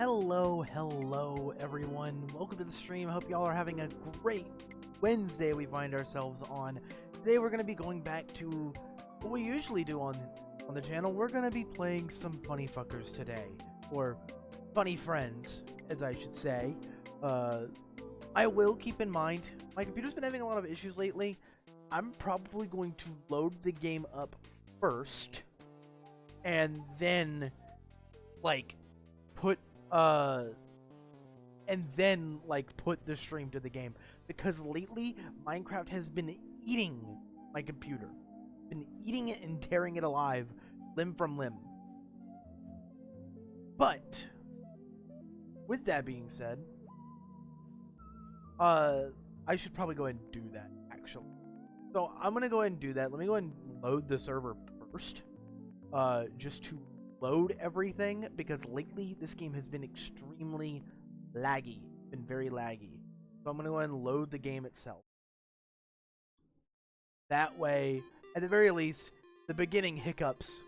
Hello everyone. Welcome to the stream. I hope y'all are having a great Wednesday we find ourselves on. Today we're going to be going back to what we usually do on the channel. We're going to be playing some funny fuckers today, or funny friends, as I should say. I will keep in mind, my computer's been having a lot of issues lately. I'm probably going to load the game up first, and then, put put the stream to the game, because lately Minecraft has been eating my computer, been eating it and tearing it alive limb from limb. But with that being said, I should probably go ahead and do that actually. So I'm gonna go ahead and do that. Let me go ahead and load the server first, just to load everything, because lately this game has been extremely laggy, been very laggy. So I'm gonna go ahead and load the game itself. That way, at the very least, the beginning hiccups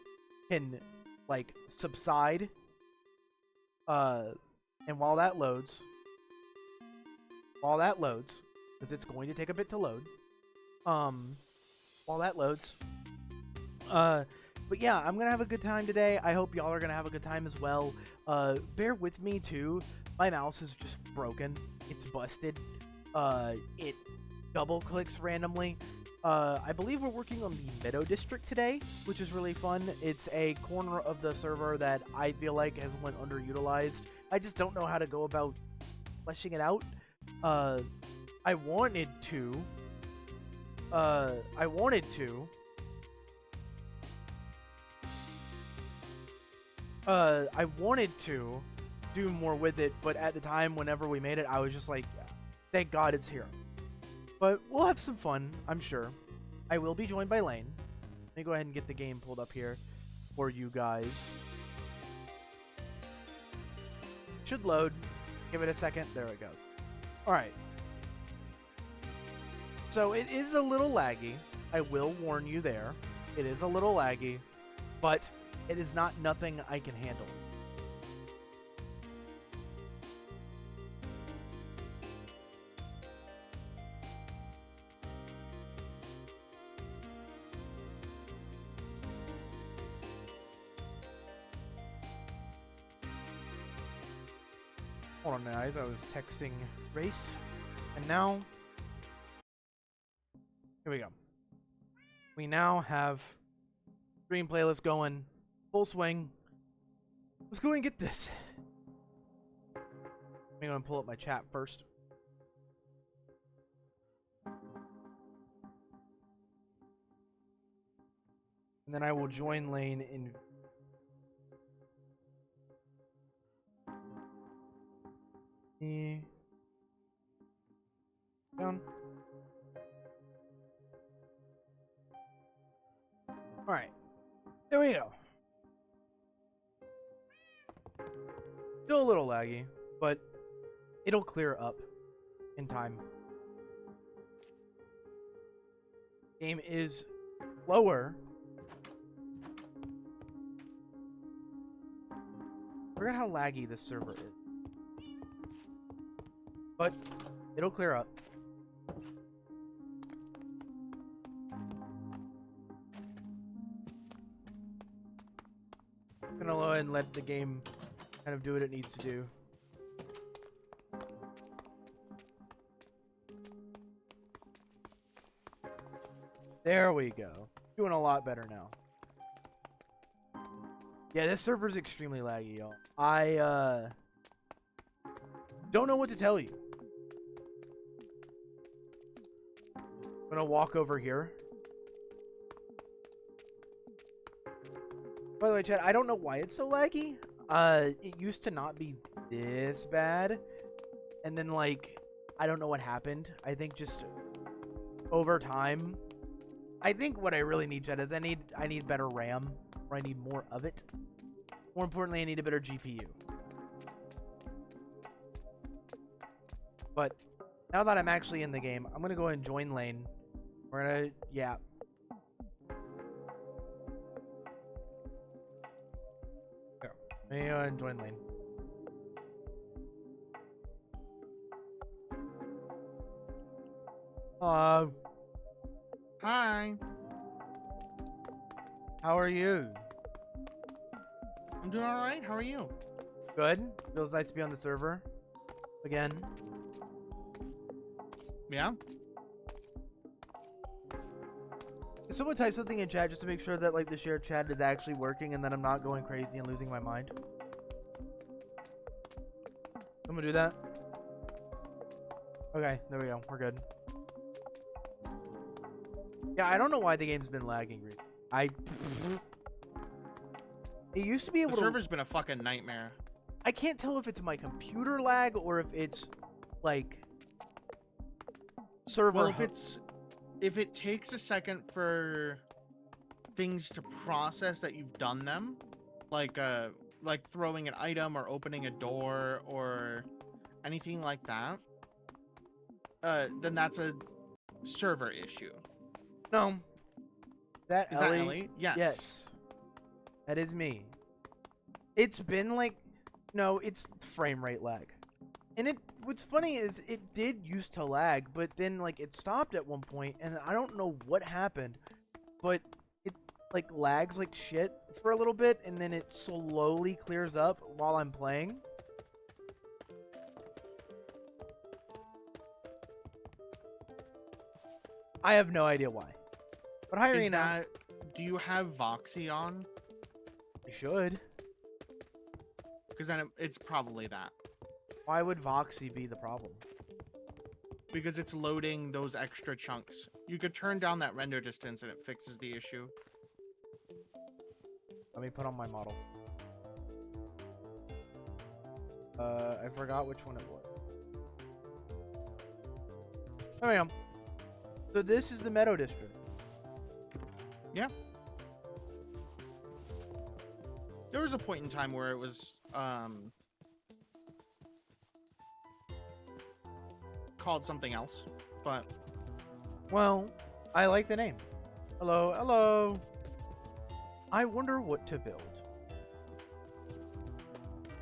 can subside. And while that loads, because it's going to take a bit to load, while that loads, but yeah, I'm gonna have a good time today. I hope y'all are gonna have a good time as well. Bear with me too. My mouse is just broken. It's busted. It double clicks randomly. I believe we're working on the Meadow District today, which is really fun. It's a corner of the server that I feel like has went underutilized. I just don't know how to go about fleshing it out. I wanted to do more with it, but at the time, whenever we made it, I was just like, thank God it's here. But we'll have some fun, I'm sure. I will be joined by Lane. Let me go ahead and get the game pulled up here for you guys. Should load. Give it a second. There it goes. Alright. So it is a little laggy. I will warn you there. It is a little laggy, but it is not nothing I can handle. Hold on guys, I was texting Race, and now, here we go. We now have stream playlist going, full swing. Let's go and get this. I'm going to pull up my chat first. And then I will join Lane in... down. Alright. There we go. Still a little laggy, but it'll clear up in time. Game is lower. I forgot how laggy this server is. But it'll clear up. I'm gonna go ahead and let the game kind of do what it needs to do. There we go. Doing a lot better now. Yeah, this server's extremely laggy, y'all. I don't know what to tell you. I'm gonna walk over here. By the way, chat, I don't know why it's so laggy. It used to not be this bad. And then, I don't know what happened. I think just over time. I think what I really need, chat, is I need better RAM. Or I need more of it. More importantly, I need a better GPU. But now that I'm actually in the game, I'm gonna go ahead and join Lane. We're gonna, yeah. There. Let me go ahead and join Lane. Uh, Hi. how are you? I'm doing all right. How are you? Good. Feels nice to be on the server again. Yeah. Can someone type something in chat just to make sure that like the shared chat is actually working and that I'm not going crazy and losing my mind? Someone do that? Okay, there we go. We're good. Yeah, I don't know why the game's been lagging. It used to be able The to. server's been a fucking nightmare. I can't tell if it's my computer lag or if it's like server. Well, if it takes a second for things to process that you've done them, like throwing an item or opening a door or anything like that, then that's a server issue. No. Is that Ellie? Yes. Yes. That is me. It's been like, no, it's frame rate lag. And what's funny is it did used to lag, but then like it stopped at one point and I don't know what happened, but it like lags like shit for a little bit and then it slowly clears up while I'm playing. I have no idea why. But hi, Rena. Do you have Voxy on? I should. Because then it's probably that. Why would Voxy be the problem? Because it's loading those extra chunks. You could turn down that render distance and it fixes the issue. Let me put on my model. I forgot which one it was. There we go. So this is the Meadow District. Yeah. There was a point in time where it was called something else, but well, I like the name. Hello, hello. I wonder what to build.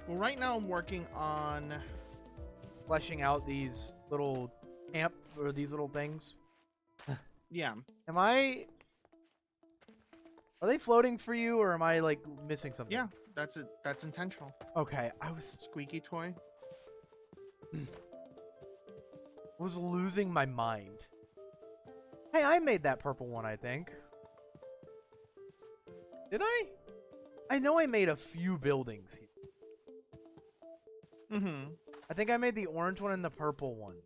Well, right now I'm working on Fleshing out these little camp or these little things. yeah. Are they floating for you or am I like missing something? Yeah, that's intentional. Okay, I was Squeaky toy. losing my mind. Hey, I made that purple one, I think. Did I? I know I made a few buildings here. Mm-hmm. I think I made the orange one and the purple one.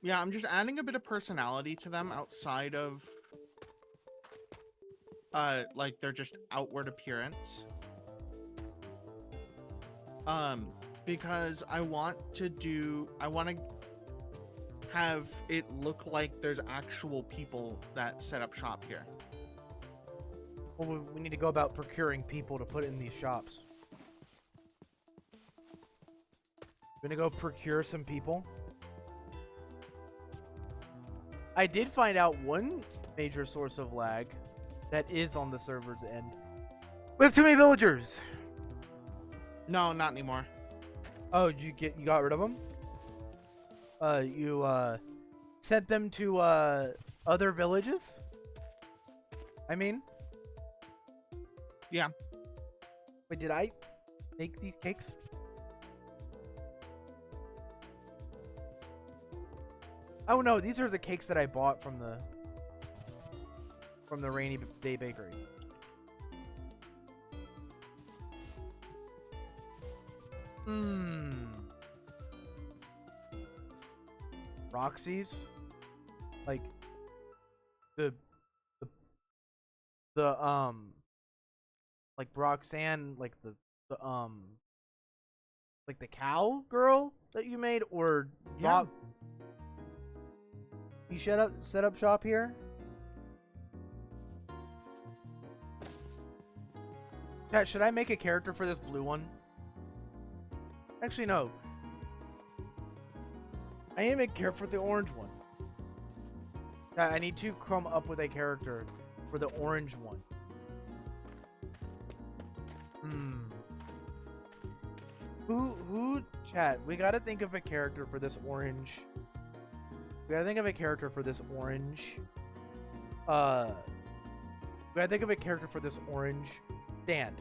Yeah, I'm just adding a bit of personality to them outside of like their just outward appearance. Because I want to have it look like there's actual people that set up shop here. Well, we need to go about procuring people to put in these shops. Gonna go procure some people. I did find out one major source of lag that is on the server's end. We have too many villagers. No, not anymore. Oh, you got rid of them? You sent them to other villages? I mean? Yeah. Wait, did I make these cakes? Oh no, these are the cakes that I bought from the Rainy Day Bakery. Roxy's? Like the like Roxanne, like the like the cow girl that you made, or Yeah. You set up shop here? Chat, should I make a character for this blue one? Actually, no. I need to make a character for the orange one. Chat, I need to come up with a character for the orange one. Who, chat, we gotta think of a character for this orange We gotta think of a character for this orange. We gotta think of a character for this orange stand.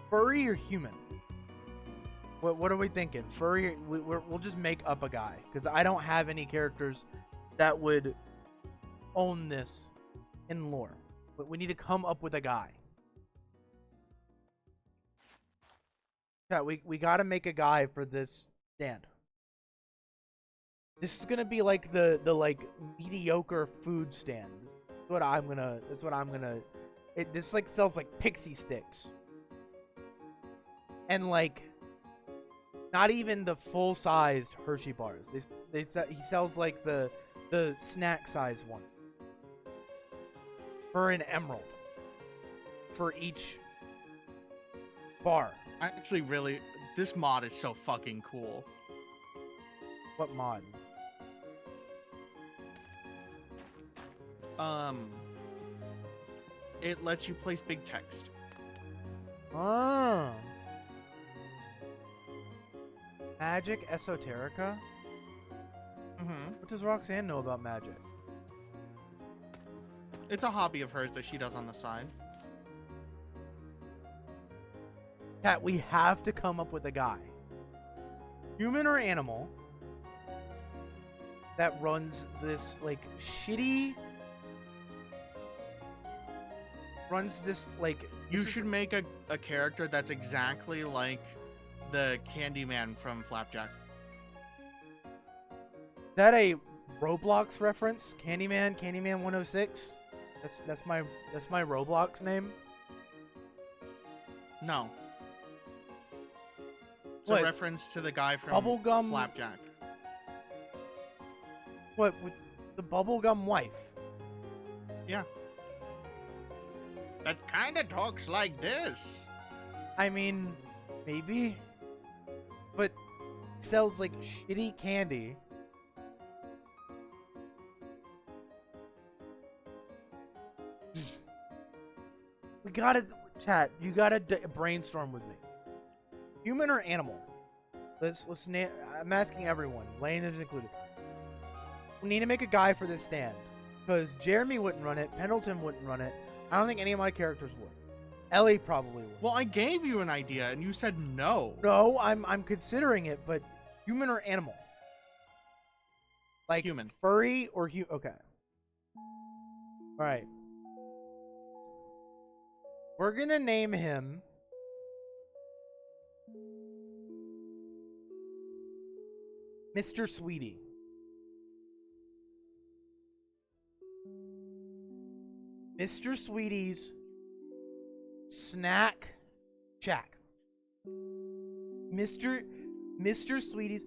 Furry or human? What are we thinking? Furry? We'll just make up a guy because I don't have any characters that would own this in lore. But we need to come up with a guy. Yeah, we gotta make a guy for this stand. This is gonna be like the like mediocre food stand. That's what I'm gonna. This like sells like pixie sticks. And like, not even the full-sized Hershey bars. He sells like the snack size one for an emerald for each bar. I actually really, this mod is so fucking cool. What mod? It lets you place big text. Ah. Magic Esoterica? What does Roxanne know about magic? It's a hobby of hers that she does on the side. Cat, we have to come up with a guy. Human or animal that runs this, like, shitty... Runs this, like... You should make a character that's exactly like the Candyman from Flapjack. Is that a Roblox reference? Candyman 106? That's my Roblox name? No. It's What? a reference to the guy from Bubblegum... Flapjack. What, with the bubblegum wife? Yeah. That kind of talks like this. I mean, maybe. But sells like shitty candy. We gotta, chat, you gotta brainstorm with me. Human or animal? I'm asking everyone, Lane is included. We need to make a guy for this stand. Because Jeremy wouldn't run it, Pendleton wouldn't run it. I don't think any of my characters would. Ellie probably would. Well, I gave you an idea and you said no. No, I'm considering it, but human or animal? Like Human. Furry or okay. Alright. We're gonna name him Mr. Sweetie. Mr. Sweetie's Snack Shack. Mr. Sweetie's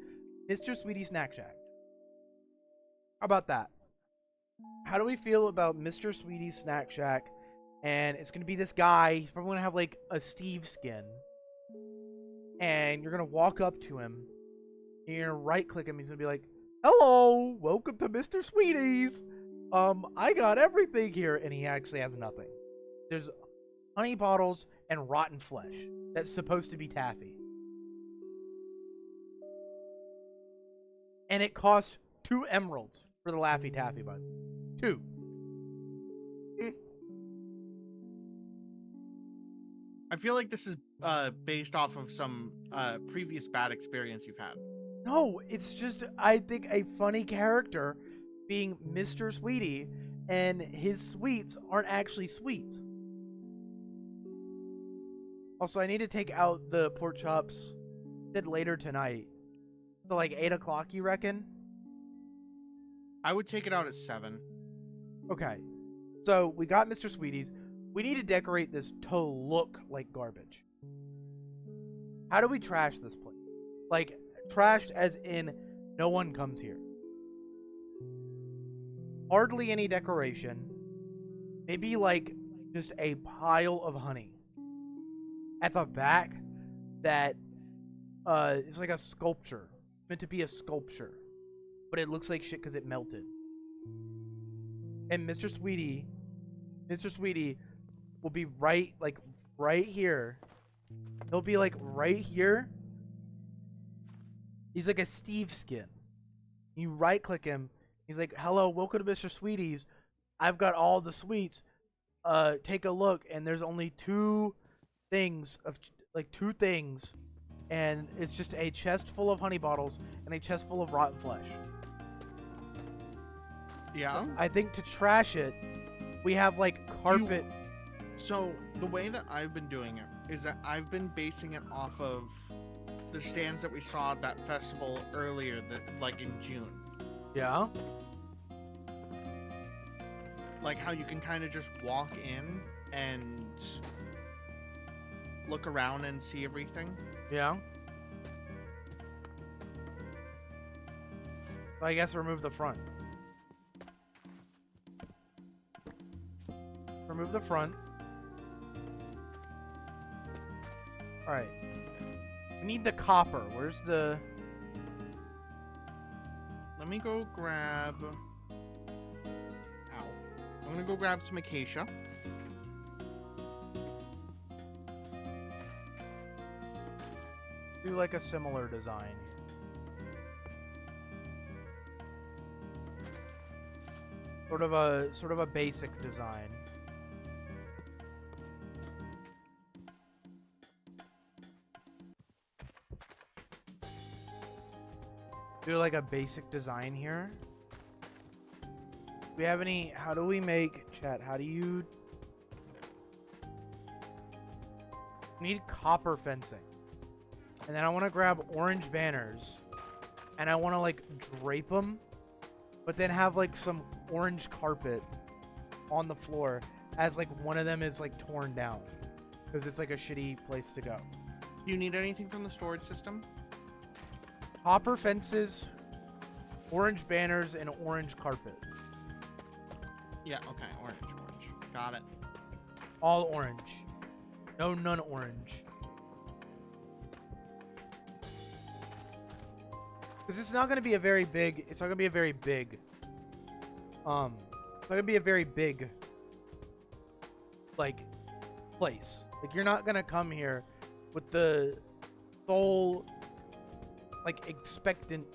Snack Shack. How about that? How do we feel about Mr. Sweetie's Snack Shack? And it's gonna be this guy. He's probably gonna have like a Steve skin. And you're gonna walk up to him. And you're gonna right click him. He's gonna be like, "Hello, welcome to Mr. Sweetie's. I got everything here," and he actually has nothing. There's honey bottles and rotten flesh that's supposed to be taffy. And it cost 2 emeralds for the Laffy Taffy bun. 2. I feel like this is based off of some previous bad experience you've had. No, it's just, I think, a funny character being Mr. Sweetie, and his sweets aren't actually sweets. Also, I need to take out the pork chops. Did later tonight. So like 8 o'clock, you reckon? I would take it out at 7. Okay. So we got Mr. Sweetie's. We need to decorate this to look like garbage. How do we trash this place? Like, trashed as in no one comes here. Hardly any decoration. Maybe like just a pile of honey. At the back that it's like a sculpture. Meant to be a sculpture. But it looks like shit because it melted. And Mr. Sweetie will be right here. He'll be like right here. He's like a Steve skin. You right click him. He's like, "Hello, welcome to Mr. Sweeties. I've got all the sweets. Take a look." And there's only two things, and it's just a chest full of honey bottles and a chest full of rotten flesh. Yeah. I think to trash it, we have like carpet. So the way that I've been doing it is that I've been basing it off of the stands that we saw at that festival earlier, that like in June. Yeah. Like how you can kind of just walk in and look around and see everything. Yeah. I guess remove the front. Remove the front. Alright. We need the copper. Where's the... Let me go grab... Ow. I'm gonna go grab some acacia. Do like a similar design. Sort of a basic design. Do like a basic design here. Do we have any? How do we make chat? How do you need copper fencing? And then I want to grab orange banners, and I want to like drape them, but then have like some orange carpet on the floor as like one of them is like torn down because it's like a shitty place to go. Do you need anything from the storage system? Copper fences, orange banners, and orange carpet. Yeah, okay, orange. Got it. All orange. No non-orange. Because it's not going to be a very big... It's not going to be a very big... It's not going to be a very big... Like, place. Like, you're not going to come here with the sole... Like, expectancy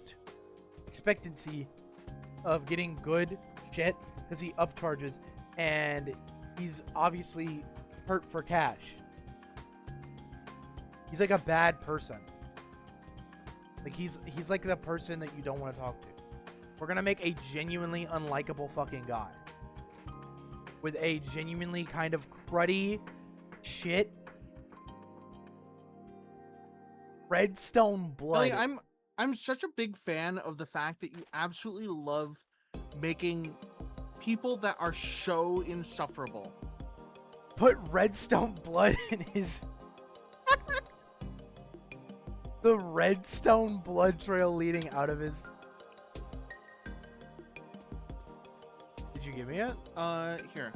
of getting good shit because he upcharges and he's obviously hurt for cash. He's like a bad person. Like he's like the person that you don't want to talk to. We're gonna make a genuinely unlikable fucking guy with a genuinely kind of cruddy shit. Redstone blood. Ellie, I'm such a big fan of the fact that you absolutely love making people that are so insufferable. Put redstone blood in his... The redstone blood trail leading out of his... Did you give me it? Here.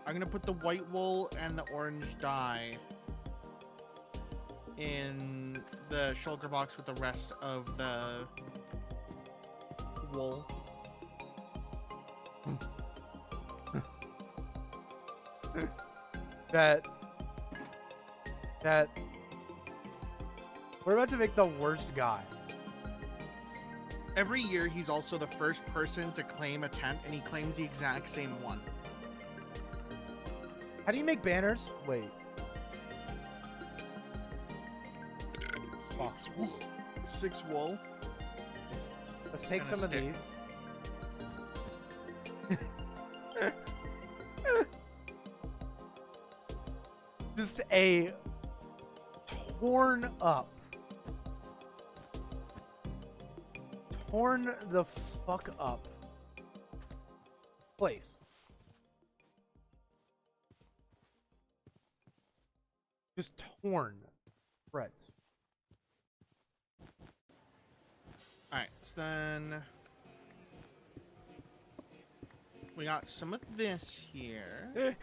I'm gonna put the white wool and the orange dye in the shulker box with the rest of the wool. That we're about to make the worst guy. Every year, he's also the first person to claim a tent, and he claims the exact same one. How do you make banners? Wait. Six wool. Let's take And a some of stick. these. Just a torn the fuck up place. Just torn threads. Alright, so then we got some of this here.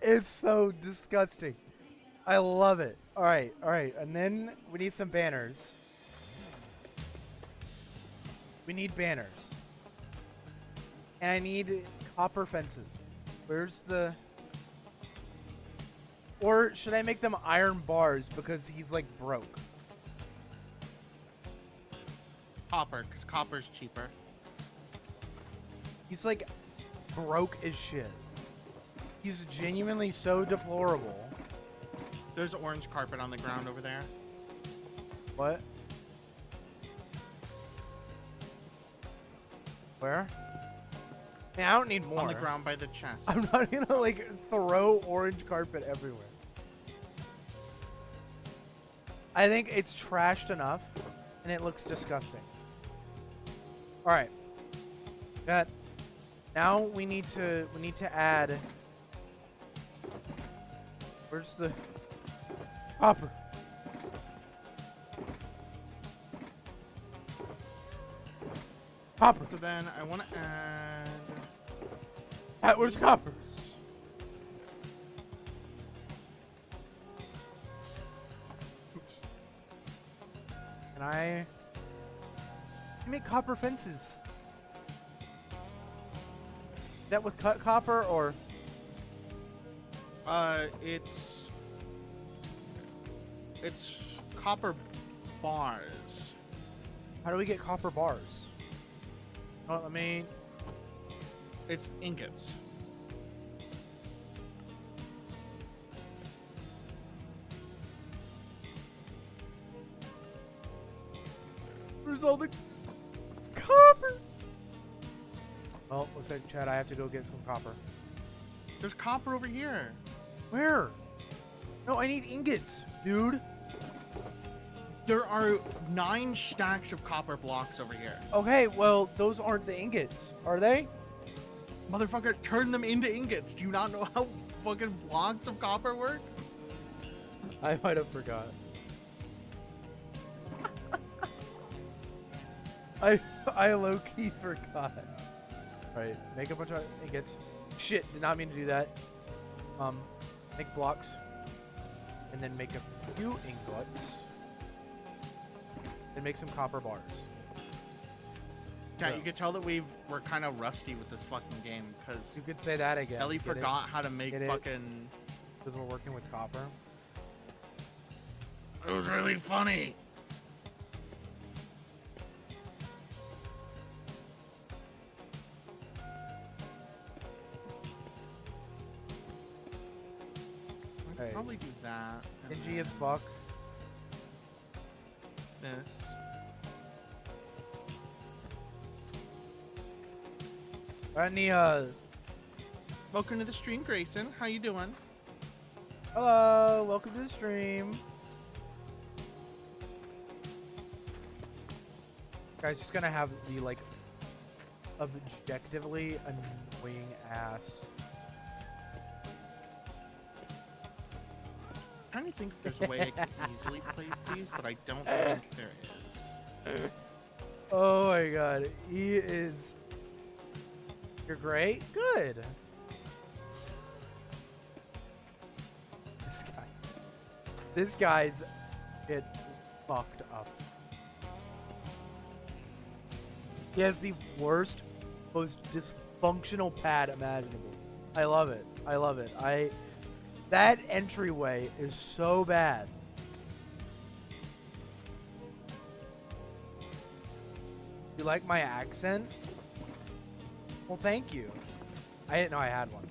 It's so disgusting. I love it. All right. And then we need some banners. We need banners. And I need copper fences. Where's the... Or should I make them iron bars because he's like broke? Copper, because copper's cheaper. He's like broke as shit. He's genuinely so deplorable. There's orange carpet on the ground over there. What? Where? Man, I don't need more. On the ground by the chest. I'm not gonna like throw orange carpet everywhere. I think it's trashed enough and it looks disgusting. Alright. That now we need to add. Where's the copper? Copper. So then I want to add. Where's copper? Can I make copper fences? Is that with cut copper or? It's copper bars. How do we get copper bars? Oh, I mean, It's ingots. where's all the copper? Well, looks like Chad, I have to go get some copper. There's copper over here. Where? No, I need ingots, dude. There are 9 stacks of copper blocks over here. Okay, well, those aren't the ingots, are they? Motherfucker, turn them into ingots. Do you not know how fucking blocks of copper work? I might have forgot. I low-key forgot. Alright, make a bunch of ingots. Shit, did not mean to do that. Make blocks. And then make a few ingots. And make some copper bars. Yeah, So, you can tell that we're kind of rusty with this fucking game because you could say that again. Ellie Get forgot how to make Get it? fucking. Because we're working with copper. It was really funny. I'd Hey. probably do that. and Dingy as then fuck. This. Any, Welcome to the stream, Grayson. How you doing? hello, welcome to the stream. Guys, just gonna have the, like, objectively annoying ass. I'm trying to think if there's a way I can easily place these, but I don't think there is. Oh my god, he is... You're great? Good. This guy. This guy's get fucked up. He has the worst, most dysfunctional pad imaginable. I love it. I love it. That entryway is so bad. You like my accent? Well, thank you. I didn't know I had one.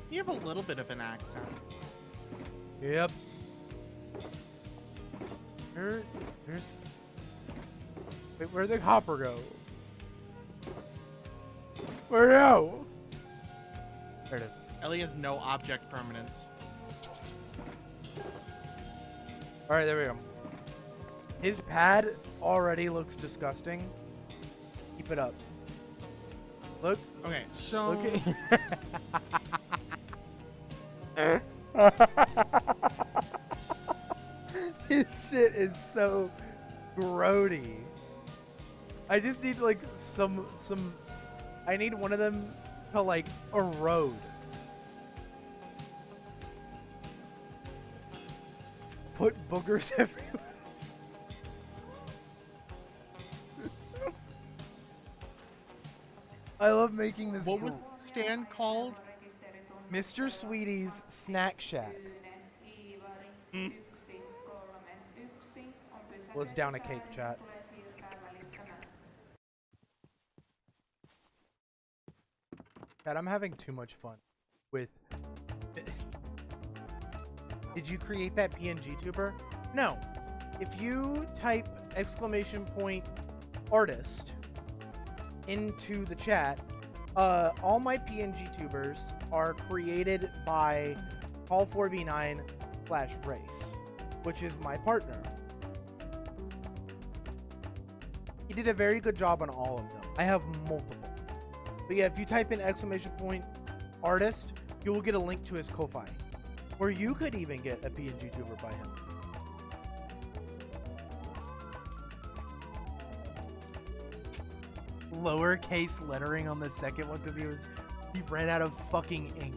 You have a little bit of an accent. Yep. There's... Wait, where'd the copper go? Where'd it go? There it is. Ellie has no object permanence. Alright, there we go. His pad already looks disgusting. Keep it up. Look. Okay, so Look at... His shit is so grody. I just need like some I need one of them to like erode. Put boogers everywhere. I love making this. What was the stand called? Mr. Sweetie's Snack Shack. Mm. Was down a cake, chat. Chat, I'm having too much fun with. Did you create that PNG tuber? No. If you type !artist into the chat, all my PNG tubers are created by Call4B9/Race, which is my partner. He did a very good job on all of them. I have multiple. But yeah, if you type in !artist, you will get a link to his Ko-Fi. Or you could even get a PNG tuber by him. Lowercase lettering on the second one because he ran out of fucking ink.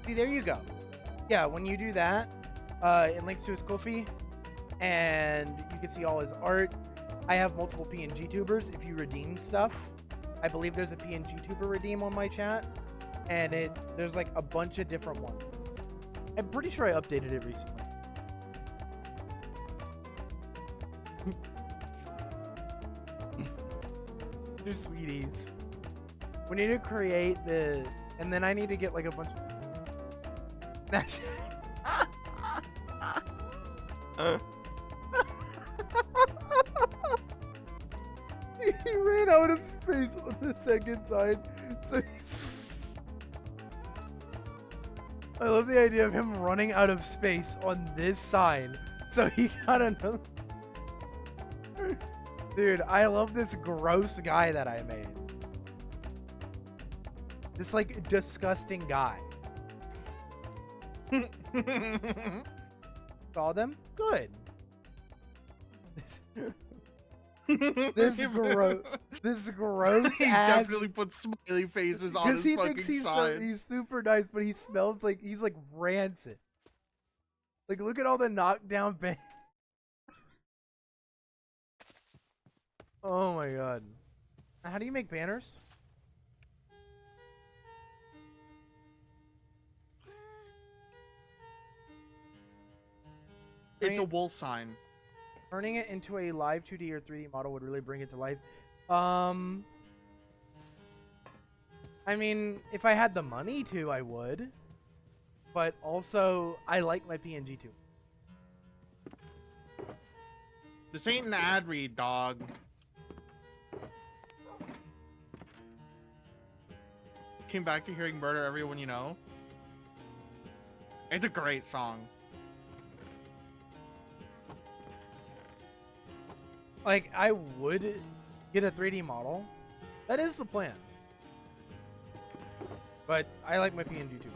See, there you go. Yeah, when you do that, it links to his Ko-Fi, and you can see all his art. I have multiple PNG tubers. If you redeem stuff, I believe there's a PNG tuber redeem on my chat, and there's like a bunch of different ones. I'm pretty sure I updated it recently. They're sweeties. We need to create and then I need to get like a bunch of... He ran out of space on the second side, so I love the idea of him running out of space on this side, so he got another. Dude, I love this gross guy that I made. This like disgusting guy. Saw them? Good. This gross He ass. definitely put smiley faces on his Because he fucking thinks he's sides. he's super nice, but he smells like he's like rancid. Like, look at all the knockdown banners. Oh my god. How do you make banners? It's a wool sign. Turning it into a live 2D or 3D model would really bring it to life. I mean, if I had the money to, I would. But also, I like my PNG too. This ain't an ad read, dog. Came back to hearing Murder Everyone You Know. It's a great song. Like, I would get a 3D model. That is the plan. But I like my PNG too.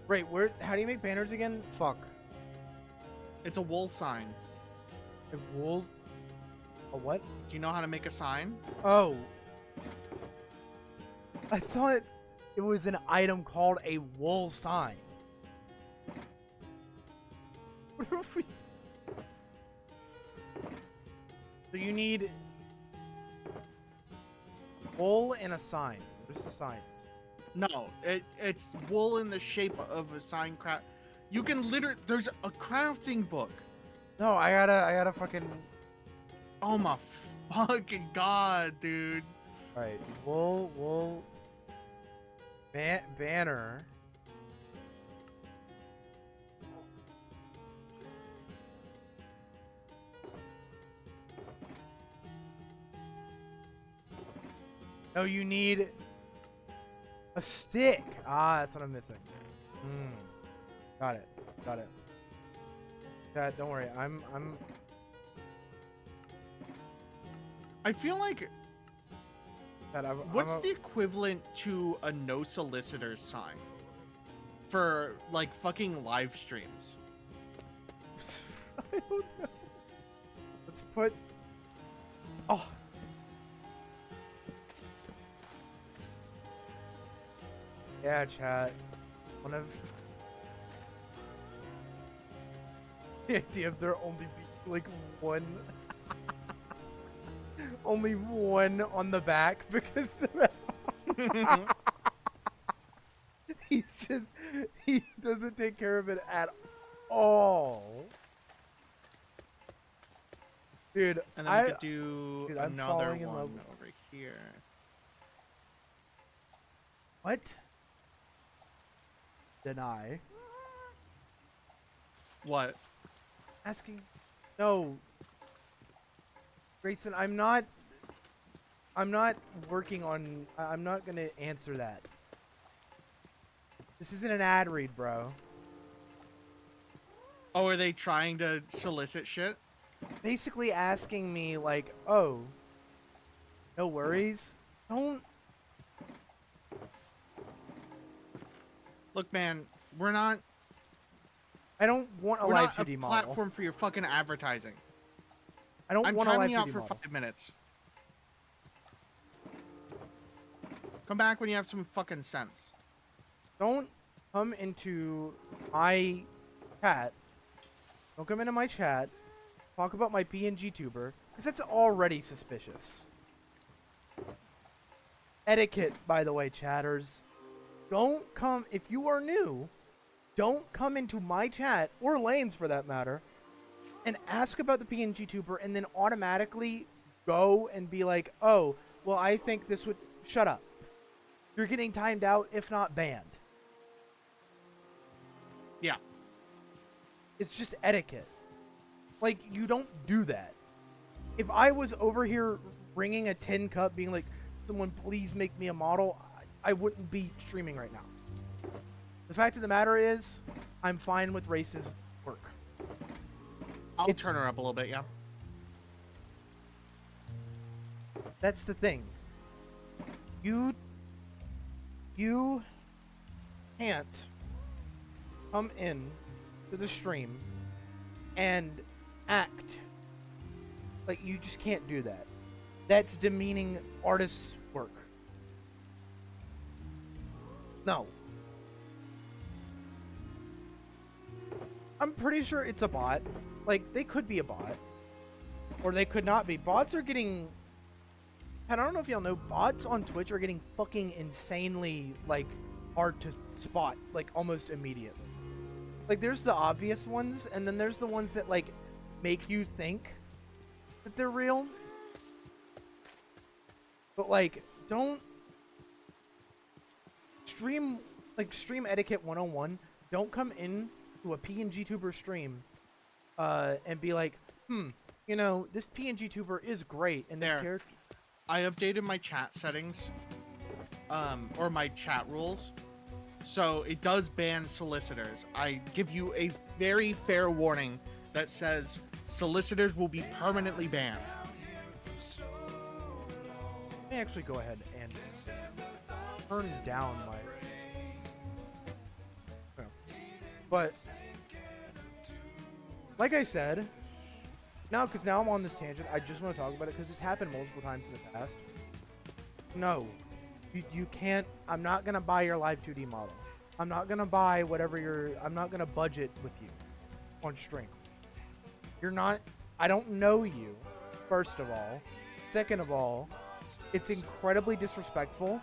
Wait, how do you make banners again? Fuck. It's a wool sign. A wool? A what? Do you know how to make a sign? Oh. I thought it was an item called a wool sign. What are we... So you need wool and a sign. Where's the signs? No, it's wool in the shape of a sign craft. You can literally, there's a crafting book. No, I gotta fucking... Oh my fucking god, dude. Alright, wool... banner... No, you need a stick. Ah, that's what I'm missing. Got it. Got it. Dad, don't worry. I feel like Dad, what's the equivalent to a no solicitor sign for like fucking live streams? I don't know. Let's put. Oh. Yeah, chat. One of the idea of there only like one. Only one on the back because he doesn't take care of it at all. Dude, And then we could do dude, I'm another falling in one love. over here. What? Deny. What? Asking. No. Grayson, I'm not working on. I'm not gonna answer that. This isn't an ad read, bro. Oh, are they trying to solicit shit? Basically asking me like, oh, no worries. Don't. Look, man, we're not. I don't want a We're live not 2D a model. platform for your fucking advertising. I don't I'm want a live timing you 2D out for model. 5 minutes. Come back when you have some fucking sense. Don't come into my chat. Don't come into my chat. Talk about my PNG tuber, because that's already suspicious. Etiquette, by the way, chatters. Don't come, if you are new, don't come into my chat, or Lane's for that matter, and ask about the PNG tuber and then automatically go and be like, oh, well, I think this would... Shut up. You're getting timed out, if not banned. Yeah. It's just etiquette. Like, you don't do that. If I was over here ringing a tin cup being like, someone please make me a model, I wouldn't be streaming right now. The fact of the matter is, I'm fine with Race's work. I'll turn her up a little bit, yeah. That's the thing. You can't come in to the stream and act like you just can't do that. That's demeaning artists' work. No. I'm pretty sure it's a bot. Like, they could be a bot. Or they could not be. Bots are getting... And I don't know if y'all know, bots on Twitch are getting fucking insanely, like, hard to spot, like, almost immediately. Like, there's the obvious ones, and then there's the ones that, like, make you think that they're real. But, like, don't... Stream etiquette 101. Don't come in to a PNG tuber stream and be like, you know, this PNG tuber is great, and this character... I updated my chat settings, or my chat rules, so it does ban solicitors. I give you a very fair warning that says solicitors will be permanently banned. Let me actually go ahead and turn down my... But, like I said... Because now I'm on this tangent, I just want to talk about it because it's happened multiple times in the past. No. You can't... I'm not going to buy your live 2D model. I'm not going to buy whatever your... I'm not going to budget with you on stream. You're not... I don't know you, first of all. Second of all, it's incredibly disrespectful.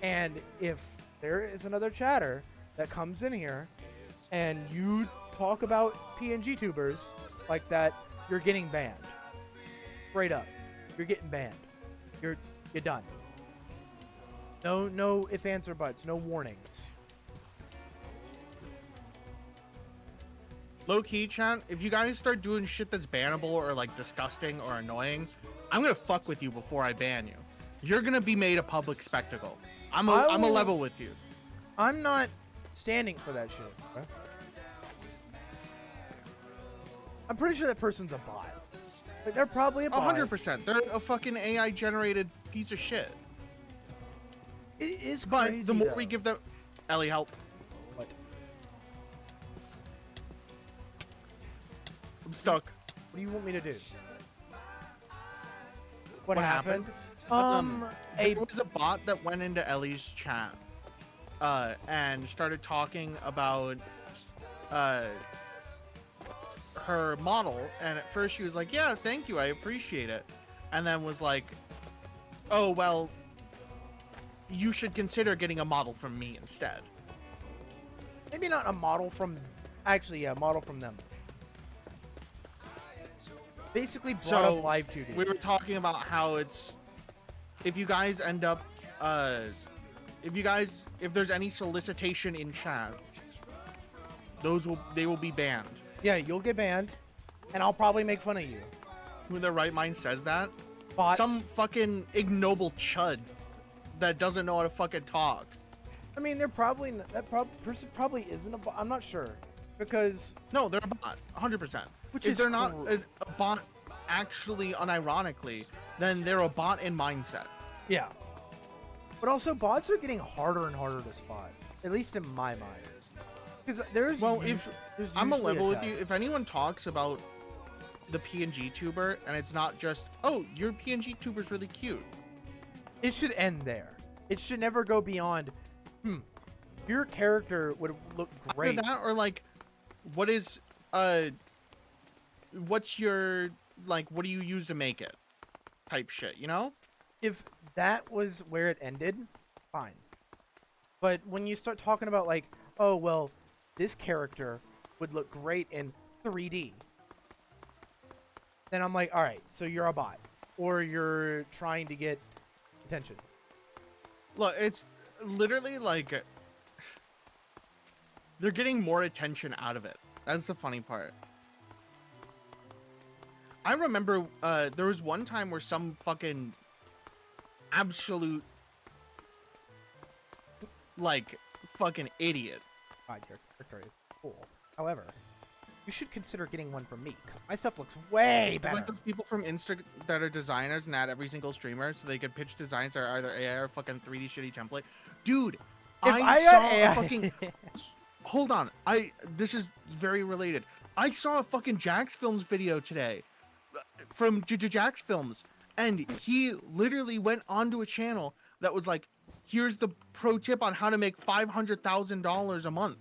And if there is another chatter that comes in here and you talk about PNG tubers like that, you're getting banned. Straight up. You're getting banned. You're done. No ifs, ands, or buts. No warnings. Low key, chat, if you guys start doing shit that's bannable or like disgusting or annoying, I'm gonna fuck with you before I ban you. You're gonna be made a public spectacle. I'm a level with you. I'm not standing for that shit. Okay? I'm pretty sure that person's a bot. Like, they're probably a bot. 100%. They're a fucking AI generated piece of shit. It is but crazy, the more though. we give them, Ellie, help. What? I'm stuck. What do you want me to do? What happened? There was a bot that went into Ellie's chat, and started talking about, her model, and at first she was like, yeah, thank you, I appreciate it, and then was like, oh well, you should consider getting a model from me instead. Maybe not a model from, actually, yeah, a model from them. Basically brought up live 2D. We were talking about how it's, if you guys end up, if there's any solicitation in chat, they will be banned. Yeah, you'll get banned, and I'll probably make fun of you. Who in their right mind says that? Bots. Some fucking ignoble chud that doesn't know how to fucking talk. I mean, they're probably person probably isn't a bot. I'm not sure, because no, they're a bot, 100%. Which if is they're not a bot, actually, unironically, then they're a bot in mindset. Yeah. But also, bots are getting harder and harder to spot, at least in my mind. Because there's if I'm a level with you, if anyone talks about the PNG tuber and it's not just, oh, your PNG tuber's really cute, it should end there. It should never go beyond, your character would look great. Either that, or like, what's your, like, what do you use to make it type shit, you know? If that was where it ended, fine. But when you start talking about like, oh well, this character would look great in 3D, then I'm like, all right, so you're a bot, or you're trying to get attention. Look, it's literally like they're getting more attention out of it. That's the funny part. I remember there was one time where some fucking absolute like fucking idiot. God, your character is cool. However, you should consider getting one from me, because my stuff looks way better. Like those people from Insta that are designers and add every single streamer so they could pitch designs that are either AI or fucking 3D shitty template. Dude, I saw a fucking... Hold on. This is very related. I saw a fucking Jax Films video today from Jax Films, and he literally went onto a channel that was like, here's the pro tip on how to make $500,000 a month.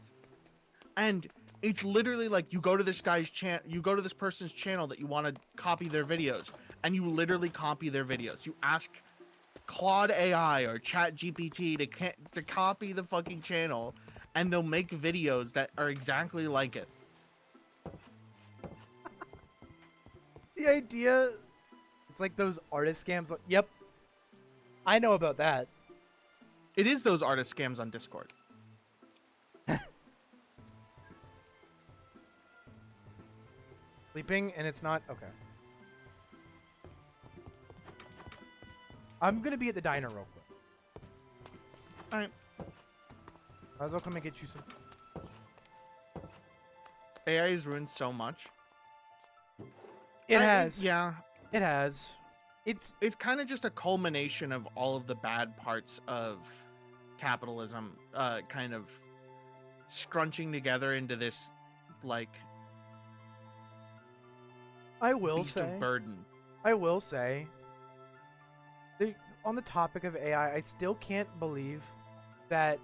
And it's literally like, you go to this guy's you go to this person's channel that you want to copy their videos, and you literally copy their videos. You ask Claude AI or Chat GPT to copy the fucking channel, and they'll make videos that are exactly like it. The idea, it's like those artist scams. Yep, I know about that. It is those artist scams on Discord. Sleeping, and it's not okay. I'm gonna be at the diner real quick. All right. Might as well come and get you some. AI has ruined so much. It has. Yeah. It has. It's kind of just a culmination of all of the bad parts of capitalism, kind of scrunching together into this, like, I will beast say. of burden. I will say. On the topic of AI, I still can't believe that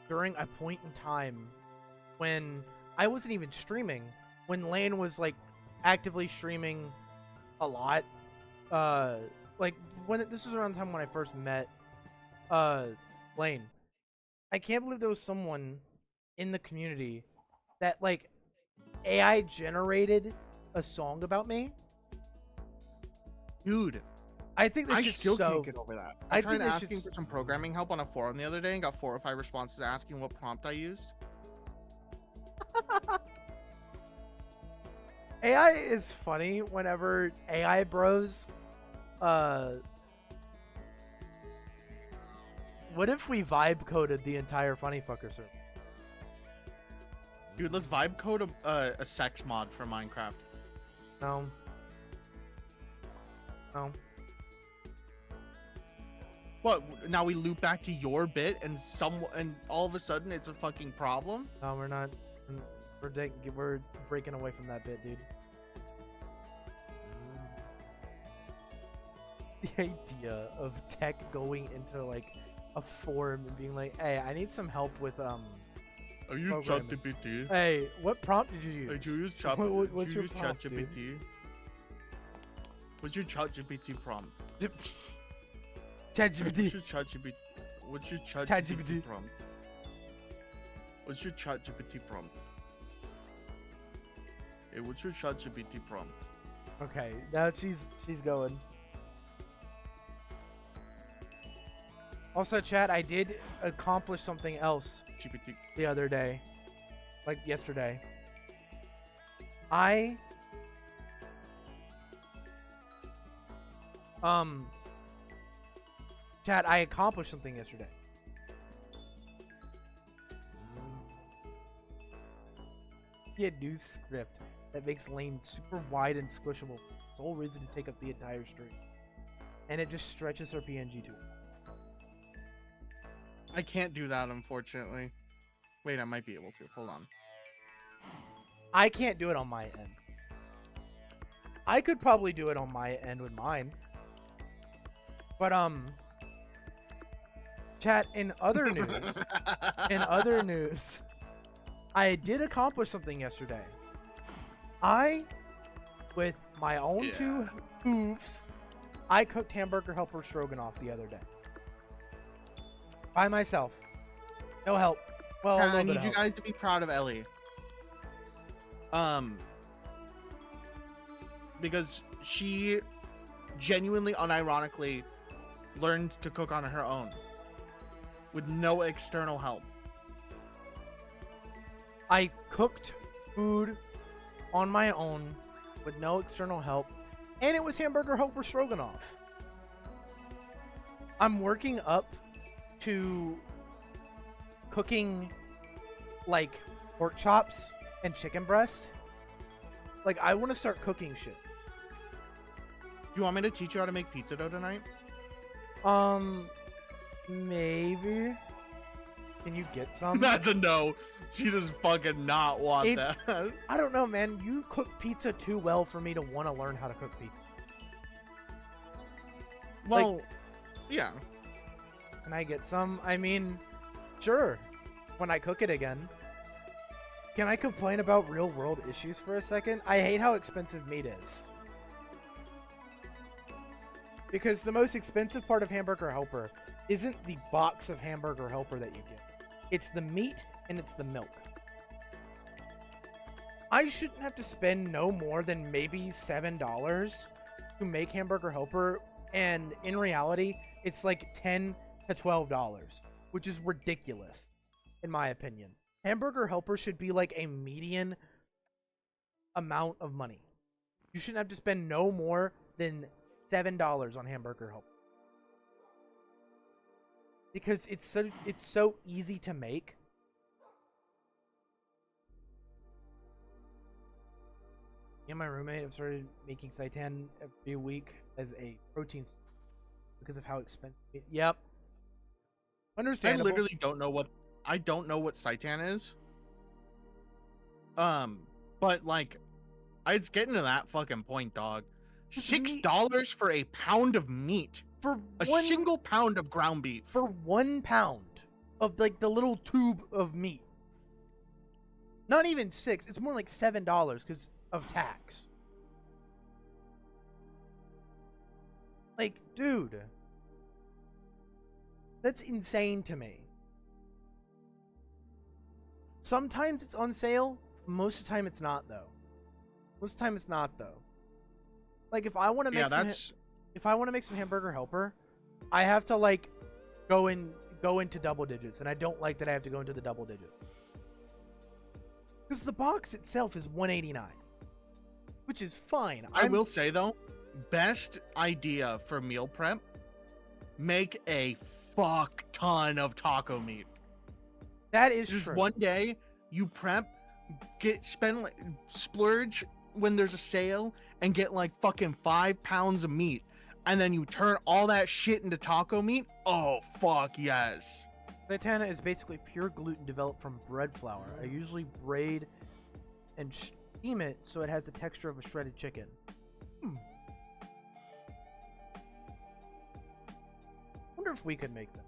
during a point in time when I wasn't even streaming, when Lane was like actively streaming a lot, like when this was around the time when I first met Lane, I can't believe there was someone in the community that like AI generated a song about me. Dude, I think I still can't get over that. I tried think asking for some programming help on a forum the other day and got 4 or 5 responses asking what prompt I used. AI is funny whenever AI bros. What if we vibe coded the entire Funny Fucker server? Dude, let's vibe code a sex mod for Minecraft. No. No. What? Now we loop back to your bit, and all of a sudden it's a fucking problem. No, we're not. We're breaking away from that bit, dude. The idea of tech going into like a forum and being like, "Hey, I need some help with Are you programming. ChatGPT? Hey, what prompt did you use? Did you use What's your prompt, dude? ChatGPT? What's your ChatGPT prompt? ChatGPT. What's your ChatGPT. ChatGPT prompt? What's your ChatGPT prompt? Hey, what's your ChatGPT prompt? Okay, now she's going. Also, chat, I did accomplish something else GPT. the other day, like yesterday. Chat, I accomplished something yesterday. He had new script that makes lanes super wide and squishable. Sole reason to take up the entire street. And it just stretches her PNG to it. I can't do that, unfortunately. Wait, I might be able to. Hold on. I can't do it on my end. I could probably do it on my end with mine. But, chat, in other news, I did accomplish something yesterday. With my own 2 hooves, I cooked hamburger helper stroganoff the other day. By myself. No help. Well, I need you guys to be proud of Ellie. Because she genuinely, unironically, learned to cook on her own. With no external help. I cooked food on my own with no external help, and it was hamburger helper stroganoff. I'm working up to cooking like pork chops and chicken breast. Like, I want to start cooking shit. You want me to teach you how to make pizza dough tonight? Maybe. Can you get some? That's a no. She does fucking not want that. I don't know, man. You cook pizza too well for me to want to learn how to cook pizza. Well, yeah. Can I get some? I mean, sure. When I cook it again. Can I complain about real world issues for a second? I hate how expensive meat is. Because the most expensive part of Hamburger Helper isn't the box of Hamburger Helper that you get. It's the meat and it's the milk. I shouldn't have to spend no more than maybe $7 to make Hamburger Helper, and in reality, it's like $10 to $12, which is ridiculous, in my opinion. Hamburger Helper should be like a median amount of money. You shouldn't have to spend no more than $7 on Hamburger Helper. Because it's so easy to make. Me and my roommate have started making seitan every week as a protein because of how expensive it. Yep. Understandable. I literally don't know what seitan is. But like, it's getting to that fucking point, dog. $6 for a pound of meat. For a single pound of ground beef. For 1 pound of like the little tube of meat. Not even 6. It's more like $7 because of tax. Like, dude. That's insane to me. Sometimes it's on sale. Most of the time it's not, though. Most of the time it's not, though. Like, if I want to make if I want to make some Hamburger Helper, I have to like go into double digits, and I don't like that I have to go into the double digits. Because the box itself is $189, which is fine. I will say though, best idea for meal prep: make a fuck ton of taco meat. That is just true. One day you prep, splurge when there's a sale, and get like fucking 5 pounds of meat. And then you turn all that shit into taco meat? Oh, fuck yes. Seitan is basically pure gluten developed from bread flour. I usually braid and steam it so it has the texture of a shredded chicken. Wonder if we could make them.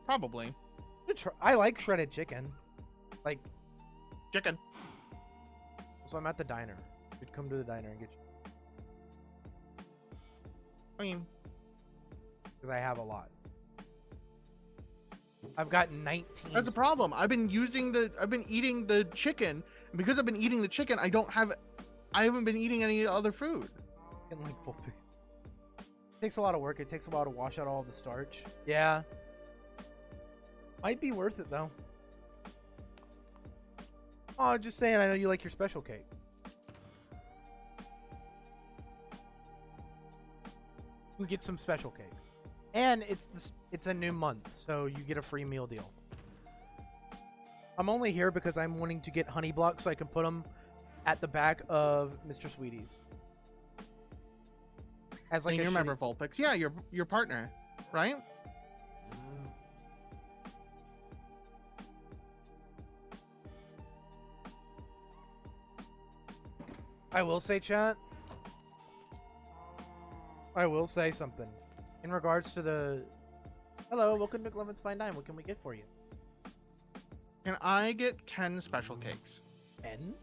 Probably. I like shredded chicken. Like, Chicken. so I'm at the diner. We'd come to the diner and get you. I mean, Because I have a lot. I've got 19. that's a problem. I've been eating the chicken, and because I've been eating the chicken, I haven't been eating any other food. Getting like full piece. Takes a lot of work. It takes a while to wash out all the starch. Yeah. Might be worth it though. Oh, just saying. I know you like your special cake. We get some special cakes, and it's a new month, so you get a free meal deal. I'm only here because I'm wanting to get honey blocks so I can put them at the back of Mr. Sweetie's. As like And a you remember Vulpix? Yeah, your partner, right? I will say, chat. I will say something in regards to the. Hello, welcome to McLevin's Fine Dine. What can we get for you? Can I get 10 special cakes? 10?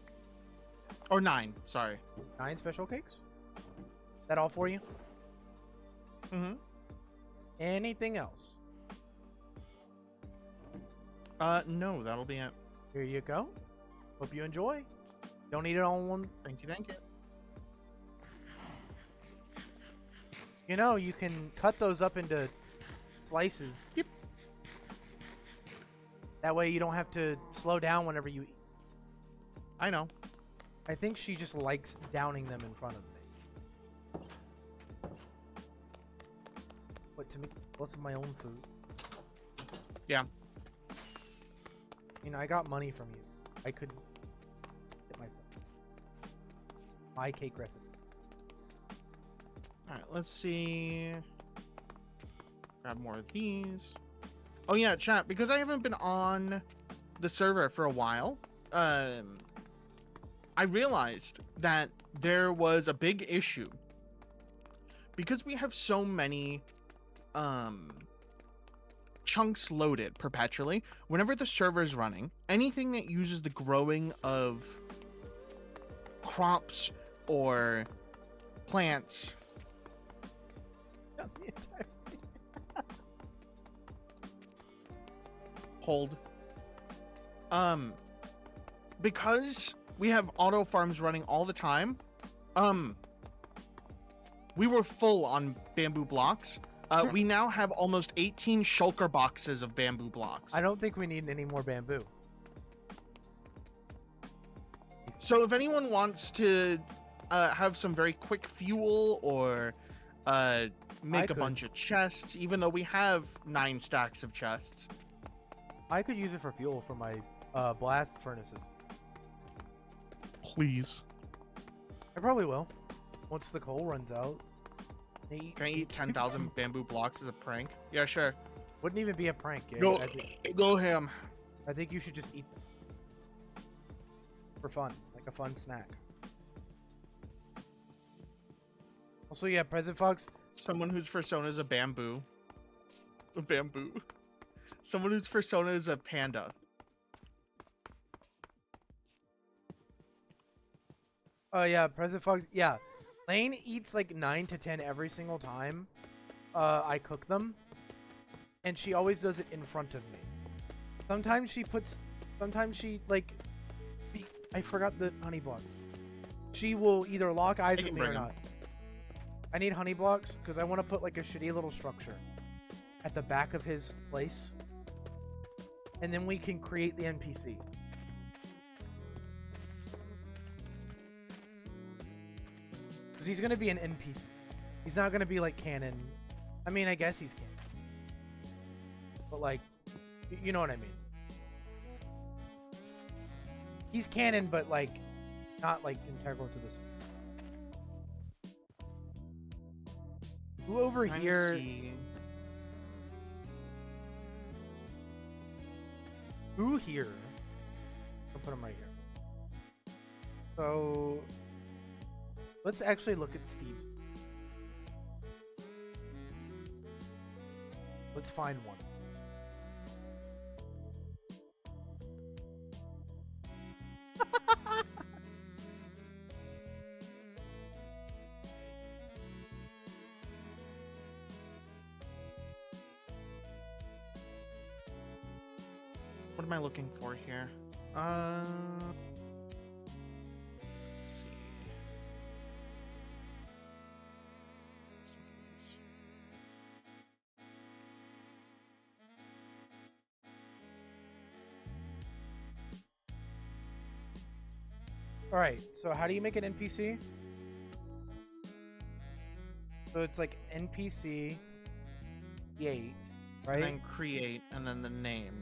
Or 9, sorry. 9 special cakes? That all for you? Mm-hmm. Anything else? No, that'll be it. Here you go. Hope you enjoy. Don't eat it all in one. Thank you. You know, you can cut those up into slices. Yep. That way you don't have to slow down whenever you eat. I know. I think she just likes downing them in front of me. What, to me? What's my own food? Yeah. You know, I got money from you. I could get myself my cake recipe. All right, let's see. Grab more of these. Oh yeah, chat. Because I haven't been on the server for a while, I realized that there was a big issue because we have so many chunks loaded perpetually. Whenever the server is running, anything that uses the growing of crops or plants. Hold. Because we have auto farms running all the time, we were full on bamboo blocks. We now have almost 18 shulker boxes of bamboo blocks. I don't think we need any more bamboo. So if anyone wants to have some very quick fuel or make a bunch of chests, even though we have 9 stacks of chests. I could use it for fuel for my blast furnaces. Please. I probably will. Once the coal runs out. Can I eat 10,000 bamboo blocks as a prank? Yeah, sure. Wouldn't even be a prank. Yeah. Go ham. I think you should just eat them. For fun. Like a fun snack. Also, yeah, Present Fox. Someone whose persona is a bamboo. A bamboo. Someone whose persona is a panda. Oh, yeah, Present Fox. Yeah. Lane eats like 9 to 10 every single time I cook them. And she always does it in front of me. Sometimes she, like... I forgot the honey blocks. She will either lock eyes with me or not. I need honey blocks because I want to put like a shitty little structure at the back of his place. And then we can create the NPC. Because he's going to be an NPC. He's not going to be like canon. I mean, I guess he's canon. But like, you know what I mean. He's canon, but like, not like integral to this. Who over here? Who here? I'll put him right here. So let's actually look at Steve's. Let's find one. What am I looking for here? Let's see. All right. So how do you make an NPC? So it's like NPC create, right? And then create, and then the name.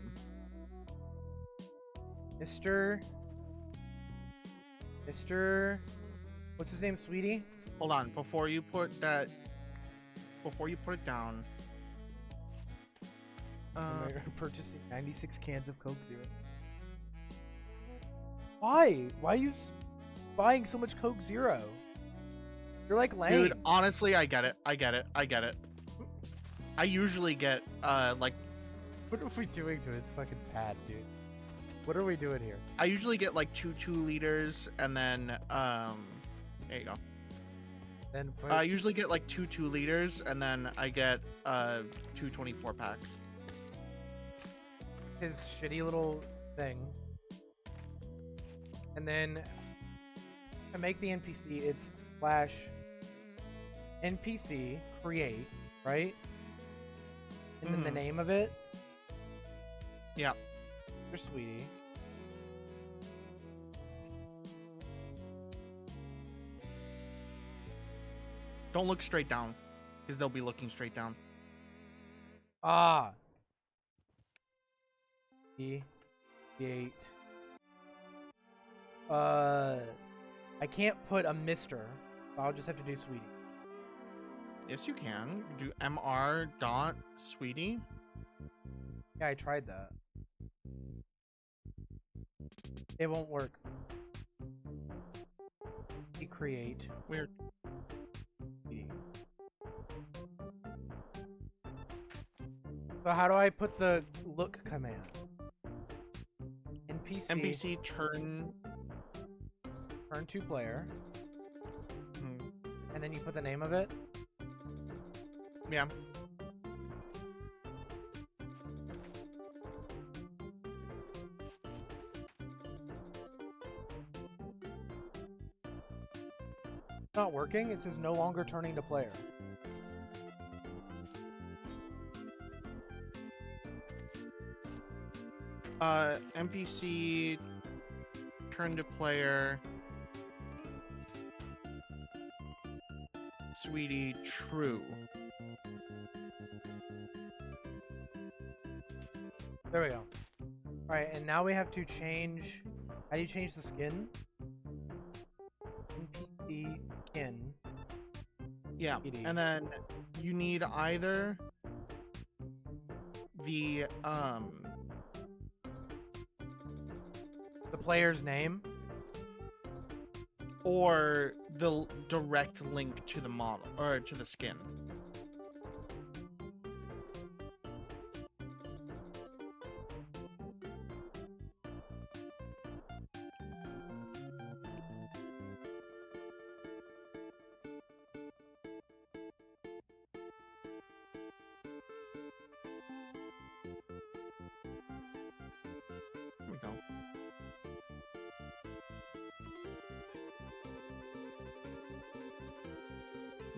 Mr. What's his name, Sweetie? Hold on, before you put it down. Purchasing 96 cans of Coke Zero. Why? Why are you buying so much Coke Zero? You're like lame. Dude, honestly, I get it. I usually get like What are we doing to his fucking pad, dude? What are we doing here? I usually get like 2 liters, and then there you go. Then I usually get like 2 liters, and then I get 2 24 packs. his shitty little thing. And then to make the NPC, it's slash NPC create, right? And then the name of it. Yeah. You're Sweetie. Don't look straight down, because they'll be looking straight down. Ah. Create. I can't put a Mr. I'll just have to do Sweetie. Yes, you can. Do mr dot sweetie. Yeah, I tried that. It won't work. Create. Weird. So how do I put the look command? NPC turn to player. Hmm. And then you put the name of it. Yeah. It's not working. It says no longer turning to player. NPC turn to player. Sweetie true. There we go. Alright, and now we have to change... How do you change the skin? NPC skin. Yeah, PD. and then you need either the player's name or the direct link to the model or to the skin. There we go.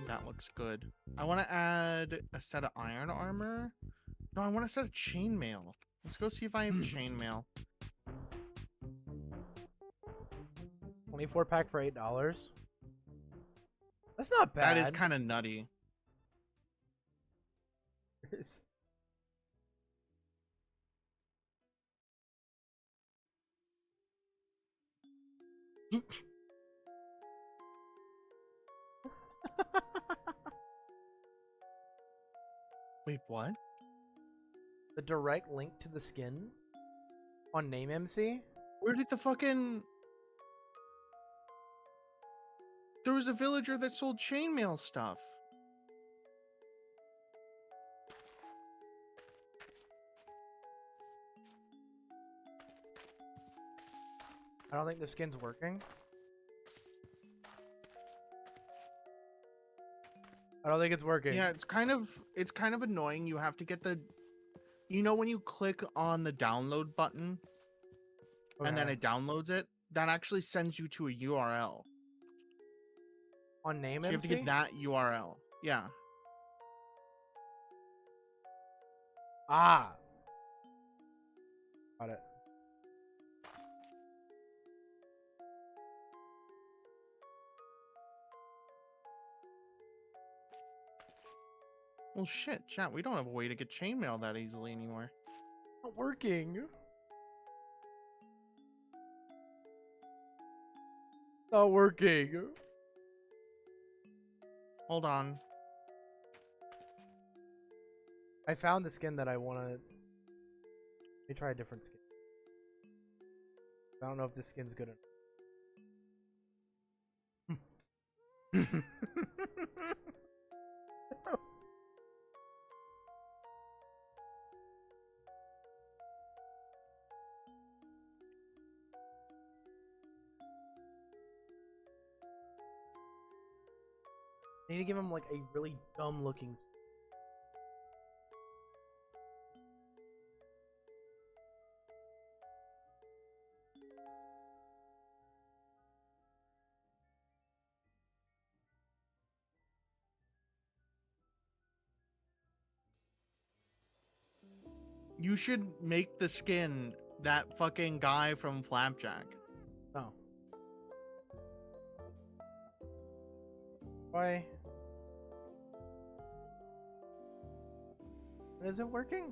That looks good. I want to add a set of iron armor. No, I want a set of chainmail. Let's go see if I have chainmail. 24 pack for $8. That's not bad. That is kind of nutty. Wait, what? The direct link to the skin on Name MC? Where did the fucking... There was a villager that sold chainmail stuff. I don't think the skin's working. I don't think it's working. Yeah, it's kind of annoying. You have to get the you know when you click on the download button and then Okay. it downloads it, that actually sends you to a URL. On name So you have to MC? get that URL. Yeah. Ah. Got it. Well, shit, chat. We don't have a way to get chainmail that easily anymore. Not working. Not working. Hold on. I found the skin that I want to. Let me try a different skin. I don't know if this skin's good enough. I need to give him like a really dumb looking. You should make the skin that fucking guy from Flapjack. Oh. Why? Is it working?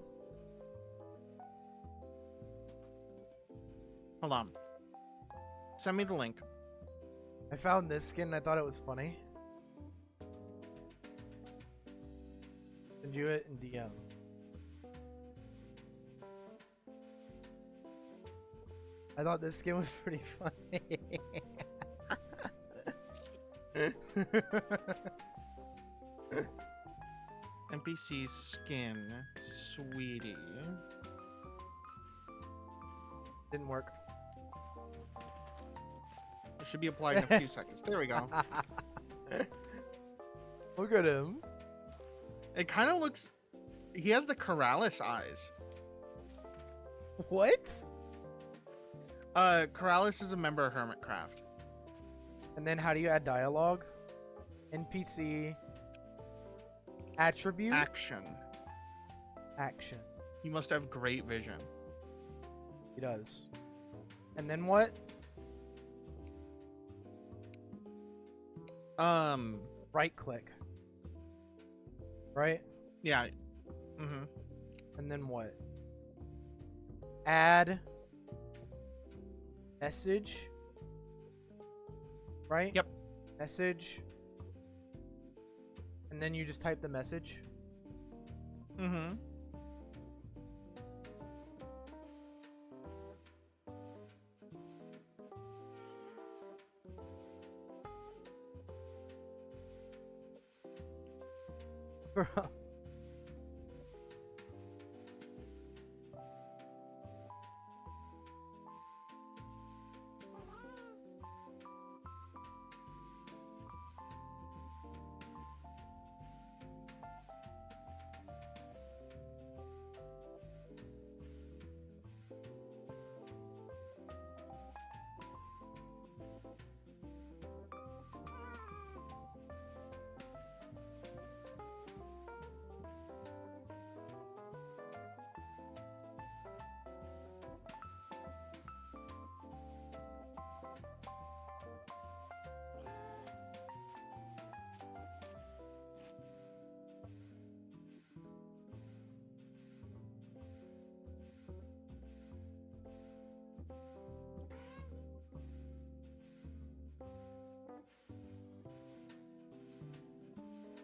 Hold on. Send me the link. I found this skin and I thought it was funny. Send you it in DM. I thought this skin was pretty funny. NPC skin, sweetie. Didn't work. It should be applied in a few seconds. There we go. Look at him. It kind of looks. He has the Corrales eyes. What? Corrales is a member of Hermitcraft. And then how do you add dialogue? NPC attribute Action. action. He must have great vision. He does. And then what? Right click. Right? Yeah. Mm-hmm. And then what? Add message. Right? Yep. Message. And then you just type the message. Mm-hmm. Bro.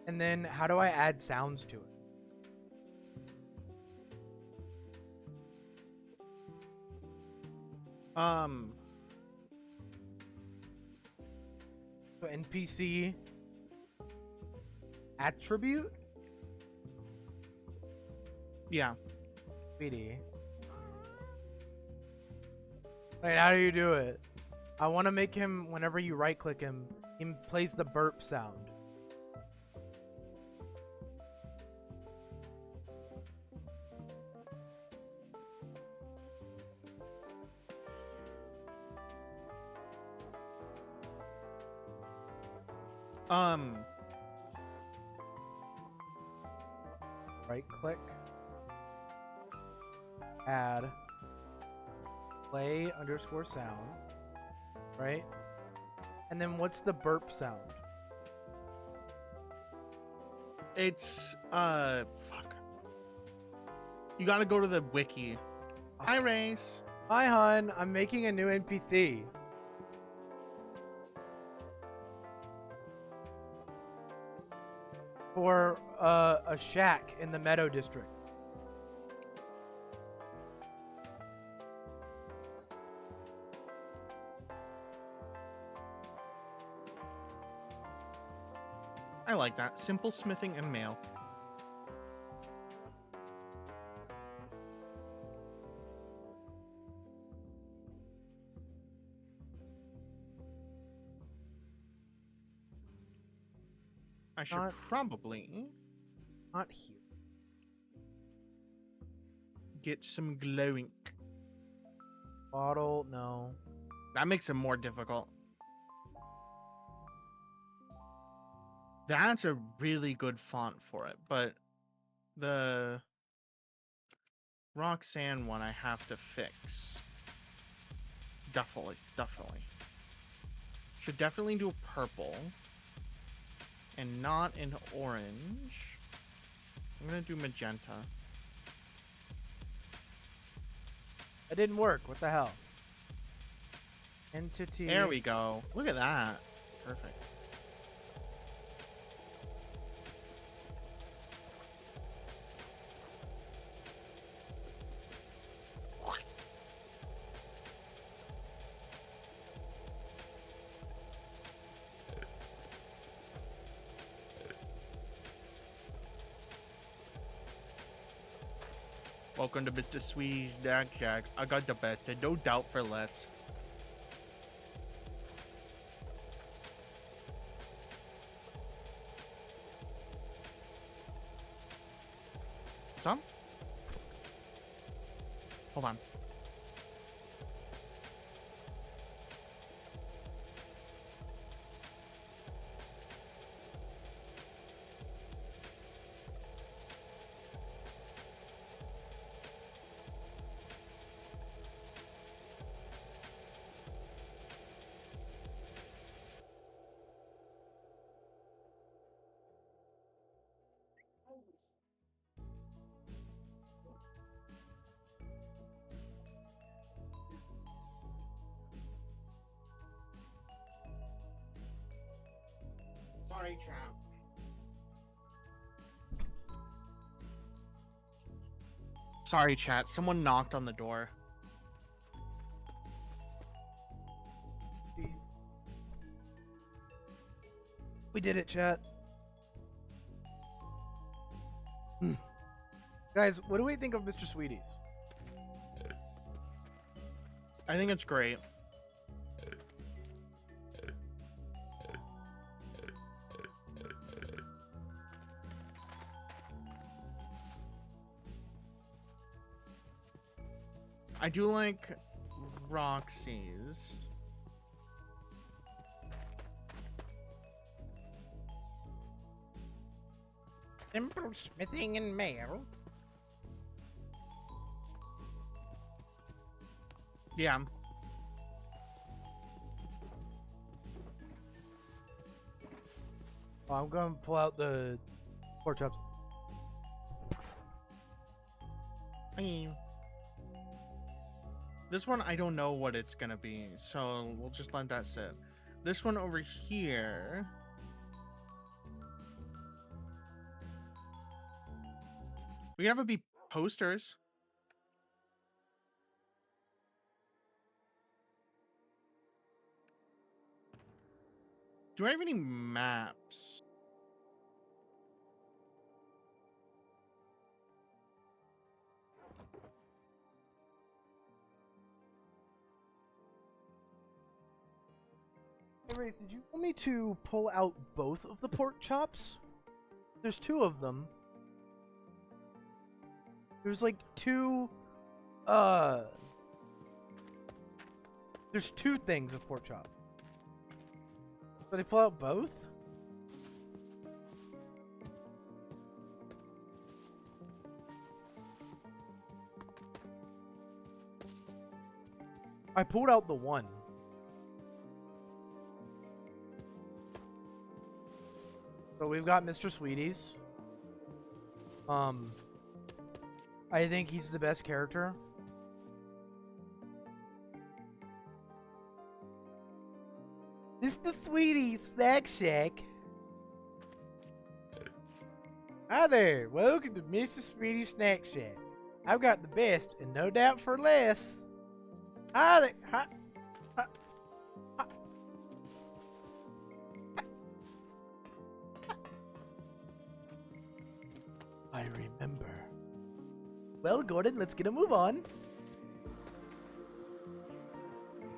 And then how do I add sounds to it? So NPC attribute? Yeah. BD. Wait, how do you do it? I want to make him, whenever you right click him, he plays the burp sound. Right click. Add. Play _ sound. Right? And then what's the burp sound? It's fuck. You gotta go to the wiki. Hi, Race. Hi, hon. I'm making a new NPC. For a shack in the Meadow District. I like that. Simple smithing and mail. I should probably Not here. get some glow ink. Bottle, no. That makes it more difficult. That's a really good font for it, but the Roxanne one I have to fix. Definitely. Should definitely do a purple. And not an orange. I'm gonna do magenta. That didn't work. What the hell? Entity. There we go. Look at that. Perfect. Welcome to Mr. Swee's Snack Shack. I got the best and no doubt for less. Some? Hold on. Sorry, chap. Sorry, chat. Someone knocked on the door. We did it, chat. Guys, what do we think of Mr. Sweeties? I think it's great. I do like Roxy's. Simple smithing and mail. Yeah. Oh, I'm gonna pull out the pork chops. I mean, this one I don't know what it's gonna be, so we'll just let that sit. This one over here. We can have it be posters. Do I have any maps? Hey, Race, did you want me to pull out both of the pork chops? There's two of them. There's like two, there's two things of pork chop. But I pull out both? I pulled out the one. So we've got Mr. Sweeties. I think he's the best character. This is the Sweeties Snack Shack. Hi there, welcome to Mr. Sweeties Snack Shack. I've got the best and no doubt for less. Hi there. Hi. I remember. Well, Gordon, let's get a move on.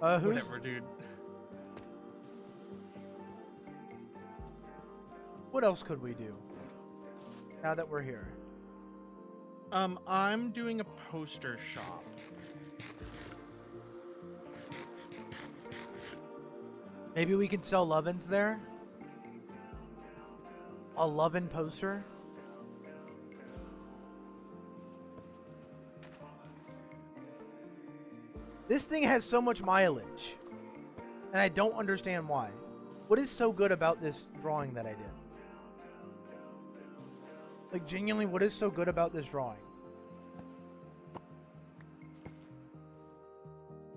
Who's... Whatever, dude. What else could we do? Now that we're here. I'm doing a poster shop. Maybe we can sell Lovins there? A Lovin poster? This thing has so much mileage. And I don't understand why. What is so good about this drawing that I did? Like, genuinely, what is so good about this drawing?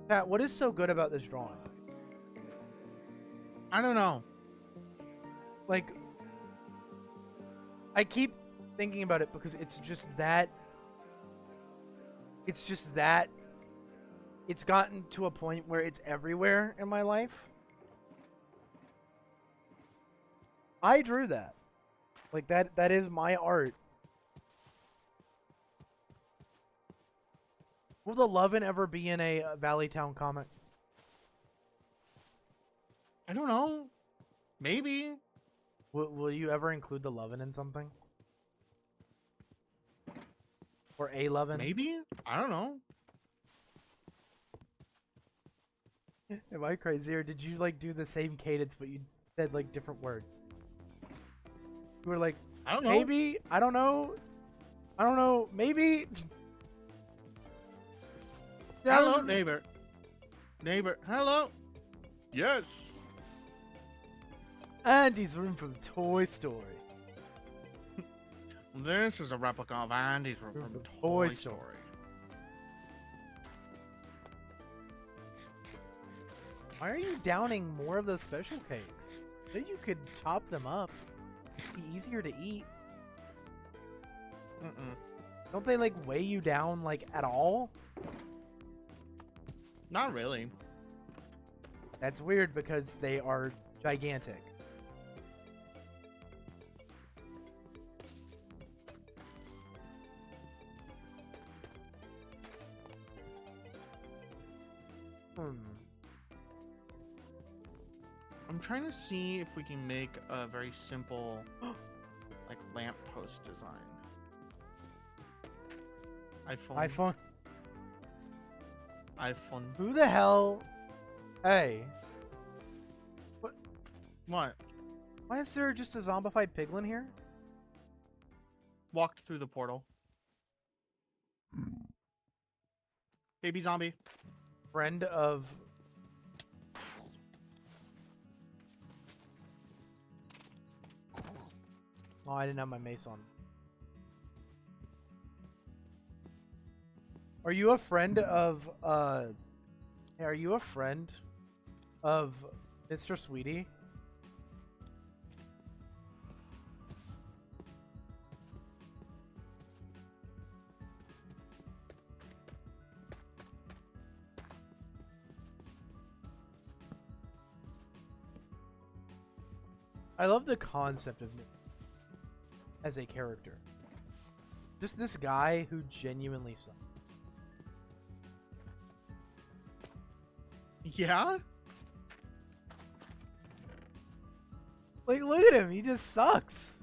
Pat, what is so good about this drawing? I don't know. Like, I keep thinking about it because it's just that. It's just that. It's gotten to a point where it's everywhere in my life. I drew that. Like, that is my art. Will the Lovin' ever be in a Valley Town comic? I don't know. Maybe. Will you ever include the Lovin' in something? Or a Lovin'? Maybe? I don't know. Am I crazy, or did you like do the same cadence but you said like different words? You were like, I don't know. maybe, I don't know, maybe. Hello, neighbor. Neighbor, hello. Yes. Andy's room from Toy Story. This is a replica of Andy's room from Toy Story. Why are you downing more of those special cakes? Then you could top them up. It'd be easier to eat. Don't they like weigh you down like at all? Not really. That's weird because they are gigantic. I'm trying to see if we can make a very simple like lamppost design. iPhone. Who the hell? Hey. What? Why is there just a zombified piglin here? Walked through the portal. Baby zombie. Friend of... Oh, I didn't have my mace on. Are you a friend of, are you a friend of Mr. Sweetie? I love the concept of Nick as a character. Just this guy who genuinely sucks. Yeah? Like, look at him. He just sucks.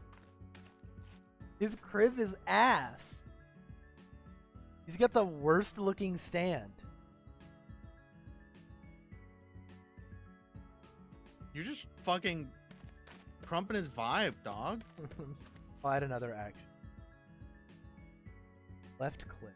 His crib is ass. He's got the worst looking stand. You're just fucking crumping his vibe, dog. I'll add another action. Left click.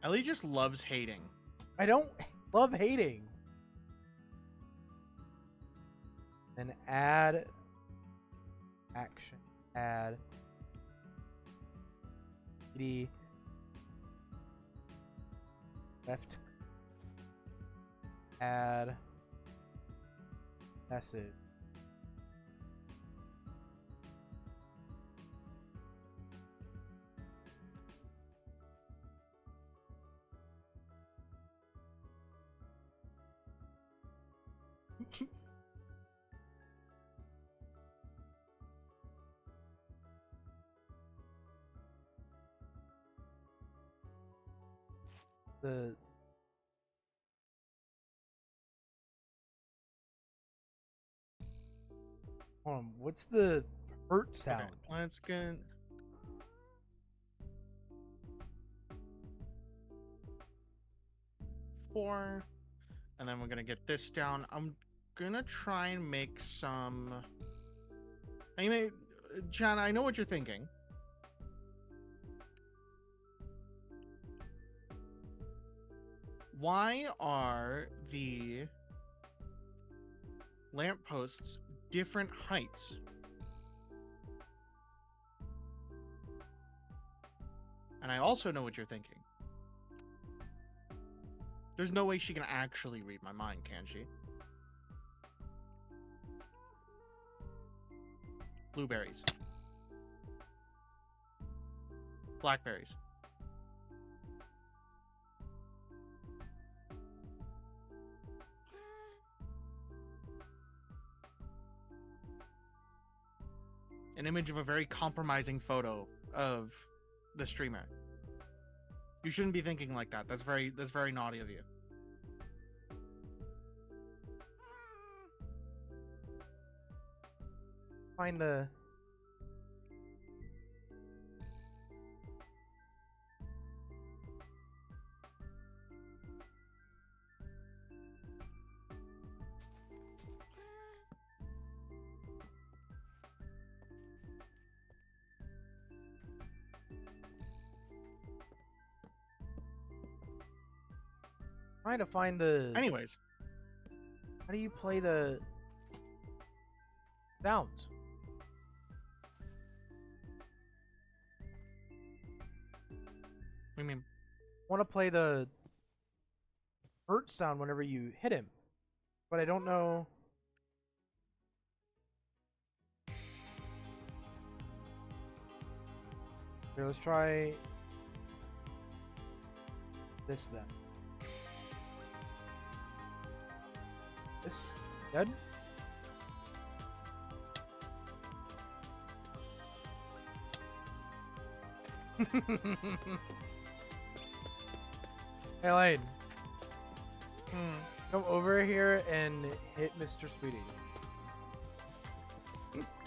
Ellie just loves hating. I don't love hating. And add action. Add PD left. Add message. The hold on, what's the hurt sound? Okay, let's get. Four, and then we're gonna get this down. I'm gonna try and make some. I mean, John, I know what you're thinking. Why are the lampposts different heights? And I also know what you're thinking. There's no way she can actually read my mind, can she? Blueberries. Blackberries. An image of a very compromising photo of the streamer. You shouldn't be thinking like that. That's very naughty of you. Find the trying to find the. Anyways, How do you play the sounds? I mean, I want to play the hurt sound whenever you hit him, but I don't know. Here, let's try this then. This dead? Hey, Lane. Come over here and hit Mr. Sweetie.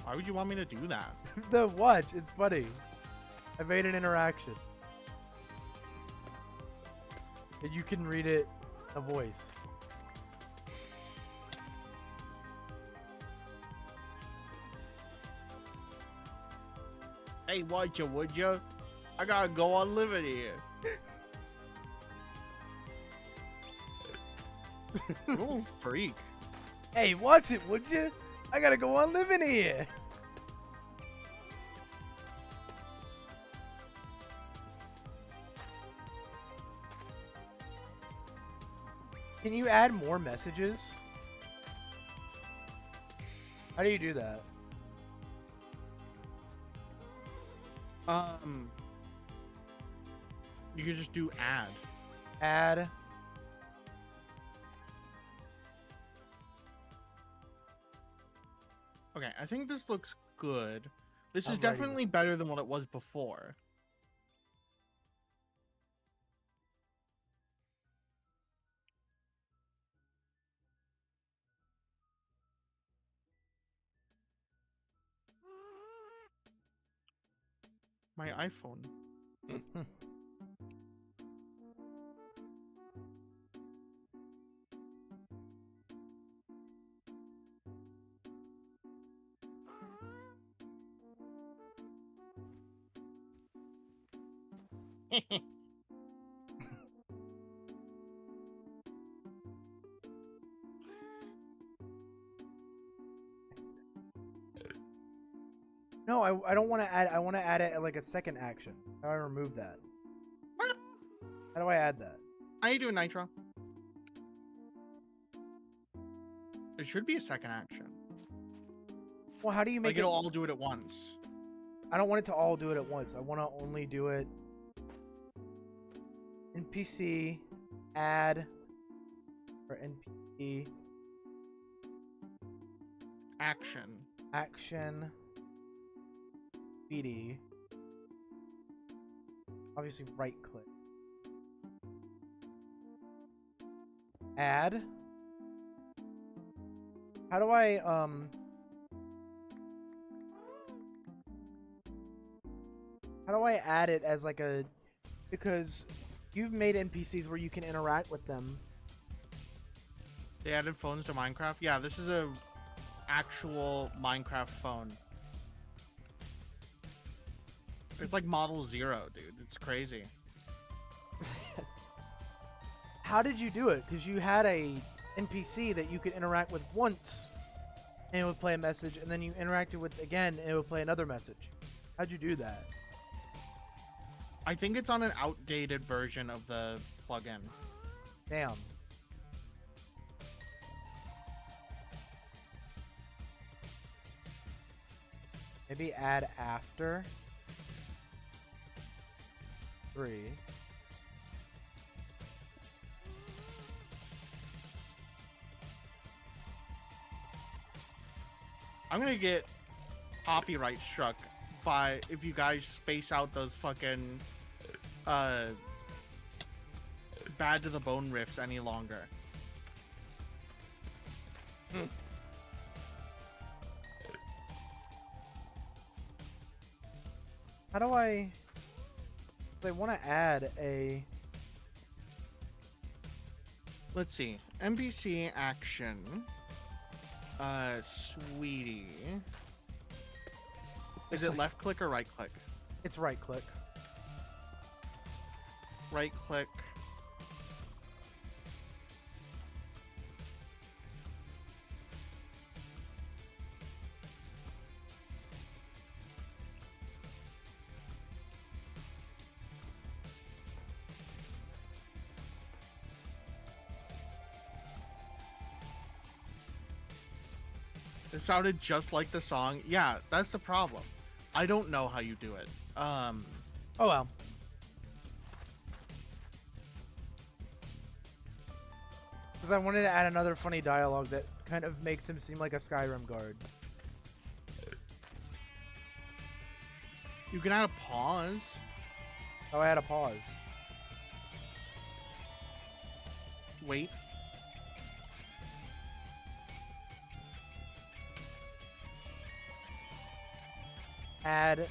why would you want me to do that? The watch, it's funny. I made an interaction. And you can read it a voice. Hey, would you? I gotta go on living here. Oh, freak. Hey, watch it, would you? I gotta go on living here. Can you add more messages? How do you do that? You could just do add. Add. Okay, I think this looks good. This I'm is ready. definitely better than what it was before. My iPhone. No, I don't want to add. I want to add it at like a second action. How do I remove that? How do I add that? How you doing, Nitro? It should be a second action. Well, how do you make Like it? it'll all do it at once. I don't want it to all do it at once. I want to only do it. NPC, add, or NPC, Action. action, BD. Obviously, right click. Add. How do I add it as like a, because you've made NPCs where you can interact with them. They added phones to Minecraft. Yeah, this is a actual Minecraft phone. It's like Model 0, dude. It's crazy. How did you do it? Because you had a NPC that you could interact with once and it would play a message, and then you interacted with again and it would play another message. How'd you do that? I think it's on an outdated version of the plugin. Damn. Maybe add after 3. I'm gonna get copyright struck by if you guys space out those fucking bad to the bone riffs any longer. How do I want to add a, Let's see. NPC action. Sweetie. Is it left click or right click? it's right click. Right click. It sounded just like the song. Yeah, that's the problem. I don't know how you do it. Oh well. Because I wanted to add another funny dialogue that kind of makes him seem like a Skyrim guard. You can add a pause. Oh, I had a pause. Wait. Add.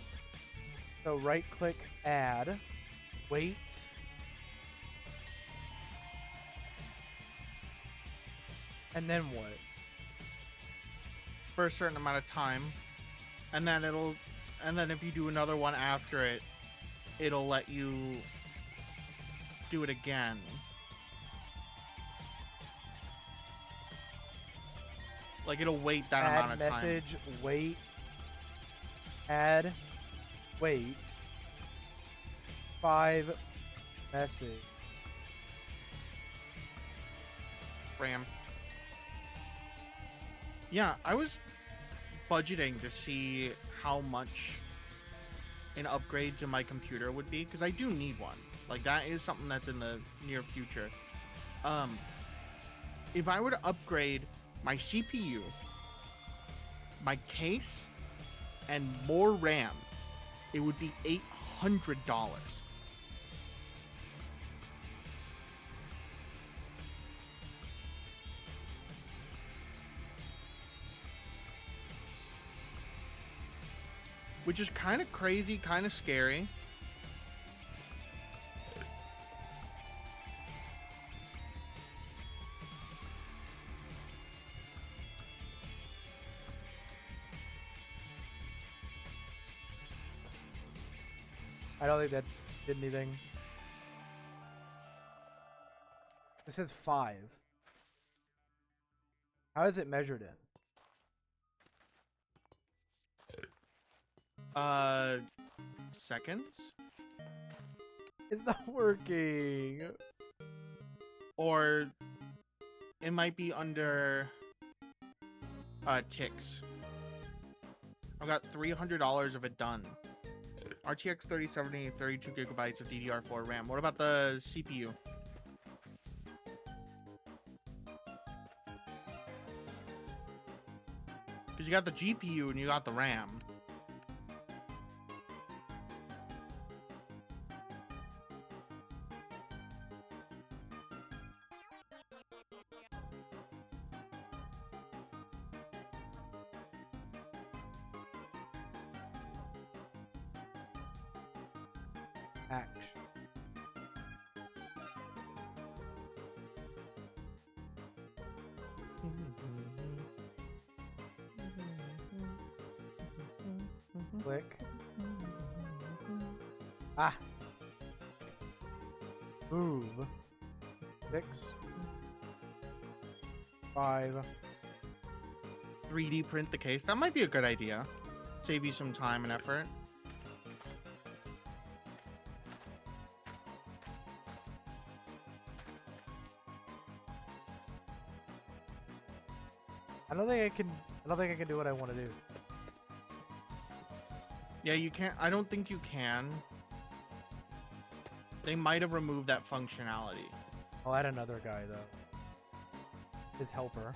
So right click, add. Wait. And then what? For a certain amount of time. And then if you do another one after it, it'll let you do it again. Like it'll wait that Add amount of time. message, wait. Add, wait. 5 message. RAM. Yeah, I was budgeting to see how much an upgrade to my computer would be, because I do need one. Like, that is something that's in the near future. If I were to upgrade my CPU, my case, and more RAM, it would be $800. Which is kind of crazy, kind of scary. I don't think that did anything. This says 5. How is it measured in? Seconds? It's not working. Or it might be under ticks. I've got $300 of it done. RTX 3070, 32 gigabytes of DDR4 RAM. What about the CPU? Because you got the GPU and you got the RAM. Action. Click. Ah. Move. 6. 5. 3D print the case. That might be a good idea. Save you some time and effort. I don't think I can do what I want to do. Yeah, you can't. I don't think you can. They might have removed that functionality. I'll add another guy though. His helper.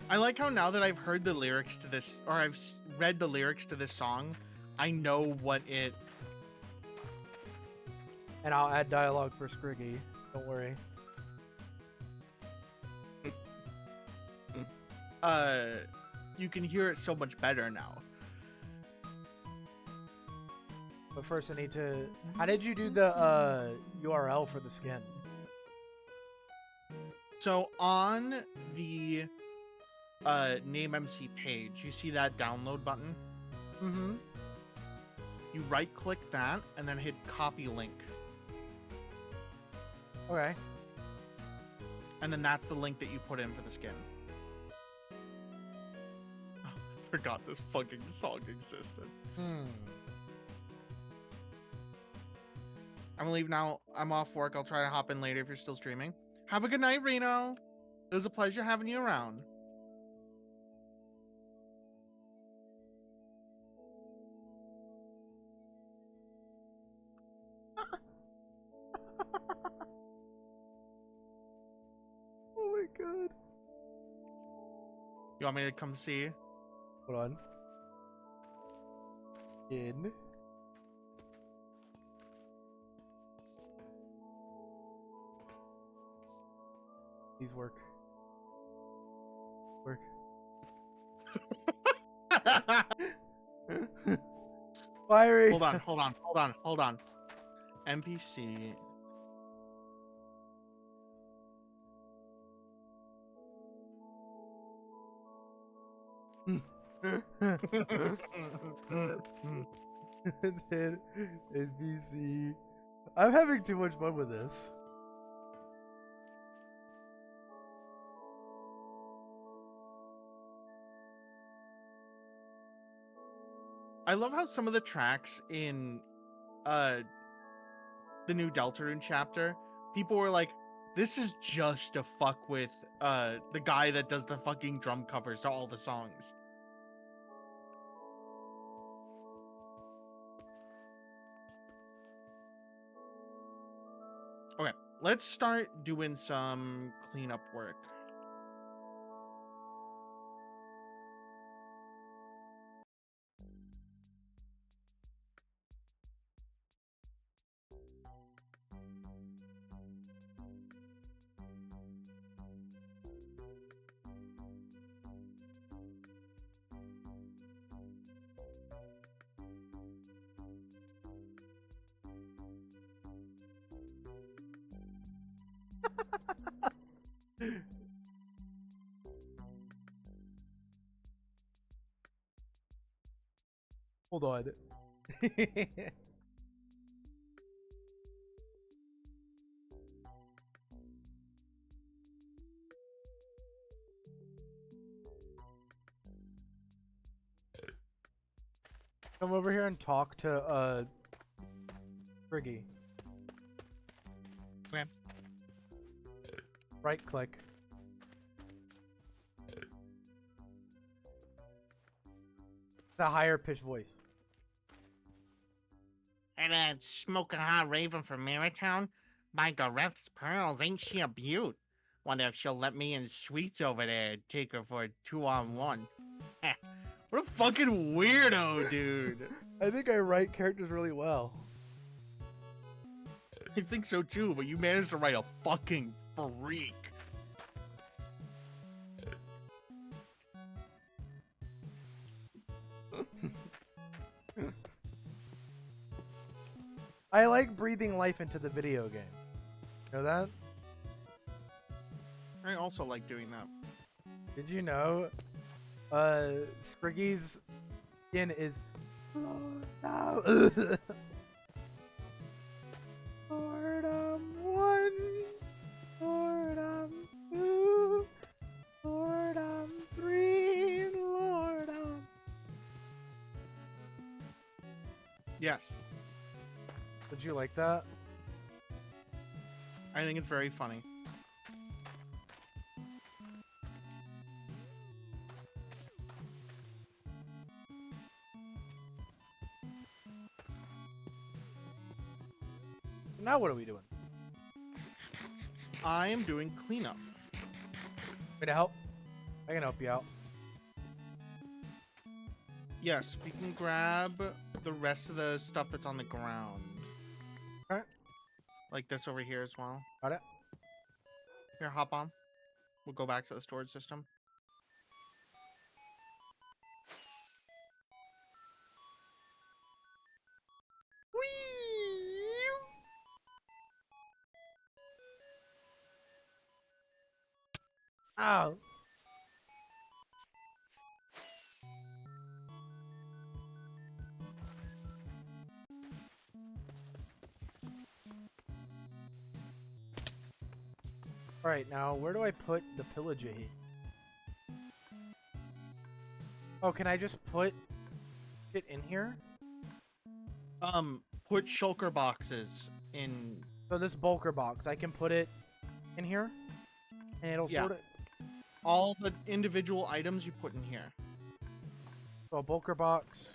I like how now that I've heard the lyrics to this, or I've read the lyrics to this song, I know what it. And I'll add dialogue for Spriggy. Don't worry. You can hear it so much better now. But first I need to... How did you do the URL for the skin? So on the name MC page, you see that download button? Mm-hmm. You right click that and then hit copy link. Okay. And then that's the link that you put in for the skin. Oh, I forgot this fucking song existed. Hmm. I'm gonna leave now. I'm off work. I'll try to hop in later if you're still streaming. Have a good night, Reno. It was a pleasure having you around. Oh my god. You want me to come see? Hold on. In. These work. Work. Fiery. Hold on. NPC. And then NPC. I'm having too much fun with this. I love how some of the tracks in the new Deltarune chapter, people were like, this is just to fuck with the guy that does the fucking drum covers to all the songs. Okay, let's start doing some cleanup work. Hold on. Come over here and talk to Friggy. Okay. Right click. The higher pitched voice. And that smoking hot raven from Marytown? My Gareth's pearls, ain't she a beaut? Wonder if she'll let me and Sweets over there take her for a 2-on-1. What a fucking weirdo, dude. I think I write characters really well. I think so too, but you managed to write a fucking freak. I like breathing life into the video game. Know that? I also like doing that. Did you know Spriggy's skin is Lordum 1, Lordum 2, Lordum 3, Lordum. Yes, Would you like that? I think it's very funny. Now what are we doing? I am doing cleanup. Me to help? I can help you out. Yes, we can grab the rest of the stuff that's on the ground. Alright. Like this over here as well. Got it? Here, hop on. We'll go back to the storage system. Ow. Alright, now where do I put the pillager heat? Oh, can I just put it in here? Put shulker boxes in. So this bulker box, I can put it in here? And it'll Yeah. sort it. All the individual items you put in here. So a bulker box.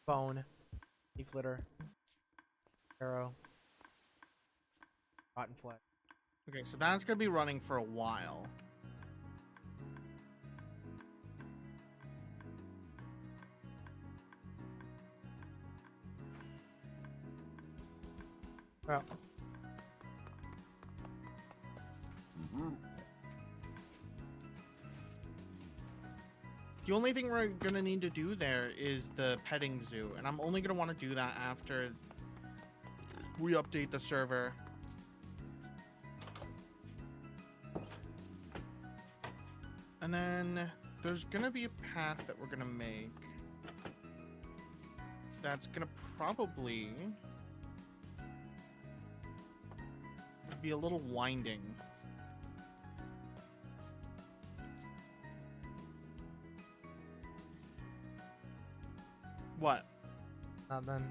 Phone. Leaf litter. Arrow. Cotton flex. Okay, so that's gonna be running for a while. Well. The only thing we're gonna need to do there is the petting zoo, and I'm only gonna want to do that after we update the server. And then there's gonna be a path that we're gonna make that's gonna probably be a little winding. What? Then.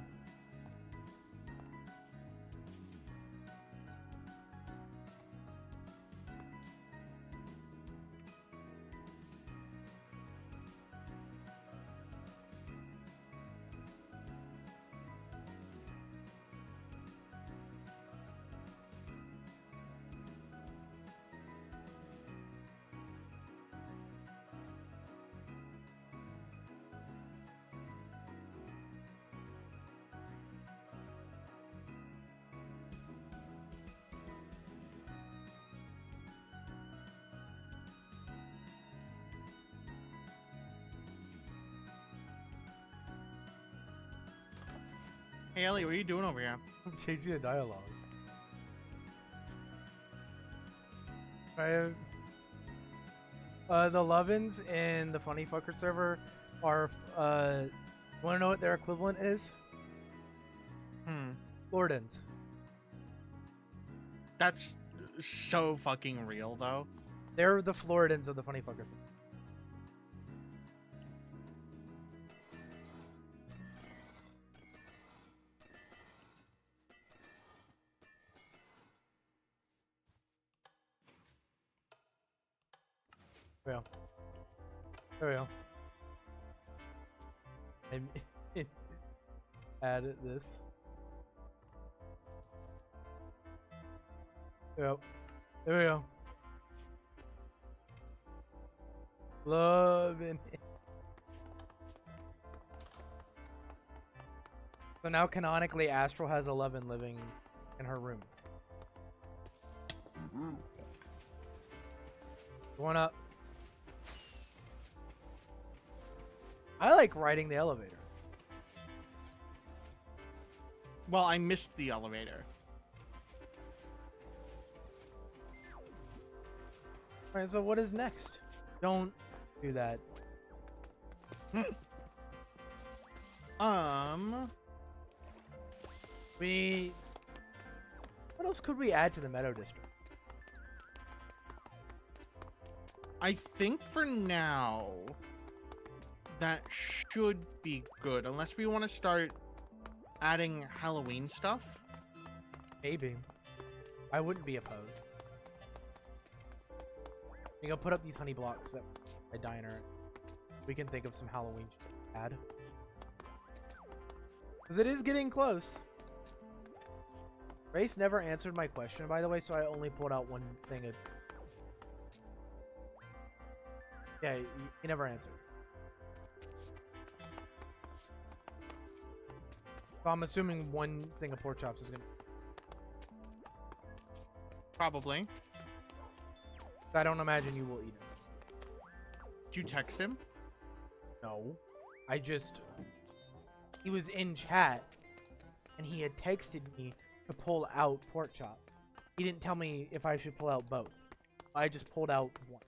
Hey Ellie, what are you doing over here? I'm changing the dialogue. Right. The Lovins in the Funny Fucker server are, wanna know what their equivalent is? Floridans. That's so fucking real, though. They're the Floridans of the Funny Fucker server. There we go. There we go. And add this. Yep. There we go. Loving it. So now canonically Astral has 11 living in her room. Going up. I like riding the elevator. Well, I missed the elevator. Alright, so what is next? Don't do that. What else could we add to the Meadow District? I think for now, that should be good. Unless we want to start adding Halloween stuff. Maybe. I wouldn't be opposed. You go put up these honey blocks that a diner. We can think of some Halloween to add. Because it is getting close. Race never answered my question, by the way, so I only pulled out one thing. Yeah, he never answered. So I'm assuming one thing of pork chops is gonna. Probably. I don't imagine you will eat it. Did you text him? No. I just. He was in chat, and he had texted me to pull out pork chop. He didn't tell me if I should pull out both. I just pulled out one.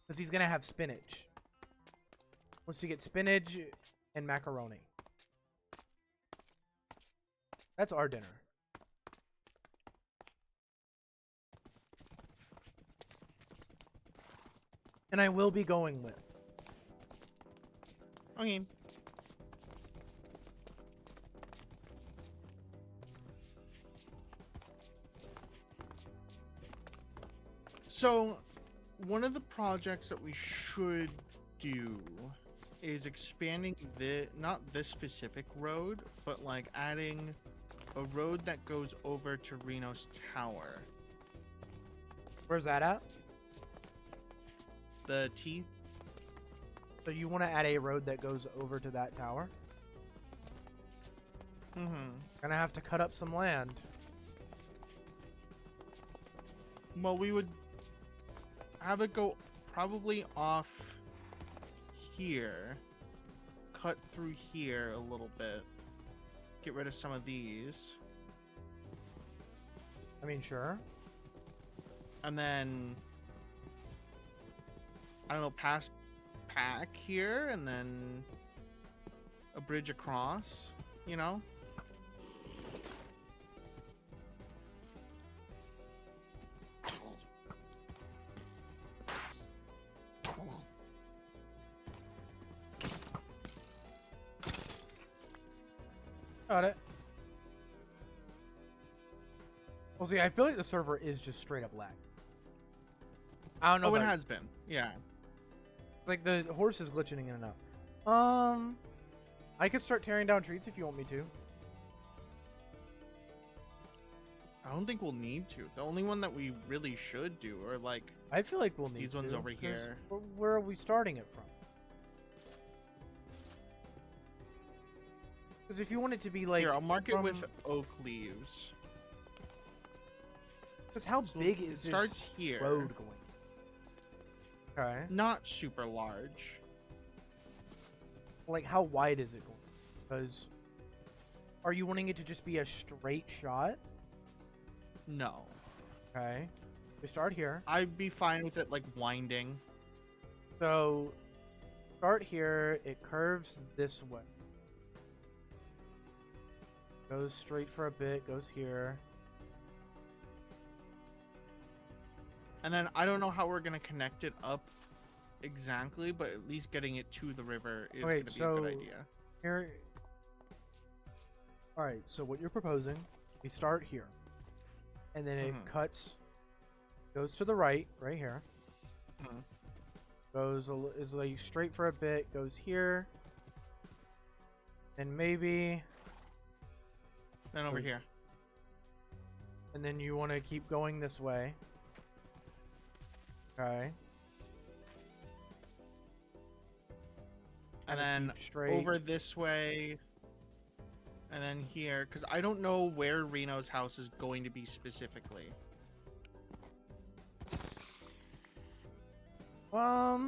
Because he's gonna have spinach. Wants to get spinach and macaroni. That's our dinner. And I will be going with. Okay. So, one of the projects that we should do is expanding not this specific road, but like adding a road that goes over to Reno's Tower. Where's that at? The T. So you want to add a road that goes over to that tower? Gonna have to cut up some land. Well, we would have it go probably off here, cut through here a little bit, get rid of some of these, I mean, sure. and then I don't know, past Pack here, and then a bridge across, you know? Got it. Well, see, I feel like the server is just straight up lag. I don't know. Oh, it has been. Yeah. Like the horse is glitching in and out. I could start tearing down trees if you want me to. I don't think we'll need to. The only one that we really should do are like I feel like we'll need these ones to, over 'cause here. Where are we starting it from? Because if you want it to be like Here, I'll mark it from... with oak leaves. Because how So big it is starts this here. road going? Okay. Not super large. Like how wide is it going? Because Are you wanting it to just be a straight shot? No. Okay. We start here. I'd be fine with it like winding. So, start here. It curves this way. Goes straight for a bit. Goes here. And then I don't know how we're gonna connect it up exactly, but at least getting it to the river is Okay, gonna be a so good idea. here. All right. So what you're proposing? We start here, and then it cuts. Goes to the right here. Goes is like straight for a bit. Goes here, and maybe. Then over here. And then you want to keep going this way. Okay. And then straight over this way. And then here, because I don't know where Reno's house is going to be specifically. I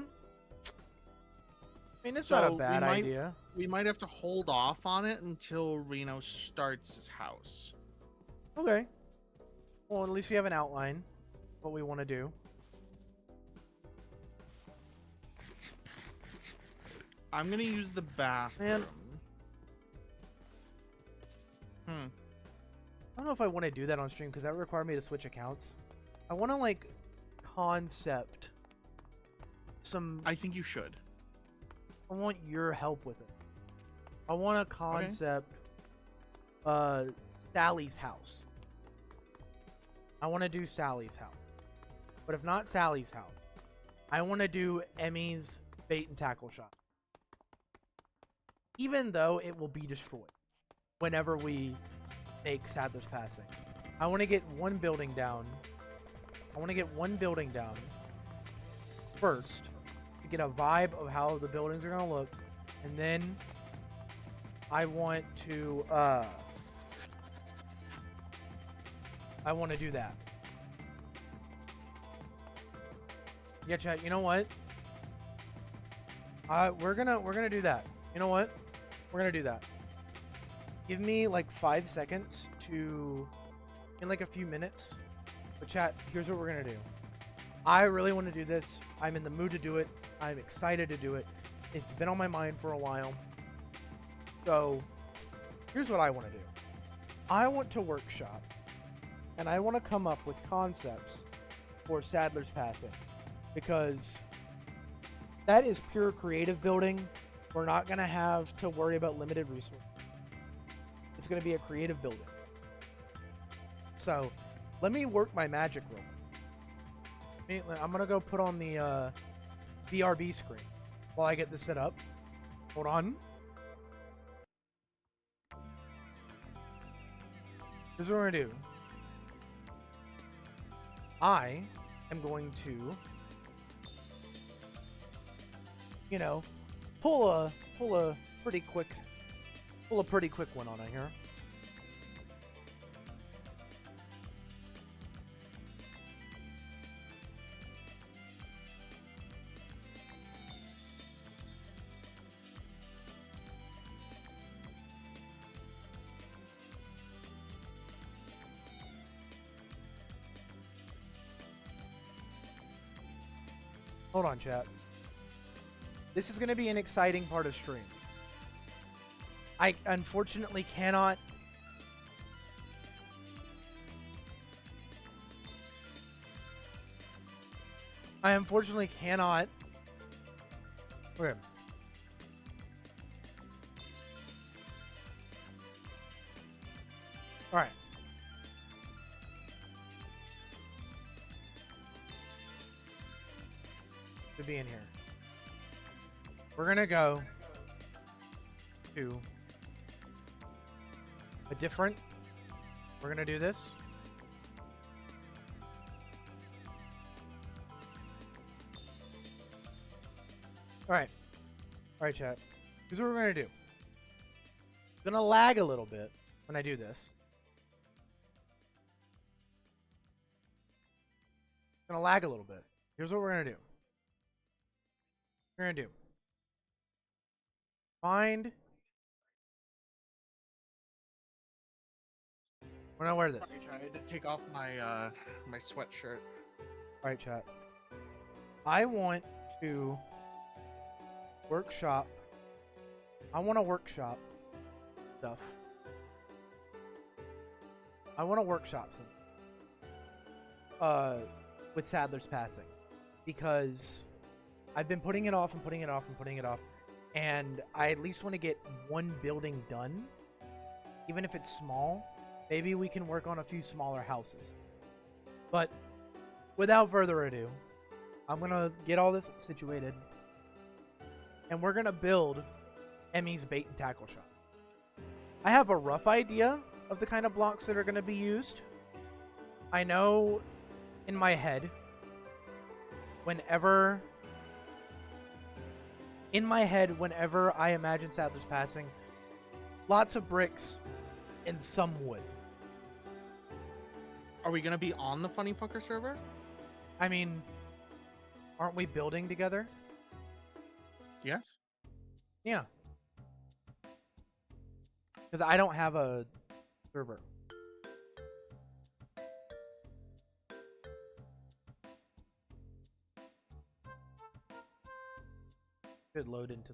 mean, it's not a So bad idea. We might have to hold off on it until Reno starts his house. Okay. Well, at least we have an outline. What we want to do. I'm gonna use the bathroom. I don't know if I want to do that on stream because that would require me to switch accounts. I want to like concept some. I think you should. I want your help with it. I want to concept Sally's house. I want to do Sally's house. But if not Sally's house, I want to do Emmy's bait and tackle shop. Even though it will be destroyed whenever we make Sadler's Passing. I want to get one building down. I want to get one building down first to get a vibe of how the buildings are going to look. And then I want to do that. Yeah, chat, you know what? We're gonna do that. You know what? We're gonna do that. Give me like 5 seconds to, in like a few minutes. But chat, here's what we're gonna do. I really want to do this. I'm in the mood to do it. I'm excited to do it. It's been on my mind for a while. So, here's what I want to do. I want to workshop, and I want to come up with concepts for Sadler's Passing, because that is pure creative building. We're not going to have to worry about limited resources. It's going to be a creative building. So, let me work my magic real quick. I'm going to go put on the BRB screen while I get this set up. Hold on. Here's what we're going to do. I am going to, you know, pull a pretty quick one on it here. Hold on, chat. This is going to be an exciting part of stream. I unfortunately cannot... Okay. Alright. To be in here. We're gonna go to a different. We're gonna do this. Alright, chat. Here's what we're gonna do. It's gonna lag a little bit when I do this. It's gonna lag a little bit. Here's what we're gonna do. We're gonna do. Find We're gonna wear this. Okay, I had to take off my my sweatshirt. All right, chat. I want to workshop. I want to workshop stuff. I want to workshop some stuff. With Sadler's passing, because I've been putting it off and putting it off and putting it off, and I at least want to get one building done, even if it's small. Maybe we can work on a few smaller houses. But without further ado, I'm gonna get all this situated, and we're gonna build Emmy's bait and tackle shop. I have a rough idea of the kind of blocks that are gonna be used. I know in my head, whenever I imagine Sadler's passing, lots of bricks and some wood. Are we gonna be on the Funny Fucker server? I mean, aren't we building together? Yes. Yeah. Because I don't have a server. Should load into.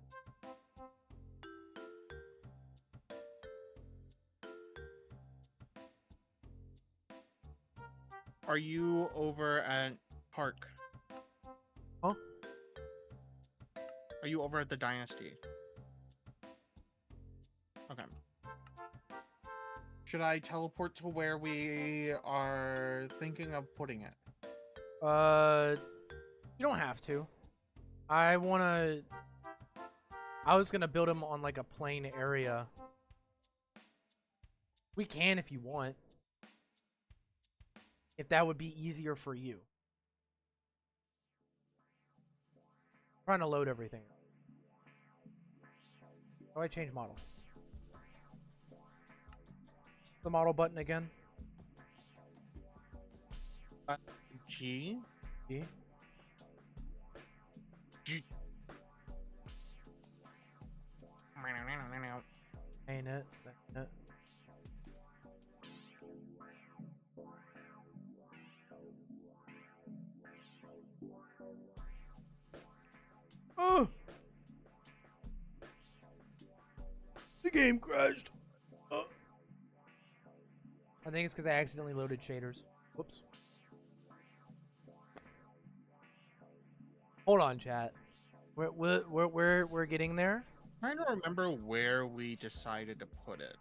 Are you over at Park? Huh? Are you over at the Dynasty? Okay. Should I teleport to where we are thinking of putting it? You don't have to. I was gonna build them on like a plain area. We can if you want. If that would be easier for you. Trying to load everything. How do I change model? The model button again. G. G. G. Ain't it? Oh! The game crashed. Oh. I think it's because I accidentally loaded shaders. Whoops. Hold on, chat. We're getting there. I'm trying to remember where we decided to put it.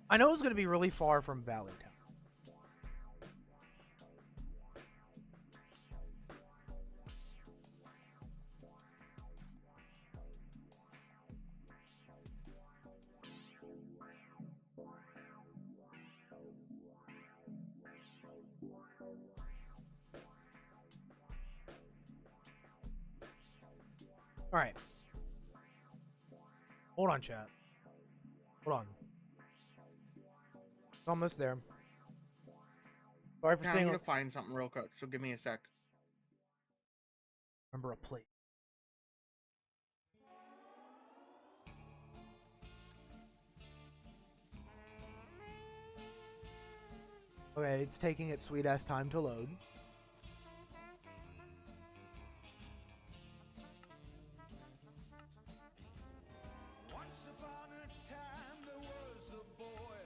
I know it's going to be really far from Valley Town. All right. Hold on, chat. Hold on. It's almost there. Sorry for Yeah, I'm staying. gonna find something real quick, so give me a sec. Remember a plate. Okay, it's taking its sweet ass time to load. Once upon a time there was a boy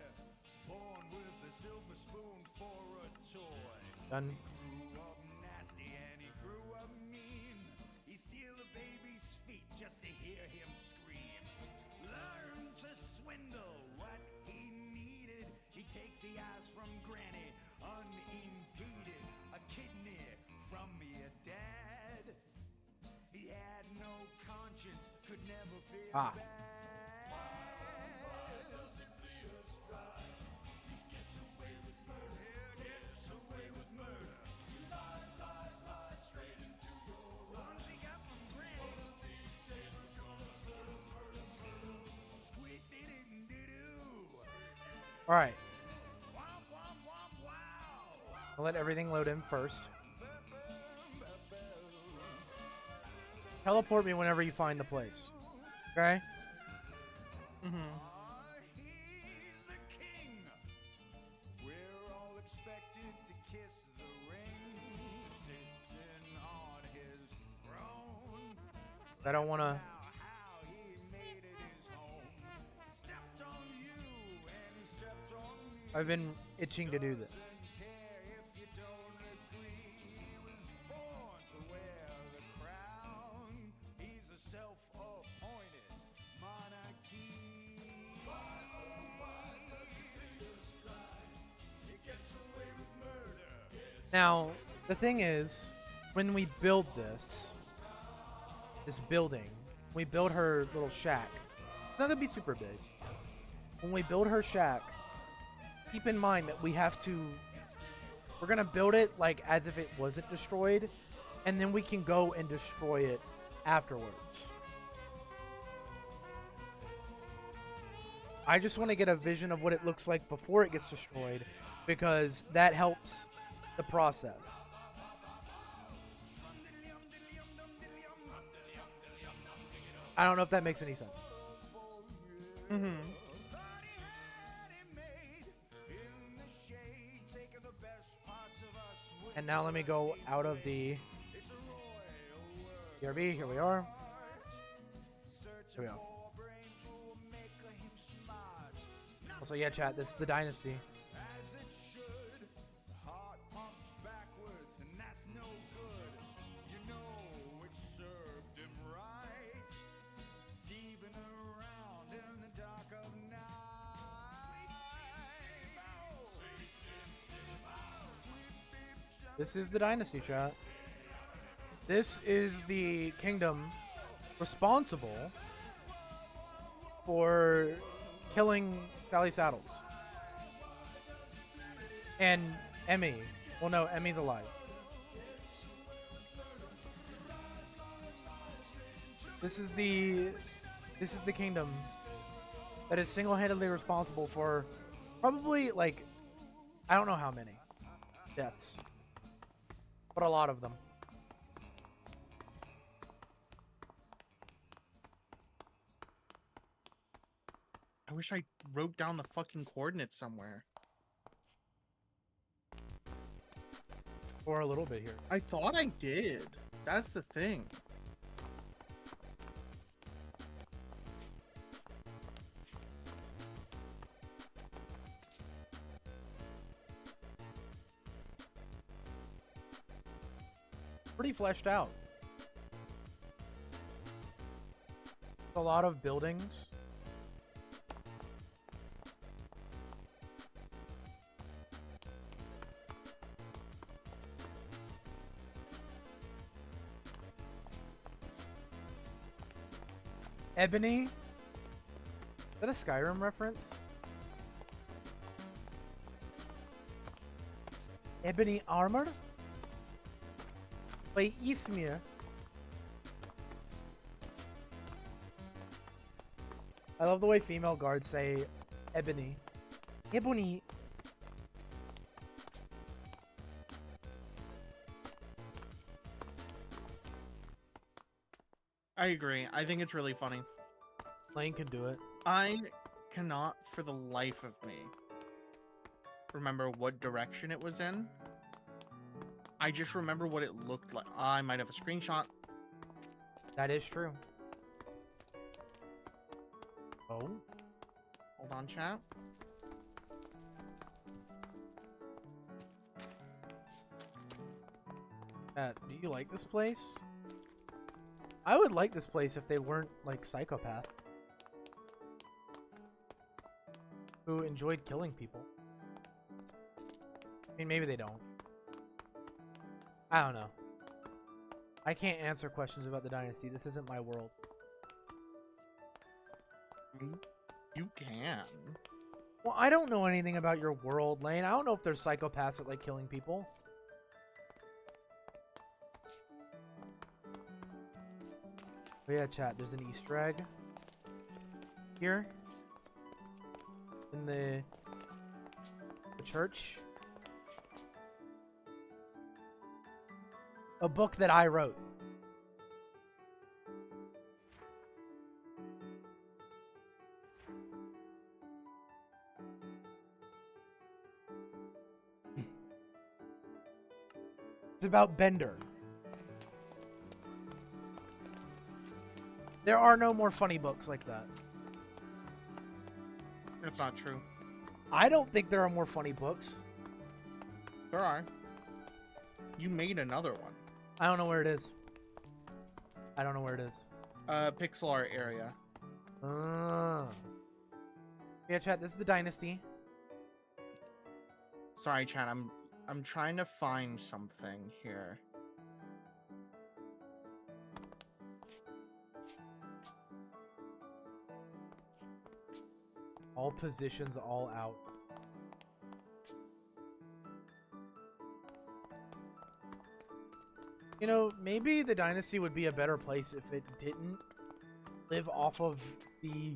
born with a silver spoon for a toy. Done. Grew up nasty and he grew up mean. He steal a baby's feet just to hear him scream. Learn to swindle what he needed. He'd take the eyes from Granny unimpeded. A kidney from your dad. He had no conscience, could never feel bad. All right. I'll let everything load in first. Teleport me whenever you find the place. Okay? He's the king. I don't want to. I've been itching to do this. Now, the thing is, when we build this building, we build her little shack. It's not gonna be super big. When we build her shack, keep in mind that we're gonna build it like as if it wasn't destroyed, and then we can go and destroy it afterwards. I just want to get a vision of what it looks like before it gets destroyed, because that helps the process. I don't know if that makes any sense. Mm-hmm. And now let me go out of the BRB. Here we are. Here we go. Also, yeah, chat, this is the Dynasty. This is the Dynasty, chat. This is the kingdom responsible for killing Sally Saddles. And Emmy. Well, no, Emmy's alive. This is the kingdom that is single-handedly responsible for probably, like, I don't know how many deaths, but a lot of them. I wish I wrote down the fucking coordinates somewhere. For a little bit here. I thought I did. That's the thing. Pretty fleshed out. A lot of buildings. Ebony? Is that a Skyrim reference? Ebony armor? By Ismir. I love the way female guards say ebony. Ebony. I agree. I think it's really funny. Lane can do it. I cannot for the life of me remember what direction it was in. I just remember what it looked like. I might have a screenshot. That is true. Oh. Hold on, chat. Do you like this place? I would like this place if they weren't like psychopath who enjoyed killing people. I mean, maybe they don't. I don't know. I can't answer questions about the Dynasty. This isn't my world. You can. Well, I don't know anything about your world, Lane. I don't know if there's psychopaths that like killing people. Oh yeah, chat, there's an Easter egg here in the church. A book that I wrote. It's about Bender. There are no more funny books like that. That's not true. I don't think there are more funny books. There are. You made another one. I don't know where it is. I don't know where it is. Pixel art area. Yeah, chat, this is the Dynasty. Sorry, chat. I'm trying to find something here. All positions, all out. You know, maybe the Dynasty would be a better place if it didn't live off of the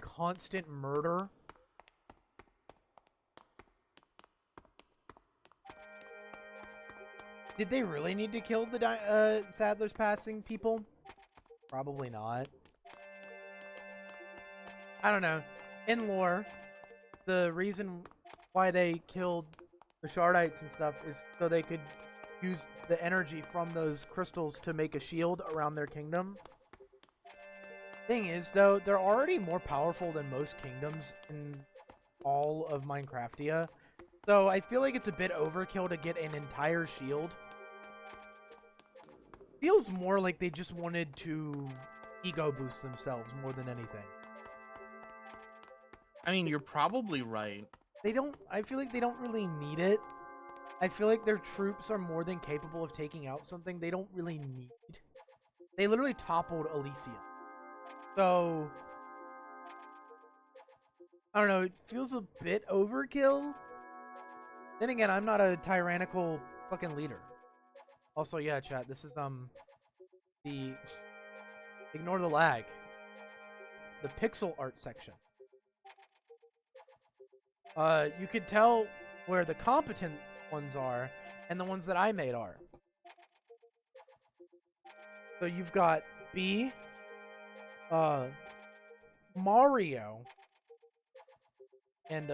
constant murder. Did they really need to kill the Sadler's Passing people? Probably not. I don't know. In lore, the reason why they killed the Shardites and stuff is so they could use the energy from those crystals to make a shield around their kingdom. Thing is, though, they're already more powerful than most kingdoms in all of Minecraftia. So I feel like it's a bit overkill to get an entire shield. Feels more like they just wanted to ego boost themselves more than anything. I mean, you're probably right. I feel like they don't really need it. I feel like their troops are more than capable of taking out something they don't really need. They literally toppled Elysium. So, I don't know, it feels a bit overkill. Then again, I'm not a tyrannical fucking leader. Also, yeah, chat, this is, ignore the lag. The pixel art section. You could tell where the competent ones are and the ones that I made are. So you've got B, Mario, and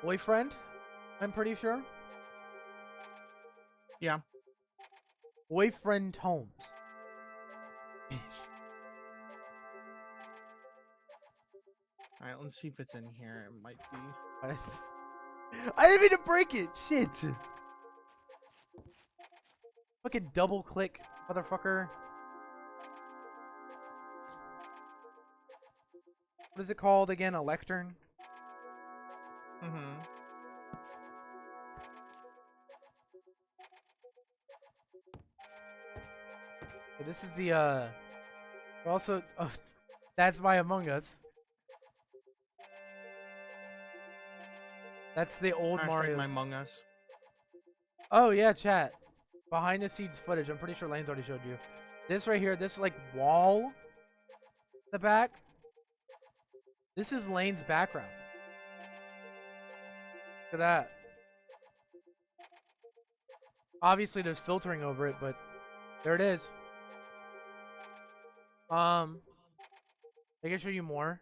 boyfriend, I'm pretty sure. Yeah. Boyfriend Holmes. All right, let's see if it's in here. It might be. I didn't mean to break it. Shit. Fucking double click, motherfucker. What is it called again? A lectern? Mm-hmm. But this is the we're also that's my Among Us. That's the old Mario. My Among Us. Oh yeah, chat. Behind the scenes footage. I'm pretty sure Lane's already showed you. This right here, this like wall, the back. This is Lane's background. Look at that. Obviously, there's filtering over it, but there it is. I can show you more.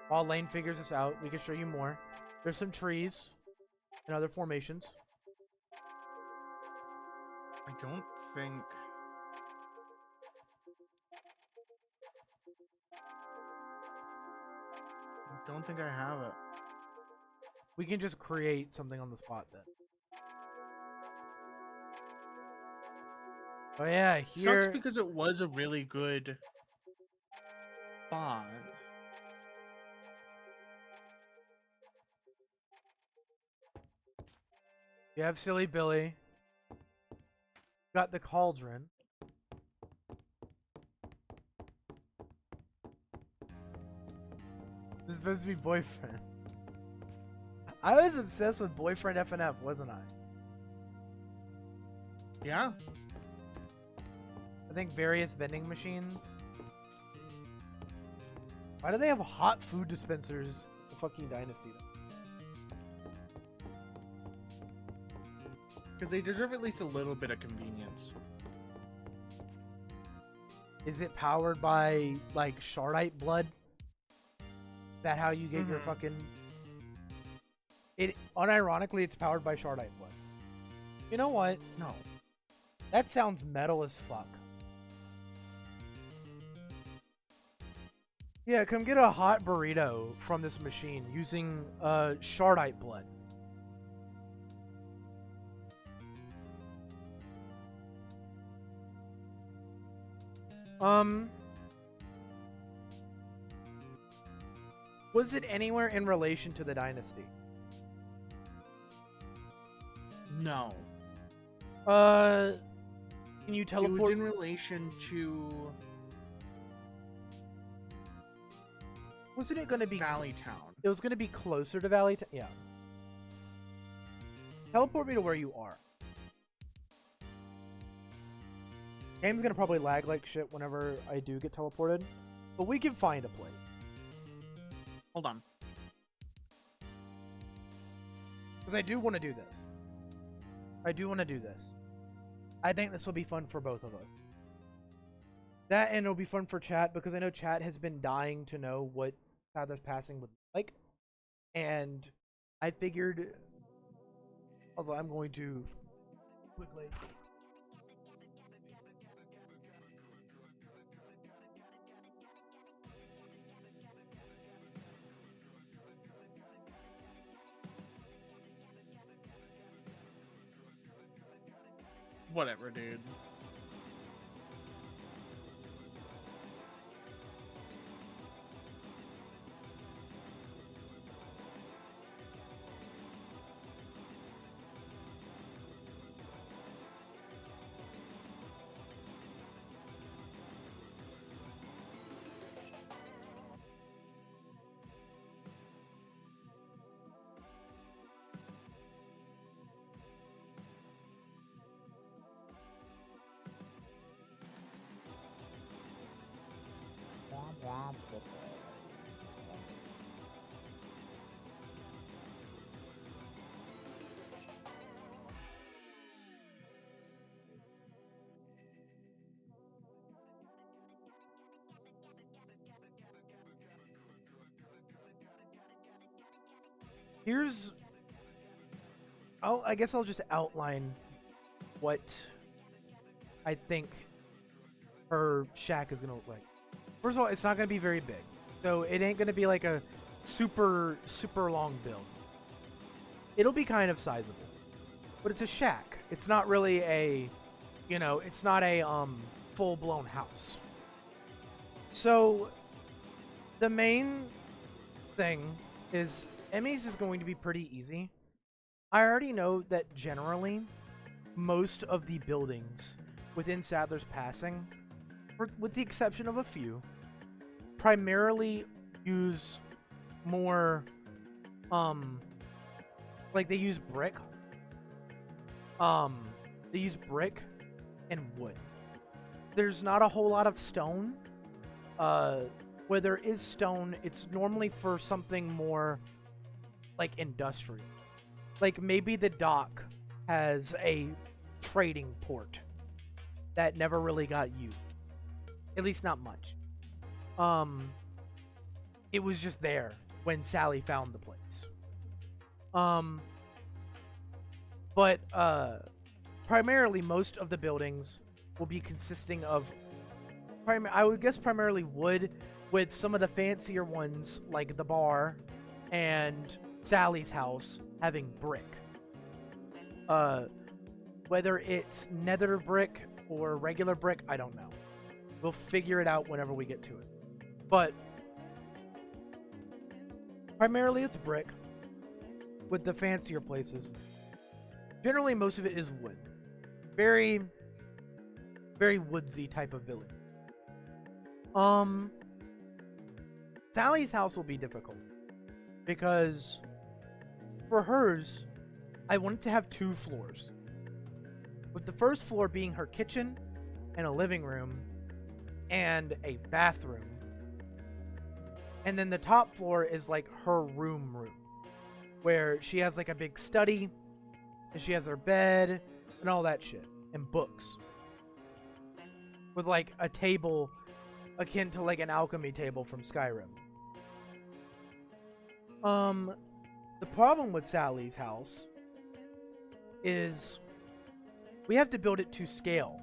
While Lane figures this out, we can show you more. There's some trees and other formations. I don't think. I don't think I have it. We can just create something on the spot then. Oh yeah, here. Sucks because it was a really good spot. You have Silly Billy. Got the cauldron. This is supposed to be boyfriend. I was obsessed with Boyfriend FNF, wasn't I? Yeah. I think various vending machines. Why do they have hot food dispensers in fucking Dynasty? Because they deserve at least a little bit of convenience. Is it powered by, like, Shardite blood? Is that how you get your fucking... unironically, it's powered by Shardite Blood. You know what? No. That sounds metal as fuck. Yeah, come get a hot burrito from this machine using Shardite Blood. Was it anywhere in relation to the dynasty? No. Can you It teleport? was in relation to Wasn't it going to be? Valley Town. It was going to be closer to Valley. Yeah. Teleport me to where you are. Game's gonna probably lag like shit whenever I do get teleported, but we can find a place. Hold on. Because I do want to do this. I do want to do this. I think this will be fun for both of us. That, and it'll be fun for chat, because I know chat has been dying to know what Father's Passing would look like. And I figured, although I'm going to quickly... Whatever, dude. Here's... I guess I'll just outline what I think her shack is going to look like. First of all, it's not going to be very big. So it ain't going to be like a super long build. It'll be kind of sizable. But it's a shack. It's not really a, it's not a full-blown house. So the main thing is Emmy's is going to be pretty easy. I already know that generally most of the buildings within Sadler's Passing, with the exception of a few, primarily use more, like they use brick. They use brick and wood. There's not a whole lot of stone. Where there is stone, it's normally for something more like industrial. Like maybe the dock has a trading port that never really got used. At least not much. It was just there when Sally found the place. But primarily most of the buildings will be consisting of I would guess primarily wood, with some of the fancier ones like the bar and Sally's house having brick. Whether it's nether brick or regular brick, I don't know. We'll figure it out whenever we get to it. But primarily it's brick, with the fancier places. Generally most of it is wood. Very, very woodsy type of village. Sally's house will be difficult because for hers, I wanted to have 2 floors, with the first floor being her kitchen and a living room and a bathroom, and then the top floor is like her room, where she has like a big study and she has her bed and all that shit and books, with like a table akin to like an alchemy table from Skyrim. The problem with Sally's house is we have to build it to scale,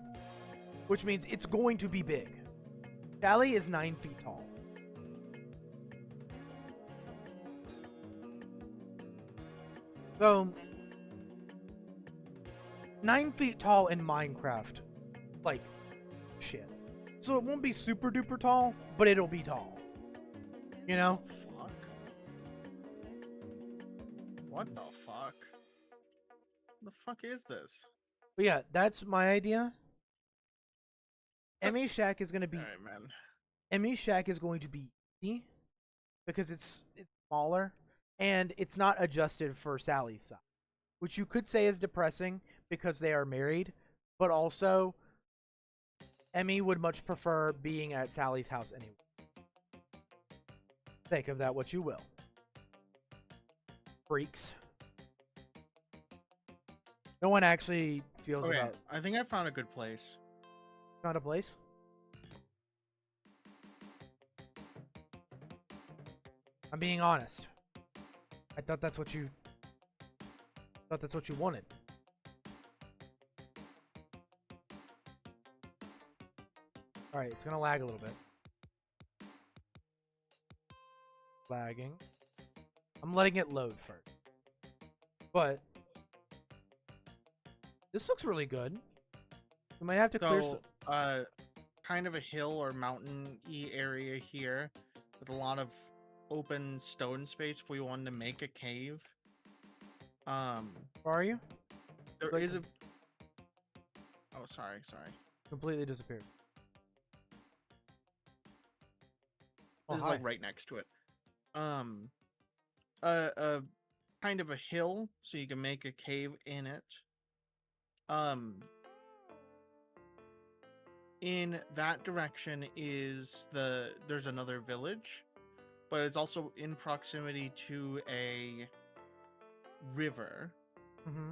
which means it's going to be big. Sally is 9 feet tall. So, 9 feet tall in Minecraft, like, shit. So it won't be super duper tall, but it'll be tall. You know? Fuck. What the fuck? The fuck is this? But yeah, that's my idea. Emmy's shack is gonna be Alright, man. Emmy's shack is going to be easy because it's smaller and it's not adjusted for Sally's size, which you could say is depressing because they are married, but also Emmy would much prefer being at Sally's house anyway. Think of that what you will. Freaks. No one actually feels Okay, about I think I found a good place. found a place. I'm being honest. I thought that's what you wanted. Alright, it's gonna lag a little bit. Lagging. I'm letting it load first. But this looks really good. We might have to clear some. So, kind of a hill or mountain-y area here with a lot of open stone space if we wanted to make a cave. Where are you? There Like- is a... Oh, sorry. Completely disappeared. Oh, This is hi. like right next to it. A kind of a hill, so you can make a cave in it. In that direction is there's another village, but it's also in proximity to a river. Mm-hmm.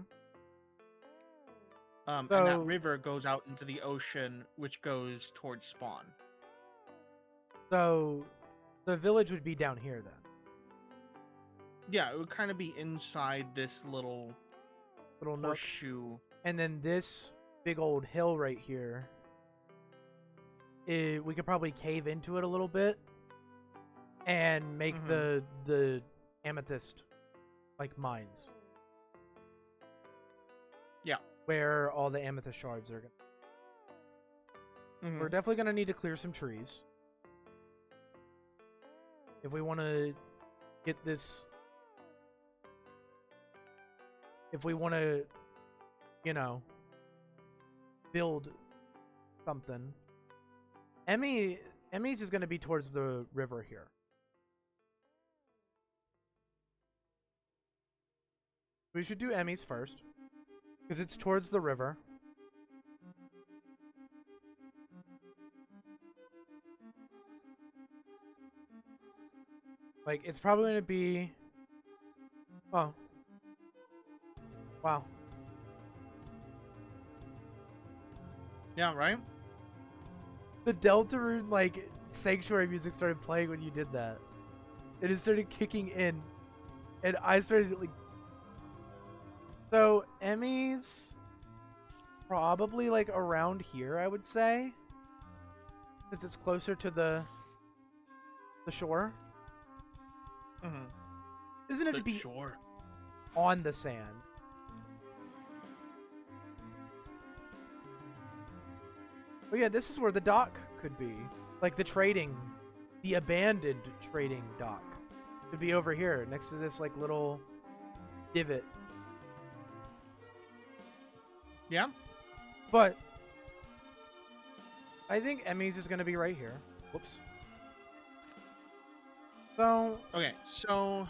And So- that river goes out into the ocean, which goes towards spawn. So the village would be down here then. Yeah, it would kind of be inside this little Little nook. horseshoe. And then this big old hill right here. We could probably cave into it a little bit and make Mhm. the amethyst like mines. Yeah. Where all the amethyst shards are gonna. Mhm. We're definitely gonna need to clear some trees. If we wanna get this, if we wanna, build something. Emmy's is gonna be towards the river here. We should do Emmy's first. Because it's towards the river. Like, it's probably going to be... Oh. Wow. Yeah, right? The Deltarune, like, sanctuary music started playing when you did that. And it started kicking in. And I started, like... So, Emmy's... probably, like, around here, I would say. Since it's closer to the shore. Mm-hmm. Doesn't have to be Sure. on the sand. Oh yeah, this is where the dock could be. Like the abandoned trading dock. Could be over here, next to this like little divot. Yeah. But I think Emmy's is gonna be right here. Whoops. So Okay, so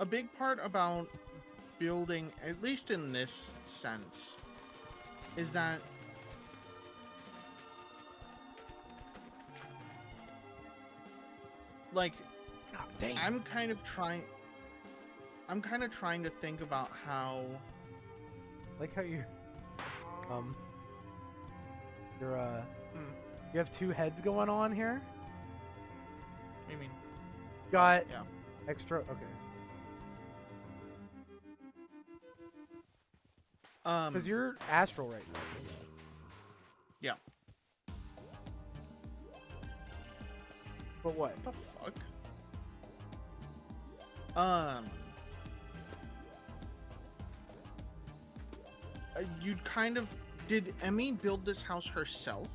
a big part about building, at least in this sense, is that like God dang. I'm kind of trying to think about how Like how you you're Hmm. you have two heads going on here. I mean Got yeah. extra. Okay. Because you're astral right now. Yeah. But what? What the fuck? You'd kind of... Did Emmy build this house herself?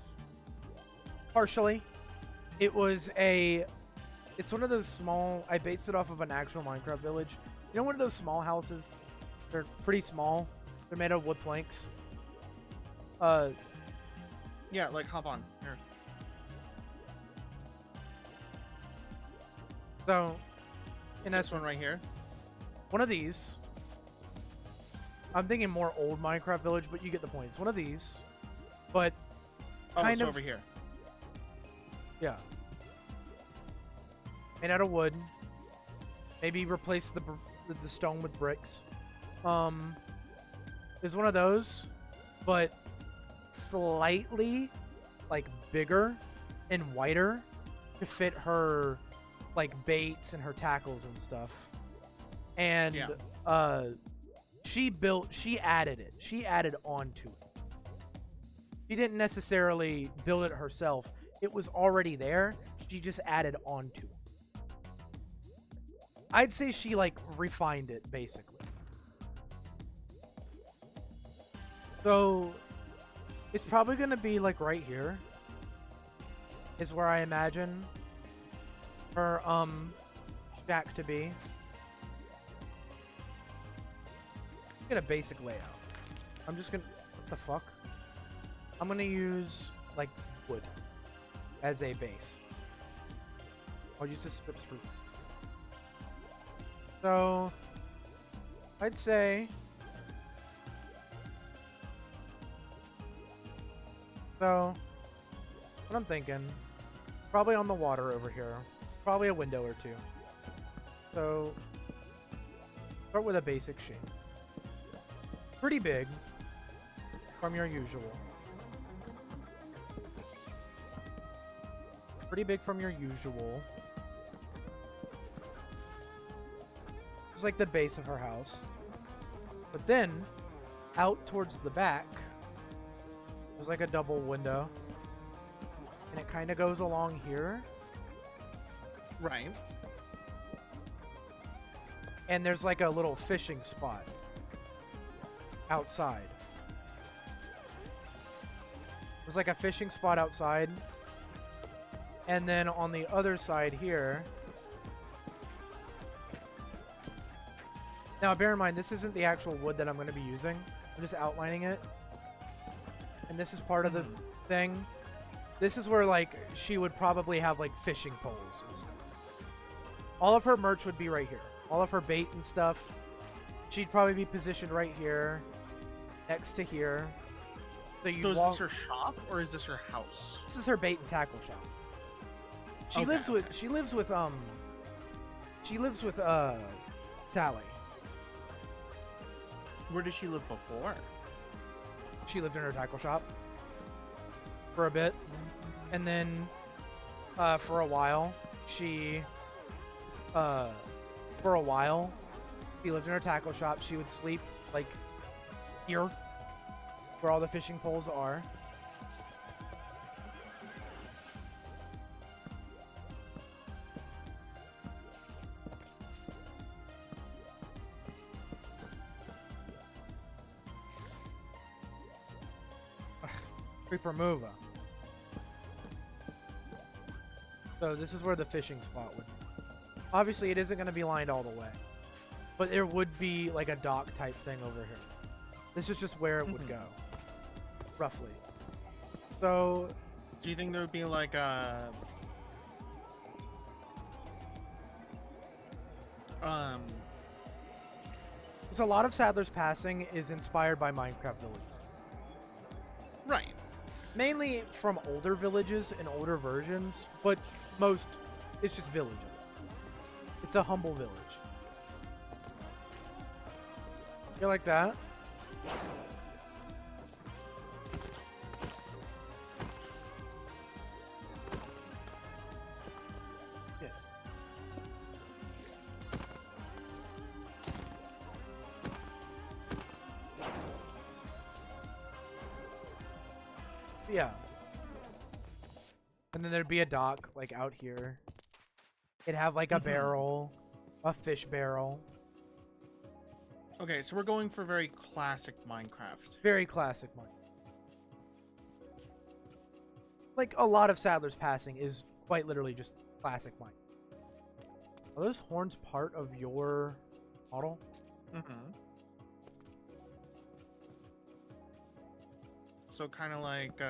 Partially. It was a... It's one of those small... I based it off of an actual Minecraft village. You know one of those small houses? They're pretty small. They're made of wood planks. Yeah, like, hop on. Here. So, in This essence, one right here. one of these. I'm thinking more old Minecraft village, but you get the point. It's one of these, but Oh, kind it's of over here. yeah, made out of wood. Maybe replace the stone with bricks. There's one of those, but slightly like bigger and wider to fit her like baits and her tackles and stuff. And Yeah. she added it. She added onto it. She didn't necessarily build it herself. It was already there. She just added onto it. I'd say she like refined it basically. So it's probably gonna be like right here is where I imagine her shack to be. Get a basic layout. I'm just gonna... What the fuck? I'm gonna use, like, wood as a base. I'll use this strip spruce. So... I'd say... So... What I'm thinking... Probably on the water over here. Probably a window or two. So... Start with a basic shape. Pretty big from your usual. Pretty big from your usual. It's like the base of her house. But then, out towards the back, there's like a double window. And it kind of goes along here. Right. And there's like a little fishing spot outside. There's like a fishing spot outside. And then on the other side here. Now bear in mind, this isn't the actual wood that I'm going to be using. I'm just outlining it. And this is part of the thing. This is where like she would probably have like fishing poles and stuff. All of her merch would be right here. All of her bait and stuff. She'd probably be positioned right here. Next to here. So you So is walk... this her shop or is this her house? This is her bait and tackle shop. She Okay, lives with Sally. Where did she live before? She lived in her tackle shop for a bit. And then for a while she lived in her tackle shop. She would sleep like here where all the fishing poles are. Creeper move. So this is where the fishing spot would be. Obviously it isn't going to be lined all the way, but there would be like a dock type thing over here. This is just where it would go, roughly. So, Do you think there would be like a... so a lot of Sadler's Passing is inspired by Minecraft villages. Right. Mainly from older villages and older versions, but most, it's just villages. It's a humble village. You like that? Yeah. Yeah. And then there'd be a dock, like, out here. It'd have, like, a barrel, a fish barrel. Okay, so we're going for very classic Minecraft. Very classic Minecraft. Like, a lot of Sadler's Passing is quite literally just classic Minecraft. Are those horns part of your model? Mm-hmm. So kind of like,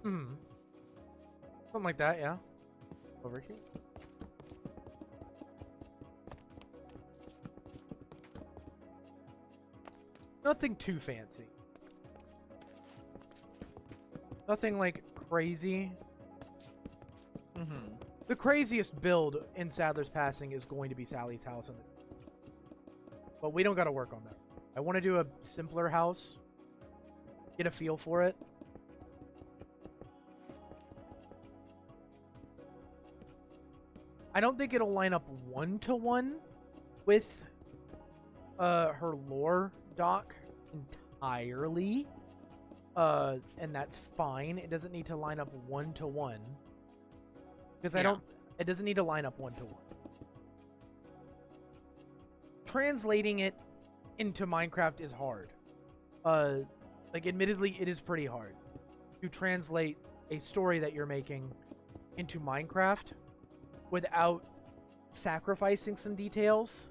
Something like that, yeah. Over here. Nothing too fancy. Nothing like crazy. mm-hmm. The craziest build in Sadler's Passing is going to be Sally's house. But we don't got to work on that. I want to do a simpler house. Get a feel for it. I don't think it'll line up one-to-one with her lore doc entirely. And that's fine. It doesn't need to line up one-to-one. Because it doesn't need to line up one-to-one. Translating it into Minecraft is hard. Like, admittedly, it is pretty hard to translate a story that you're making into Minecraft without sacrificing some details.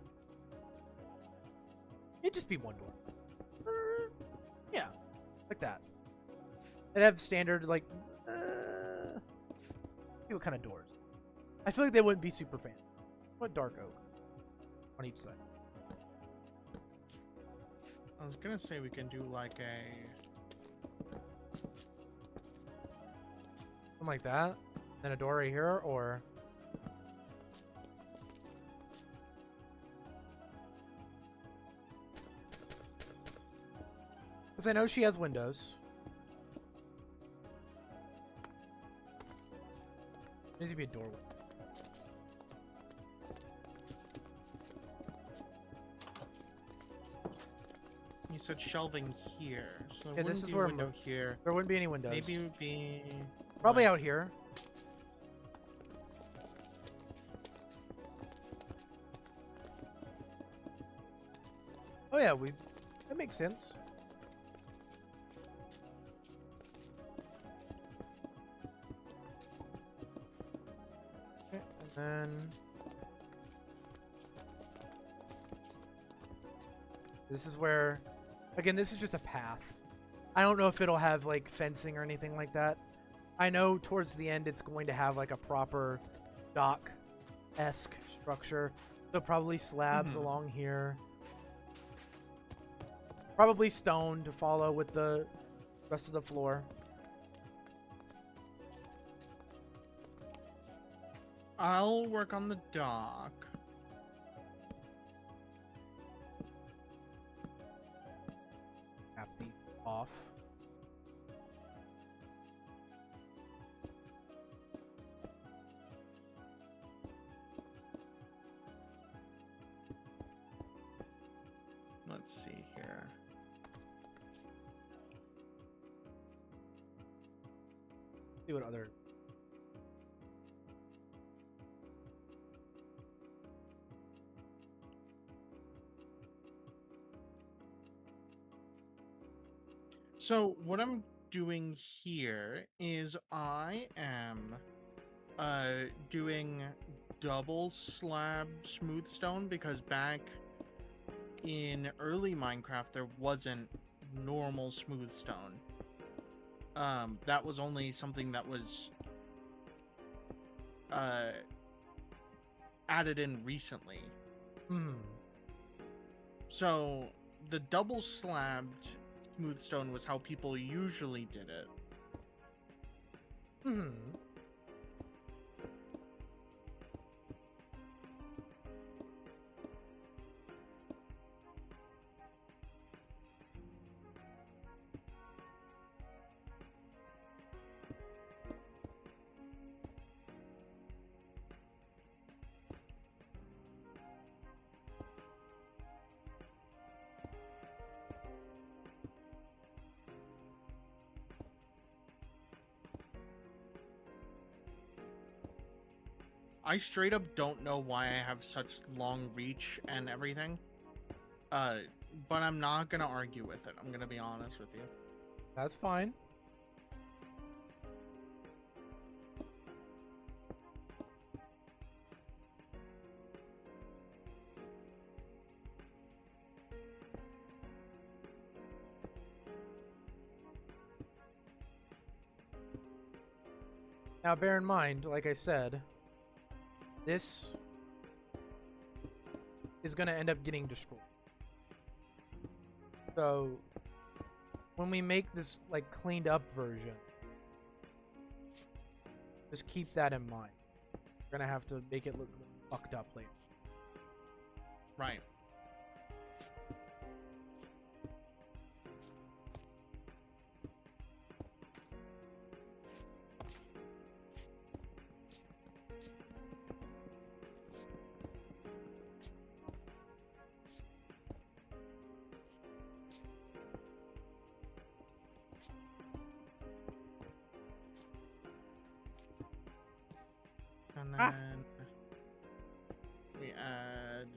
It'd just be one door. Yeah, like that. They'd have standard, like, what kind of doors? I feel like they wouldn't be super fancy. What dark oak on each side? I was gonna say we can do like a... Something like that. And a door right here, or... Because I know she has windows. There needs to be a doorway. You said shelving here, so there Yeah, wouldn't this is be where a window here. There wouldn't be any windows. Maybe it would be... Probably like- out here. Oh yeah, that makes sense. Okay, and then this is where, again, this is just a path. I don't know if it'll have like fencing or anything like that. I know towards the end it's going to have like a proper dock-esque structure. So probably slabs along here. Probably stone to follow with the rest of the floor. I'll work on the dock. Cap these off. Let's see here. See what other... So what I'm doing here is I am doing double slab smooth stone because back in early Minecraft there wasn't normal smooth stone. That was only something that was added in recently. So the double slabbed smooth stone was how people usually did it. I straight up don't know why I have such long reach and everything. But I'm not gonna argue with it. I'm gonna be honest with you. That's fine. Now, bear in mind, like I said, this is going to end up getting destroyed. So, when we make this, like, cleaned up version, just keep that in mind. We're going to have to make it look fucked up later. Right. And then we add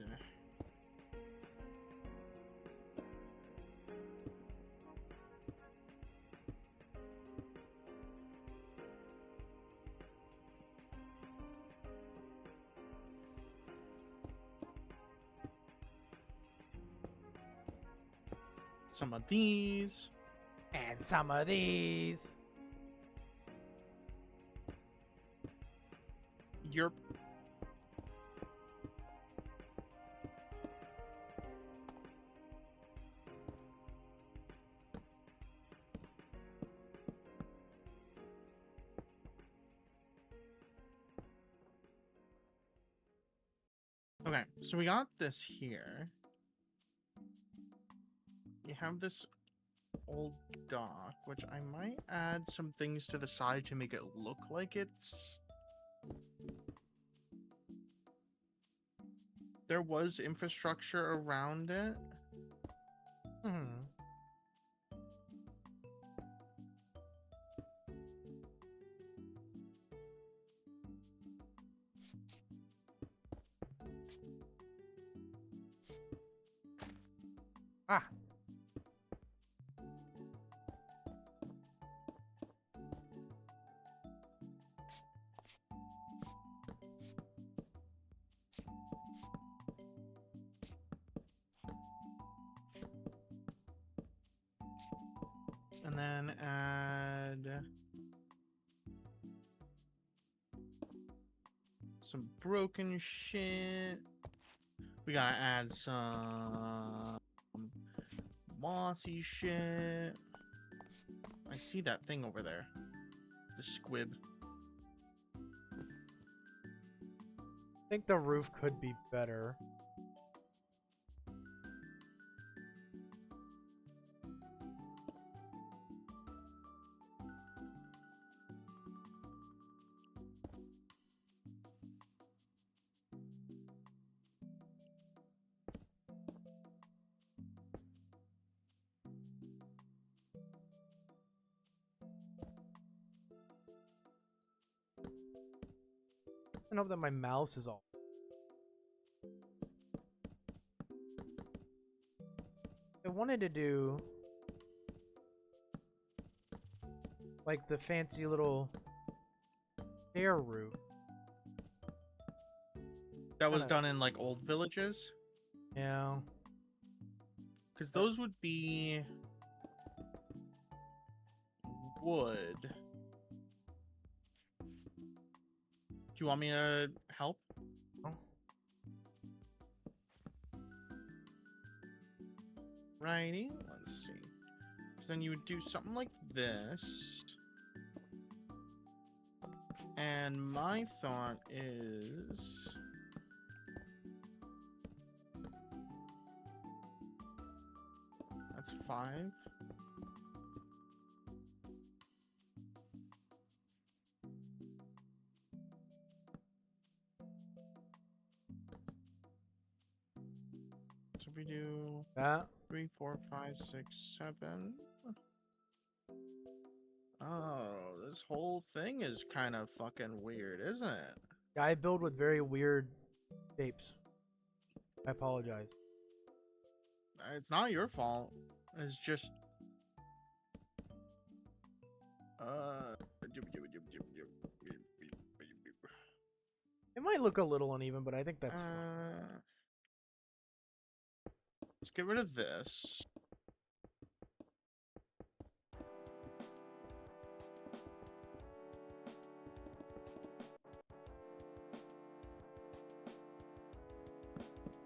some of these. And some of these. Yerp. Okay, so we got this here. You have this old dock, which I might add some things to the side to make it look like it's... There was infrastructure around it. Hmm. Ah. And then add some broken shit. We gotta add some mossy shit. I see that thing over there. The squib. I think the roof could be better. I know that my mouse is all. I wanted to do like the fancy little air roof. That was Kinda- done in like old villages. Yeah. Because those would be wood. Do you want me to help? Oh. Righty, let's see. So then you would do something like this. And my thought is... That's 5. So if we do That. 3, 4, 5, 6, 7. Oh, this whole thing is kind of fucking weird, isn't it? Yeah, I build with very weird shapes. I apologize. It's not your fault. It's just. It might look a little uneven, but I think that's fine. Let's get rid of this.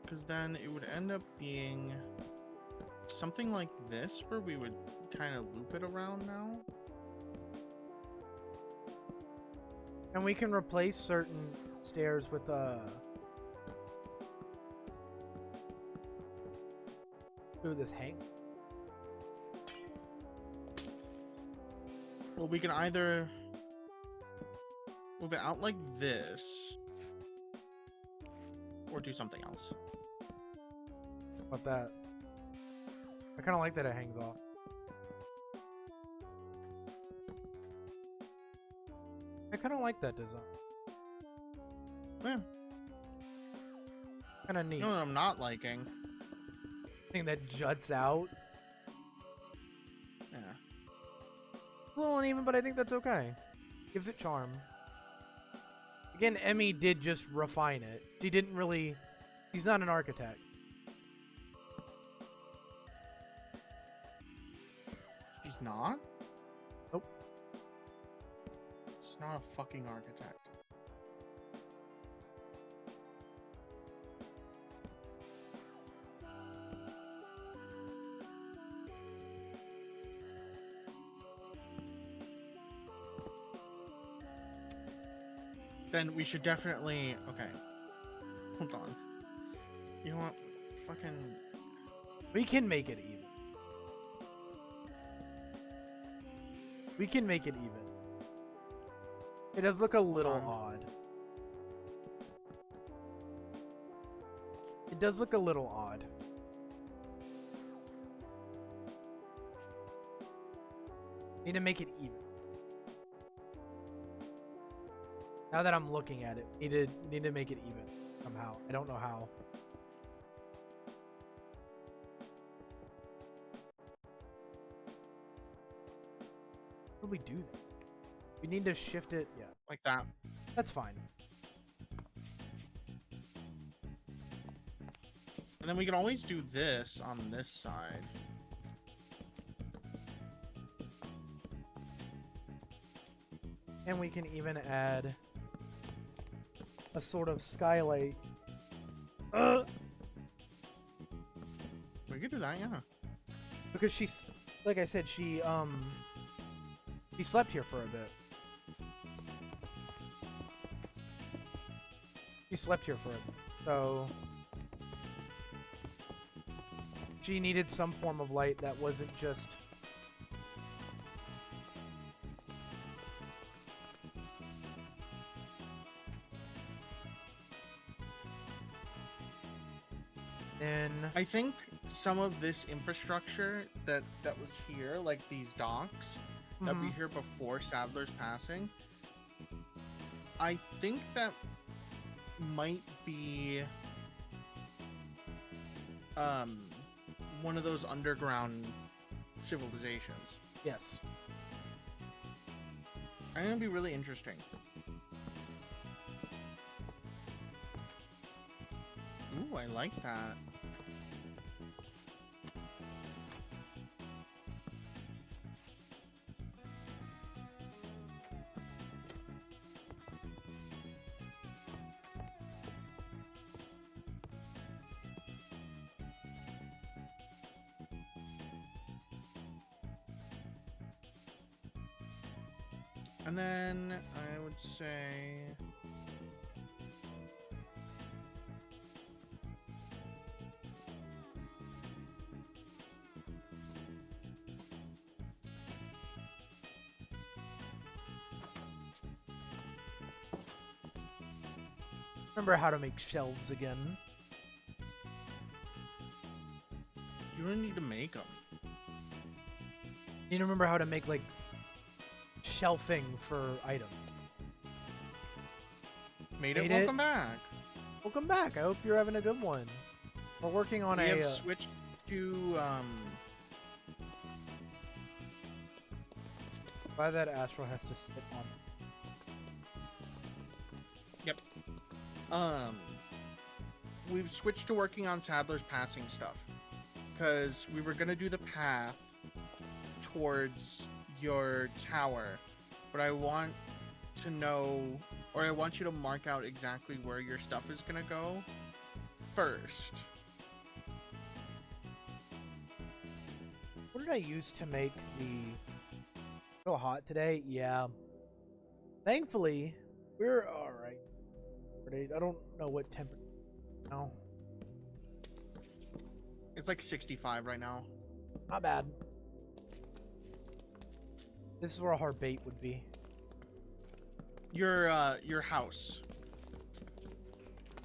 Because then it would end up being something like this, where we would kind of loop it around now. And we can replace certain stairs with Ooh, this hang. Well, we can either move it out like this, or do something else. About that. I kind of like that it hangs off. I kind of like that design. Yeah. Kind of neat. You know what I'm not liking? Thing that juts out. Yeah. A little uneven, but I think that's okay. Gives it charm. Again, Emmy did just refine it. She didn't really... She's not an architect. She's not? Nope. She's not a fucking architect. Then we should definitely... Okay. Hold on. You know what? Fucking... We can make it even. We can make it even. It does look a little odd. It does look a little odd. Need to make it even. Now that I'm looking at it, need to make it even somehow. I don't know how. How do we do that? We need to shift it. Yeah, Like that. that's fine. And then we can always do this on this side. And we can even add a sort of skylight. We could do that, yeah. Because she's, like I said, she slept here for a bit. She slept here for a bit. So she needed some form of light that wasn't just I think some of this infrastructure that was here, like these docks that we hear before Sadler's passing, I think that might be one of those underground civilizations. yes. I think it'd be really interesting. Ooh, I like that. And then I would say... Remember how to make shelves again. You don't need to make them. You need to remember how to make, like, shelving for items. Made it. Made Welcome back. Welcome back. I hope you're having a good one. We're working on We a. have switched to Why that Astro has to sit on. we've switched to working on Sadler's Passing stuff because we were gonna do the path towards your tower, but I want to know, or I want you to mark out exactly where your stuff is gonna go first. What did I use to make the so hot today? Yeah. Thankfully, we're all right. I don't know what temperature. No, It's like 65 right now. not bad. This is where our bait would be. Your house.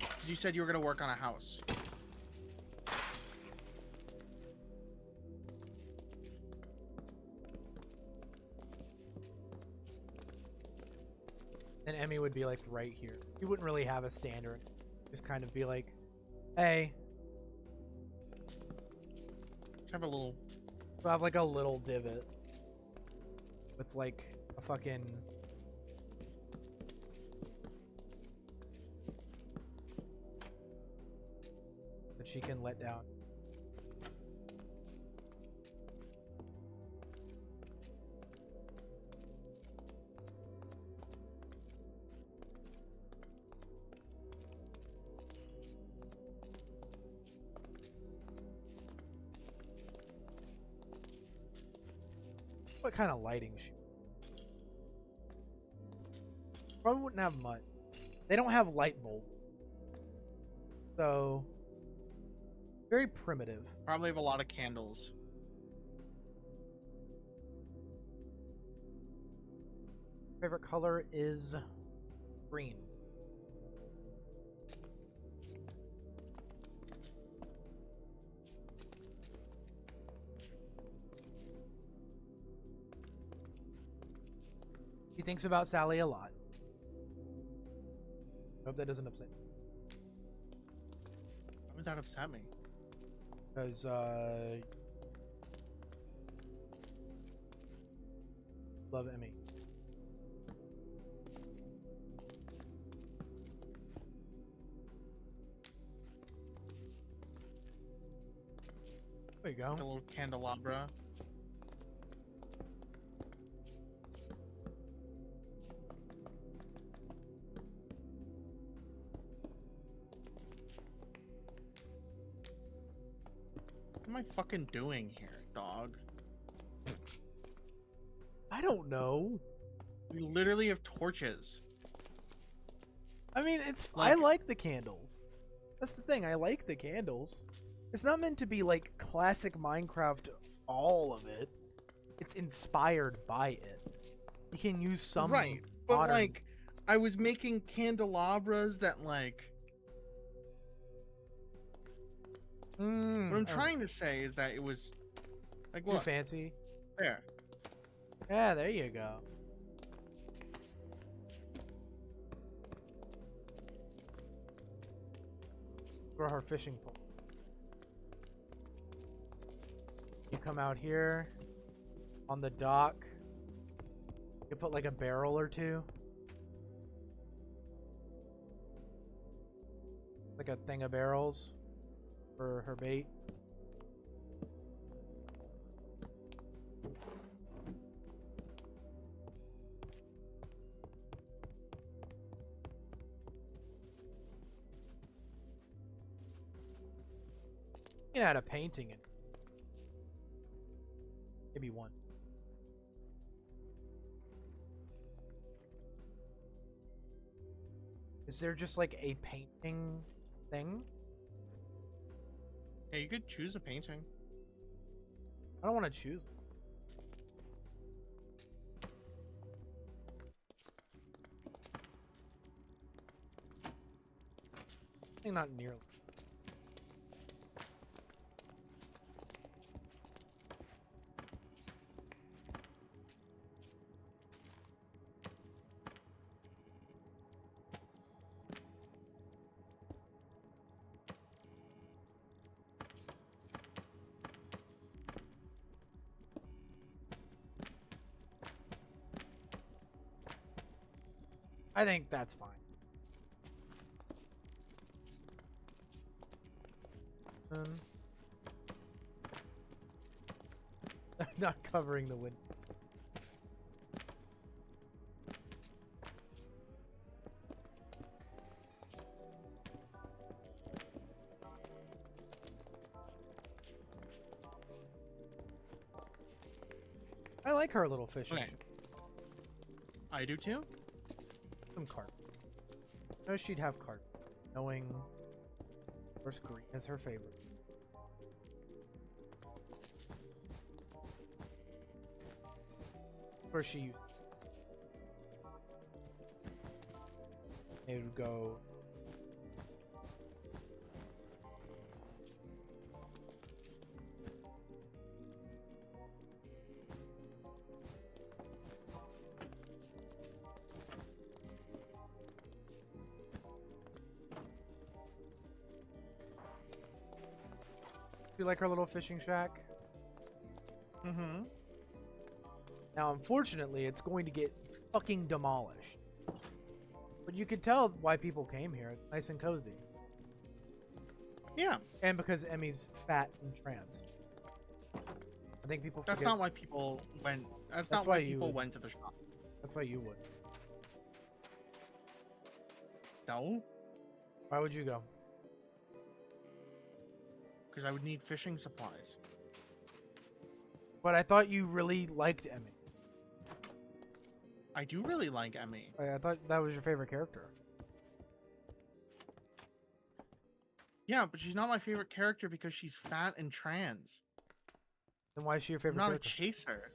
'Cause you said you were gonna work on a house. And Emmy would be like right here. You wouldn't really have a standard. Just kind of be like, hey, Have a little. we'll have like a little divot with like a fucking that she can let down. What kind of lighting she probably wouldn't have much. They don't have light bulb. So very primitive. Probably have a lot of candles. Favorite color is green. He thinks about Sally a lot. I hope that doesn't upset you. Why would that upset me? Because, love Emmy. There you go. A little candelabra. What am I fucking doing here, dog? I don't know. We literally have torches. I mean, I Like- like the candles. That's the thing. I like the candles. It's not meant to be like classic Minecraft, all of it. It's inspired by it. You can use some Right, but modern- like, I was making candelabras that like. What I'm trying to say is that it was, like, Too look fancy. there. Yeah, there you go. For her fishing pole. You come out here on the dock. You put like a barrel or two. Like a thing of barrels for her bait. You can add a painting in. Maybe one. Is there just like a painting thing? Yeah, you could choose a painting. I don't want to choose. I think not nearly. I think that's fine. I'm not covering the window. I like her little fishing. Okay. I do too. Some carp. No, she'd have carp. Knowing, of course, green is her favorite. Where she used. It would go. You like our little fishing shack? Mm-hmm. Now, unfortunately, it's going to get fucking demolished. But you could tell why people came here. It's nice and cozy. Yeah. And because Emmy's fat and trans. I think people forget. That's not why people went. That's That's not why why you people would- went to the shop. That's why you would. No, Why would you go? because I would need fishing supplies. But I thought you really liked Emmy. I do really like Emmy. I thought that was your favorite character. Yeah, but she's not my favorite character because she's fat and trans. Then why is she your I'm favorite not character? a chaser.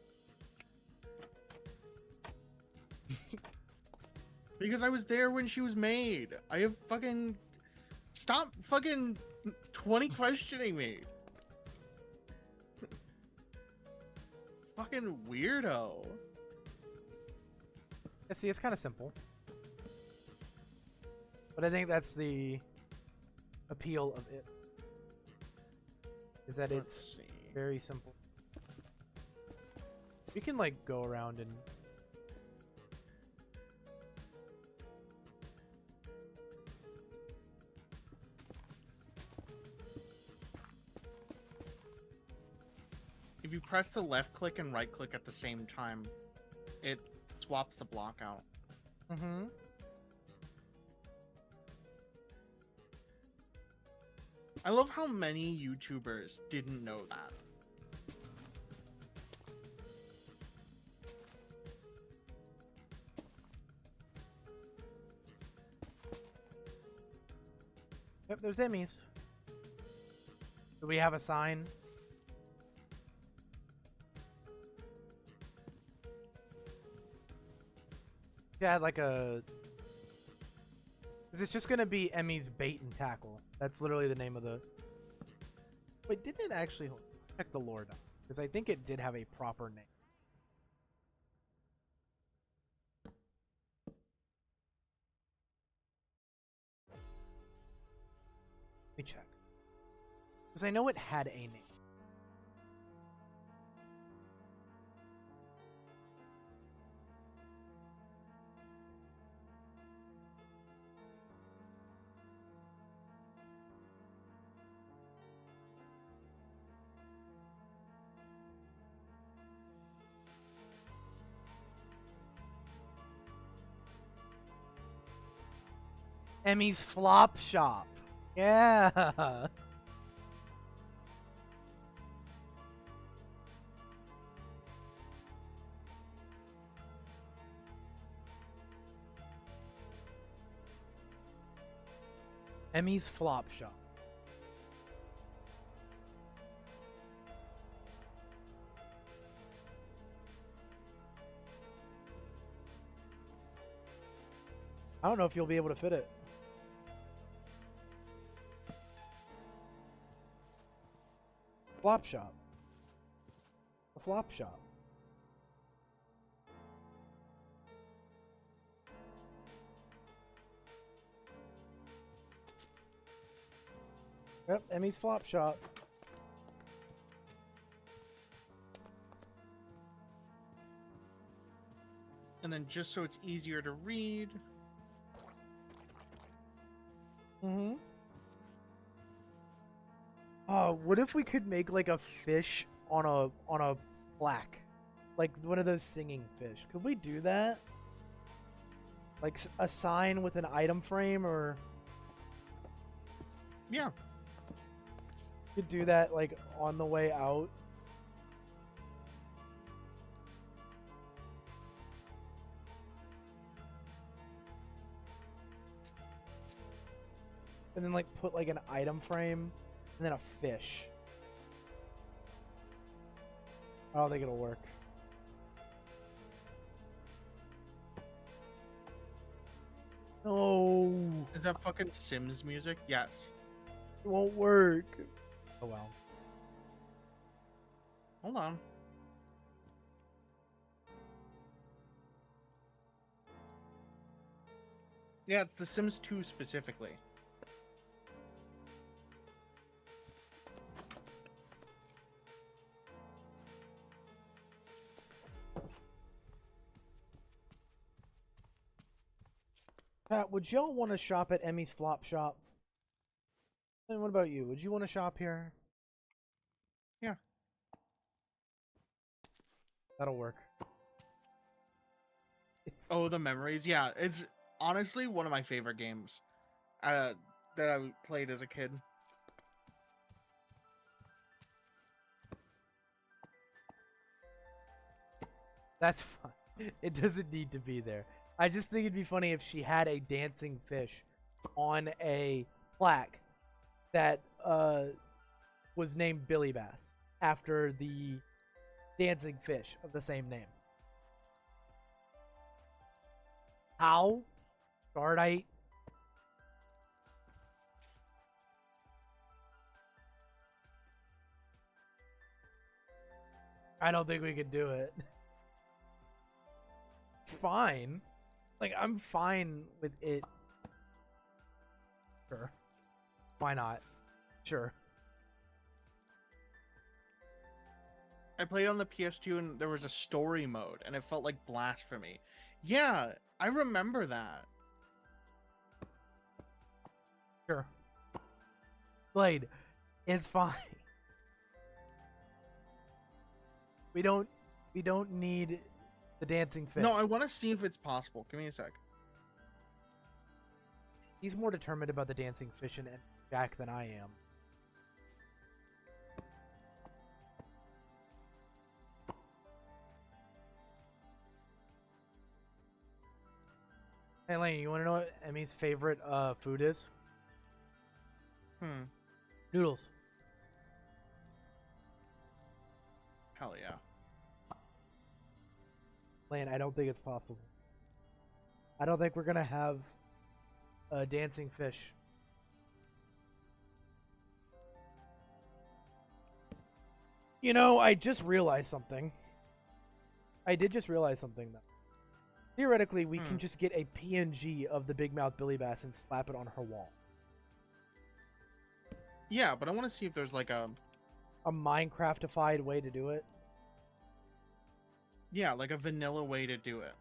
Because I was there when she was made. I have fucking... Stop fucking 20 questioning me. Fucking weirdo. Yeah, see, it's kind of simple. But I think that's the appeal of it. Is that Let's it's see. very simple. You can, like, go around and... If you press the left click and right click at the same time, it swaps the block out. Mm-hmm. I love how many YouTubers didn't know that. Yep, there's Emmys. Do we have a sign? Yeah, like a... Is it's just gonna be Emmy's Bait and Tackle. That's literally the name of the... Wait, didn't it actually... Check the lore down. Because I think it did have a proper name. Let me check. Because I know it had a name. Emmy's Flop Shop. Yeah. Emmy's Flop Shop. I don't know if you'll be able to fit it. Flop Shop. A Flop Shop. Yep, Emmy's Flop Shop. And then just so it's easier to read, Mm-hmm. What if we could make like a fish on a plaque, like one of those singing fish? Could we do that? Like a sign with an item frame, or Yeah. could do that like on the way out. And then like put like an item frame and then a fish. I don't think it'll work. No, Is that fucking Sims music? Yes. it won't work. Oh well. Hold on. Yeah, it's The Sims 2 specifically. Pat, would y'all want to shop at Emmy's Flop Shop? And what about you? Would you want to shop here? Yeah. That'll work. It's Oh, the memories. Yeah, it's honestly one of my favorite games that I played as a kid. That's fine. It doesn't need to be there. I just think it'd be funny if she had a dancing fish on a plaque that was named Billy Bass after the dancing fish of the same name. How? Stardite? I don't think we could do it. It's fine. Like, I'm fine with it. Sure. Why not? Sure. I played on the PS2 and there was a story mode and it felt like blasphemy. Yeah, I remember that. Sure. Blade, it's fine. We don't need the dancing fish. No, I want to see if it's possible. Give me a sec. He's more determined about the dancing fish and Jack than I am. Hey Lane, you want to know what Emmy's favorite food is? Noodles. Hell yeah. Lane, I don't think it's possible. I don't think we're gonna have a dancing fish. You know, I just realized something. I did just realize something though. Theoretically, we can just get a PNG of the Big Mouth Billy Bass and slap it on her wall. Yeah, but I want to see if there's like a Minecraftified way to do it. yeah, like a vanilla way to do it.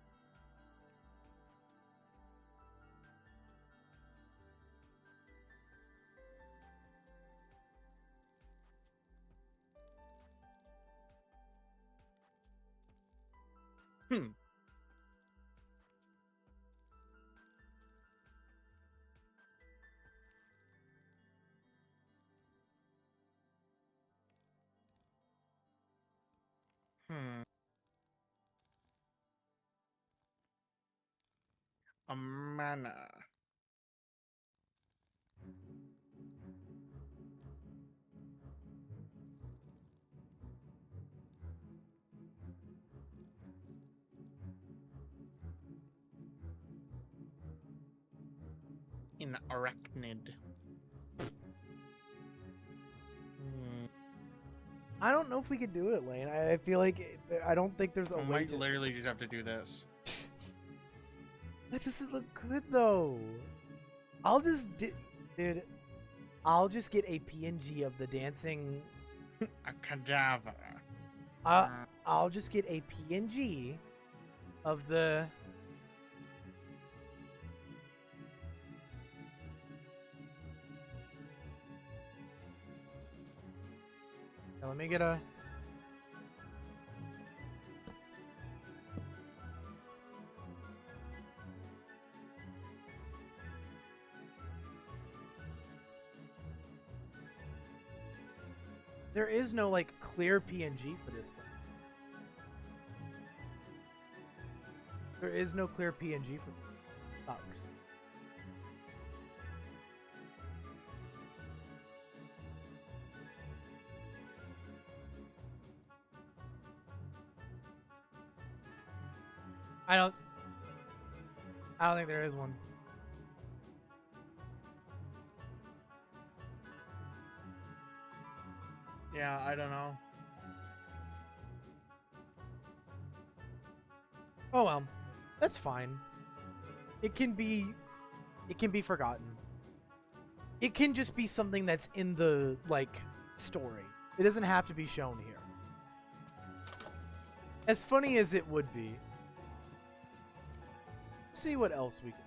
Hmm. Hmm. A mana. In arachnid. Hmm. I don't know if we could do it, Lane. I feel like I don't think there's a I way might to. literally just have to do this. That doesn't look good though. I'll just dude. I'll just get a PNG of the dancing. A cadaver. I'll just get a PNG of the. Now, let me get a... There is no, like, clear PNG for this thing. There is no clear PNG for this. Sucks. I don't think there is one. Yeah, I don't know. Oh well, that's fine. It can be forgotten. It can just be something that's in the like story. It doesn't have to be shown here. As funny as it would be. Let's see what else we can.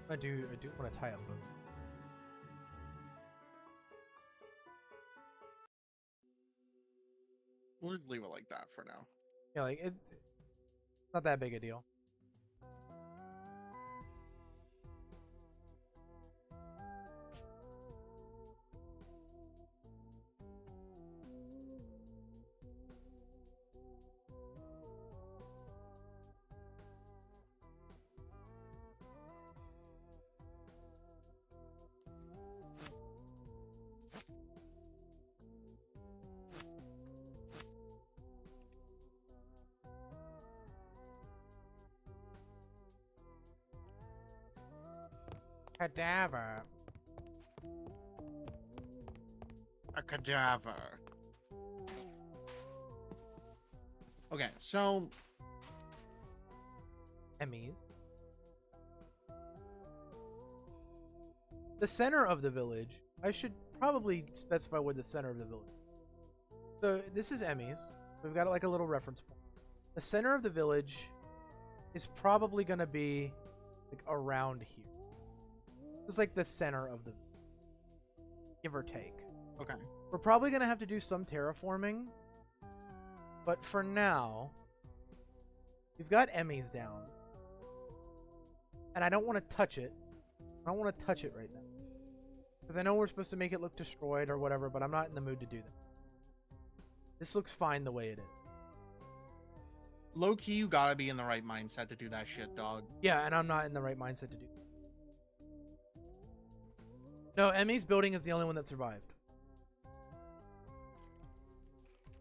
I do want to tie up both. We'll just leave it like that for now. Yeah, like it's not that big a deal. Cadaver. A cadaver. Okay, so Emmys. The center of the village. I should probably specify where the center of the village. So this is Emmys. We've got like a little reference point. The center of the village is probably going to be like around here. It's like the center of the, give or take. okay. We're probably going to have to do some terraforming. But for now, we've got Emmys down. And I don't want to touch it. I don't want to touch it right now. Because I know we're supposed to make it look destroyed or whatever, but I'm not in the mood to do that. This looks fine the way it is. Low key, you gotta be in the right mindset to do that shit, dog. Yeah, and I'm not in the right mindset to do that. No, Emmy's building is the only one that survived.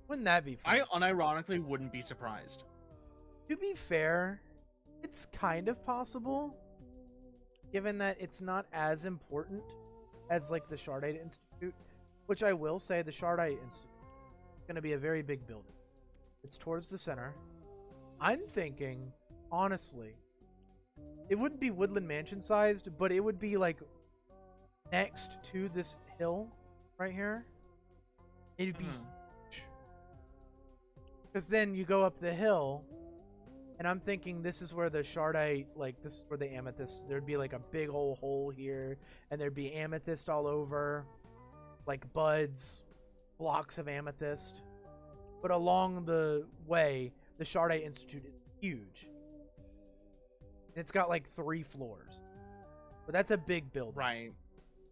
Wouldn't that be fun? I unironically wouldn't be surprised. To be fair, it's kind of possible, given that it's not as important as like the Shardite Institute, which I will say the Shardite Institute is going to be a very big building. It's towards the center. I'm thinking, honestly, it wouldn't be Woodland Mansion sized, but it would be like next to this hill right here. It'd be huge. Because then you go up the hill, and I'm thinking this is where the Shardite, like this is where the amethyst, there'd be like a big old hole here, and there'd be amethyst all over, like buds, blocks of amethyst. But along the way, the Shardite Institute is huge. And it's got like 3 floors. But that's a big building. Right.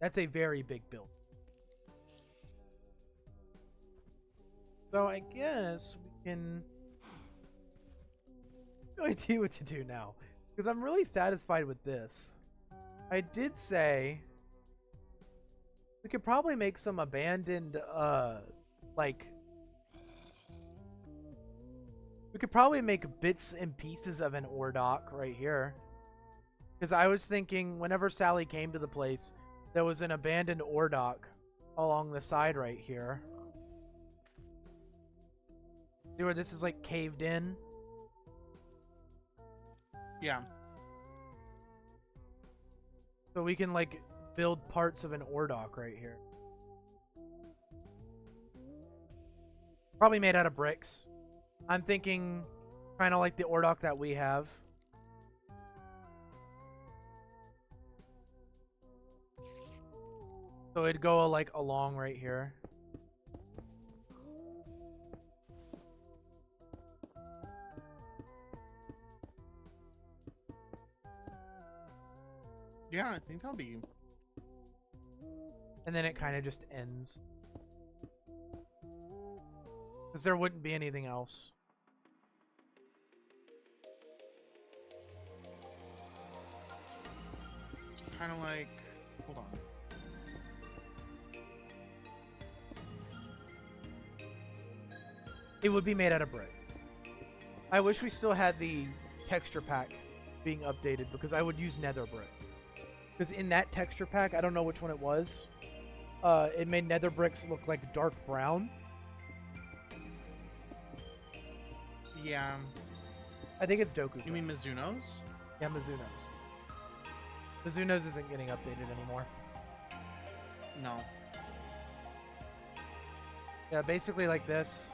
That's a very big building. So I guess we can no idea what to do now. Because I'm really satisfied with this. I did say we could probably make some abandoned like we could probably make bits and pieces of an ore dock right here. Because I was thinking whenever Sally came to the place, there was an abandoned ore dock along the side right here. See where this is like caved in? Yeah. So we can like build parts of an ore dock right here. Probably made out of bricks. I'm thinking kind of like the ore dock that we have. So it'd go like along right here. Yeah, I think that'll be. And then it kind of just ends. Because there wouldn't be anything else. Kind of like. Hold on. It would be made out of brick. I wish we still had the texture pack being updated because I would use nether brick. Because in that texture pack, I don't know which one it was, it made nether bricks look like dark brown. Yeah. I think it's Doku. You mean Mizuno's? Yeah, Mizuno's. Mizuno's isn't getting updated anymore. No. Yeah, basically like this.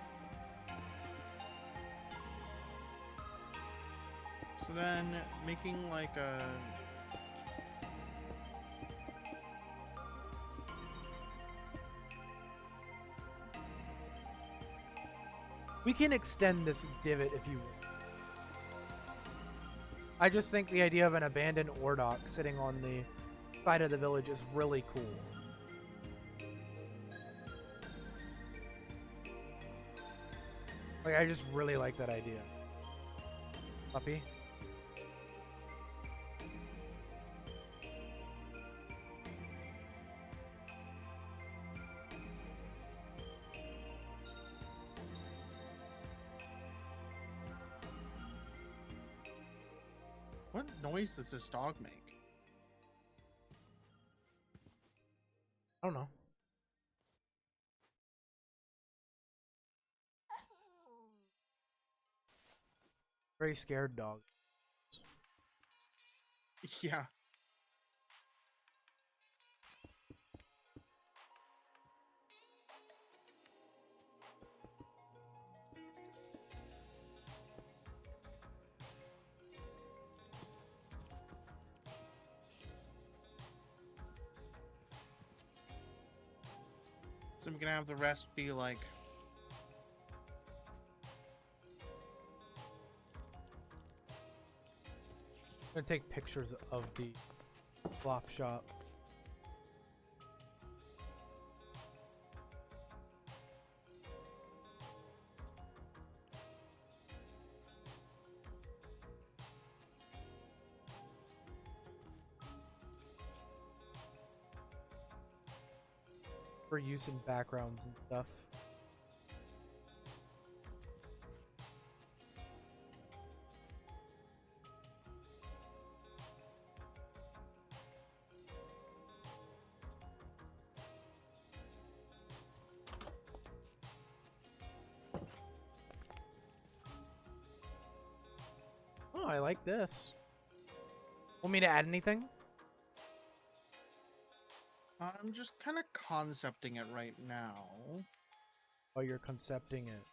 So then making like a. We can extend this divot if you want. I just think the idea of an abandoned ore dock sitting on the side of the village is really cool. Like, I just really like that idea. Puppy? What noise does this dog make? I don't know. Very scared dog. Yeah. So I'm gonna have the rest be like. I'm gonna take pictures of the flop shop. For use in backgrounds and stuff. Oh, I like this. Want me to add anything? I'm just kind of concepting it right now. Oh, you're concepting it.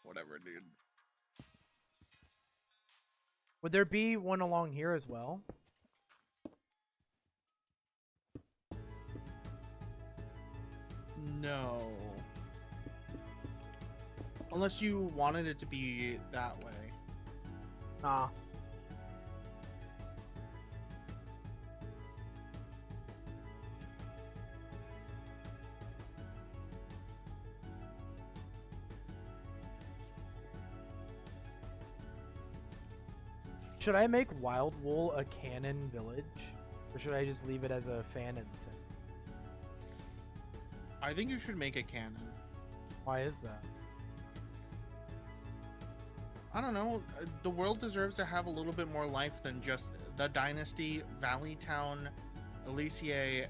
Whatever, dude. Would there be one along here as well? No. Unless you wanted it to be that way. Nah. Should I make Wild Wool a canon village? Or should I just leave it as a fanon thing? I think you should make a canon. Why is that? I don't know. The world deserves to have a little bit more life than just the Dynasty, Valley Town, Elysiae,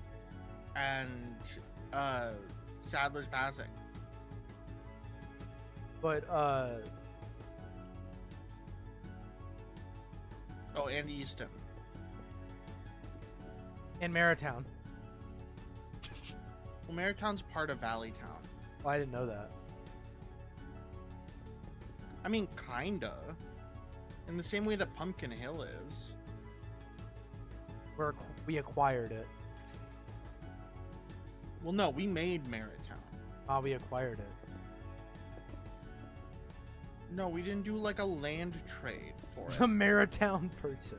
and Sadler's Passing. But, Oh, and Easton. in Maritown. Well, Maritown's part of Valley Town. Oh, I didn't know that. I mean, kinda. In the same way that Pumpkin Hill is. We acquired it. Well, no, we made Merit Town. We acquired it. No, we didn't do like a land trade for The it. Meritown person.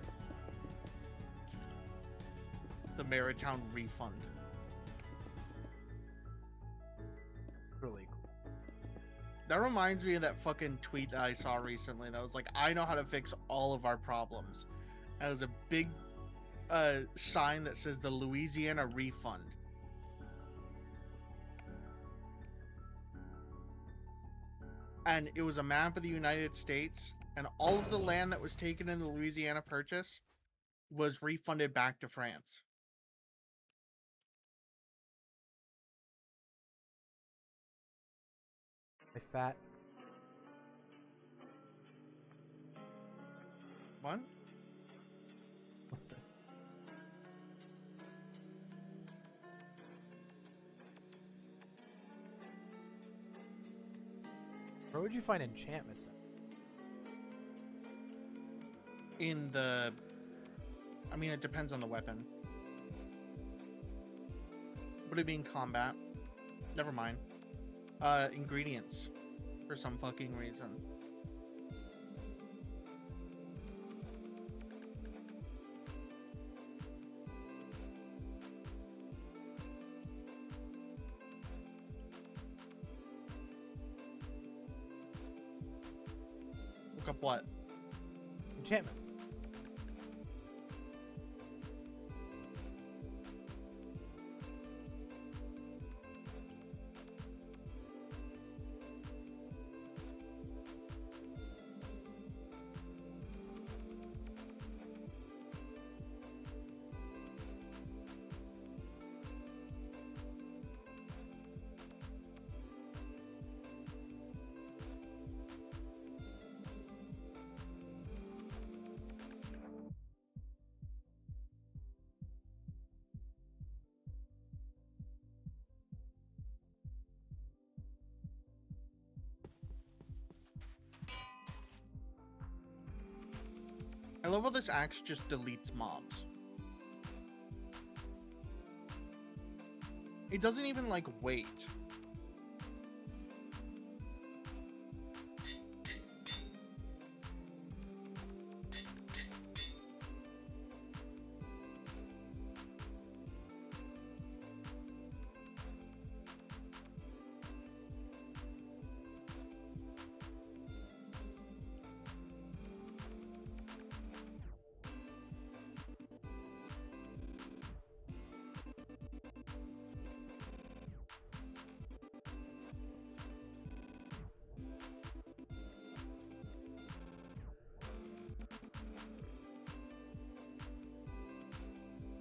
The Merit Town refund. Really cool. That reminds me of that fucking tweet that I saw recently that was like, I know how to fix all of our problems. And it was a big sign that says the Louisiana refund. And it was a map of the United States, and all of the land that was taken in the Louisiana Purchase was refunded back to France. My fat. What? Where would you find enchantments? In the... I mean, it depends on the weapon. Would it be in combat? Never mind. Ingredients. For some fucking reason. Look up what? Enchantments. I love how this axe just deletes mobs. It doesn't even, like, wait.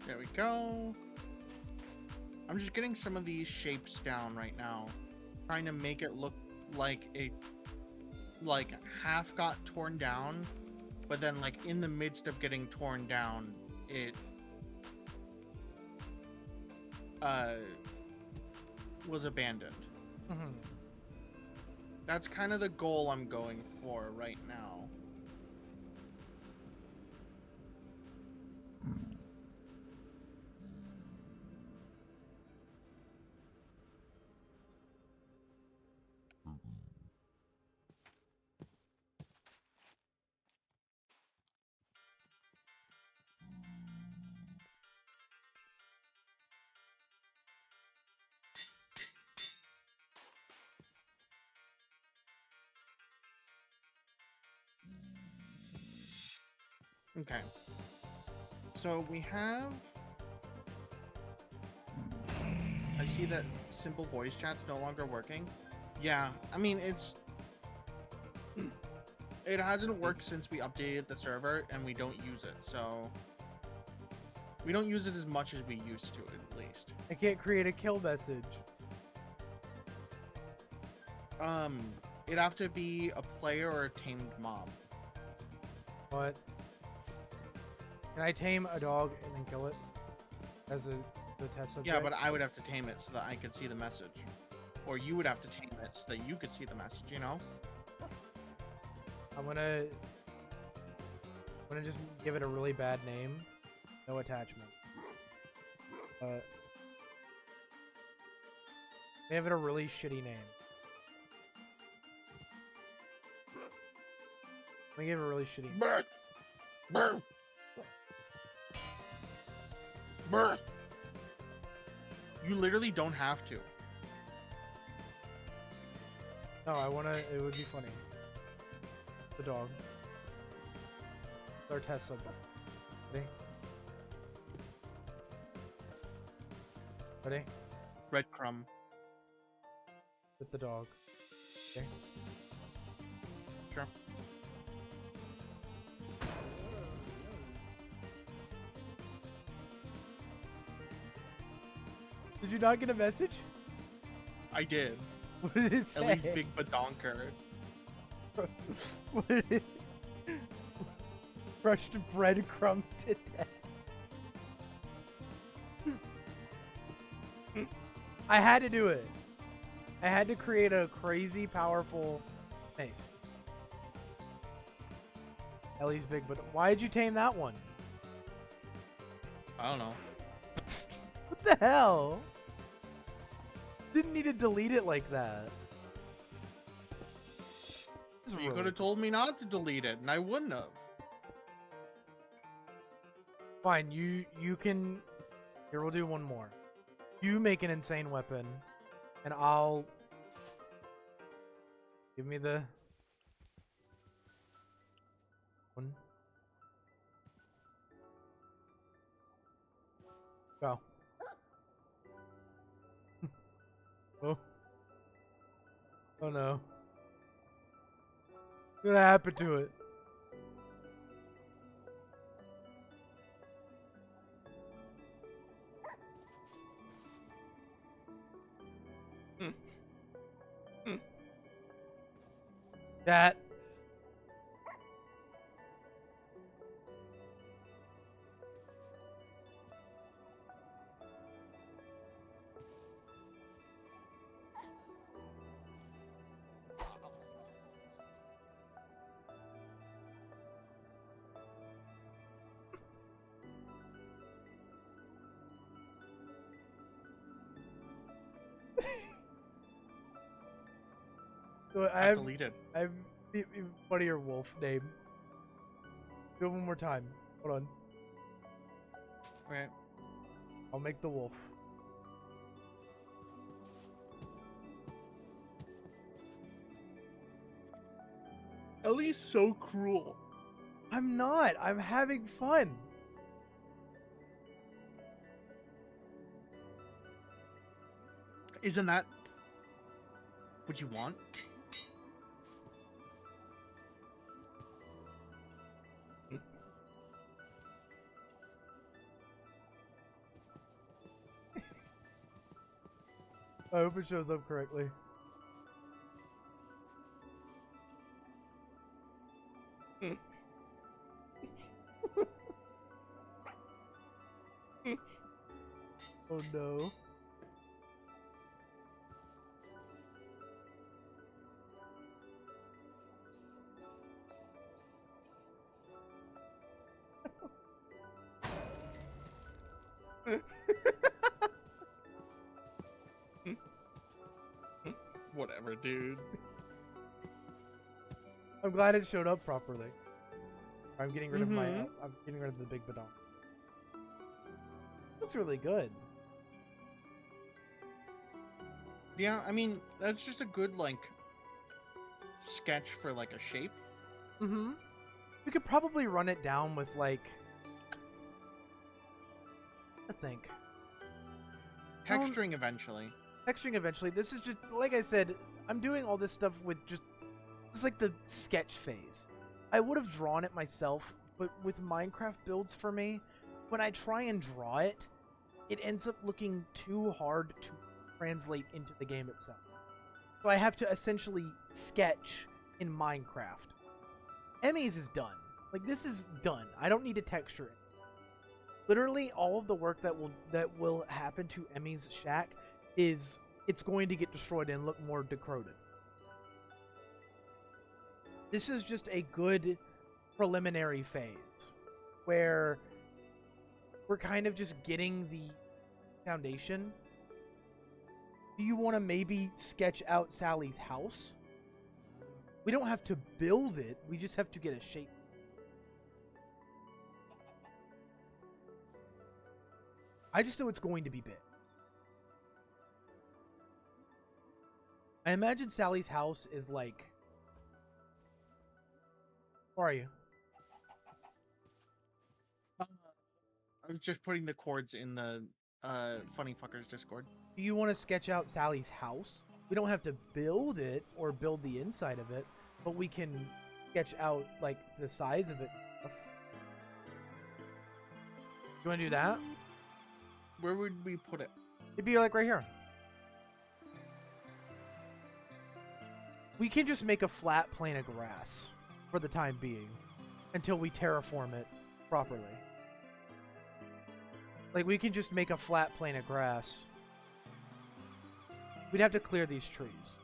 There we go. I'm just getting some of these shapes down right now. Trying to make it look like a... like, half got torn down, but then, like, in the midst of getting torn down, it... was abandoned. Mm-hmm. That's kind of the goal I'm going for right now. Okay. So we have... I see that simple voice chat's no longer working. Yeah, I mean, it's... It hasn't worked since we updated the server, and we don't use it, so... We don't use it as much as we used to, at least. I can't create a kill message. It'd have to be a player or a tamed mob. What? Can I tame a dog and then kill it? As the test subject? Yeah, but I would have to tame it so that I could see the message. Or you would have to tame it so that you could see the message, you know? I'm gonna just give it a really bad name. No attachment. They have it a really shitty name. They give it a really shitty name. Brr. Brr. Brr. You literally don't have to. No, I wanna. It would be funny. The dog. Our test subject. Ready? Ready? Breadcrumb. With the dog. Okay. Sure. Did you not get a message? I did. What did it say? At least big badonker. What did it? Crushed breadcrumb to death. I had to do it. I had to create a crazy powerful mace. Ellie's big, but why did you tame that one? I don't know. What the hell? Didn't need to delete it like that. This is You really could have told me not to delete it, and I wouldn't have. fine. You can. Here, we'll do one more. You make an insane weapon, and I'll give me the one. Go. Oh. Oh no. What's gonna happen to it? That. So I have Deleted. funnier wolf name. Do it one more time. Hold on. Okay. I'll make the wolf. Ellie's so cruel. I'm not. I'm having fun. Isn't that what you want? I hope it shows up correctly. Oh no. Whatever, dude. I'm glad it showed up properly. I'm getting rid of my. Mhm. I'm getting rid of the big badon. Looks really good. Yeah, I mean, that's just a good, like, sketch for, like, a shape. Mm-hmm. We could probably run it down with like. I think. Texturing eventually. Texturing eventually. This is just like I said. I'm doing all this stuff with just. It's like the sketch phase. I would have drawn it myself, but with Minecraft builds for me, when I try and draw it, it ends up looking too hard to translate into the game itself. So I have to essentially sketch in Minecraft. Emmy's is done. Like, this is done. I don't need to texture it. Literally, all of the work that will happen to Emmy's shack is it's going to get destroyed and look more decrepit. This is just a good preliminary phase where we're kind of just getting the foundation. Do you want to maybe sketch out Sally's house? We don't have to build it. We just have to get a shape. I just know it's going to be big. I imagine Sally's house is like... Where are you? I was just putting the chords in the Funny Fuckers Discord. Do you want to sketch out Sally's house? We don't have to build it or build the inside of it, but we can sketch out like the size of it. You want to do that? Where would we put it? It'd be like right here. We can just make a flat plane of grass for the time being until we terraform it properly. Like, we can just make a flat plane of grass. We'd have to clear these trees.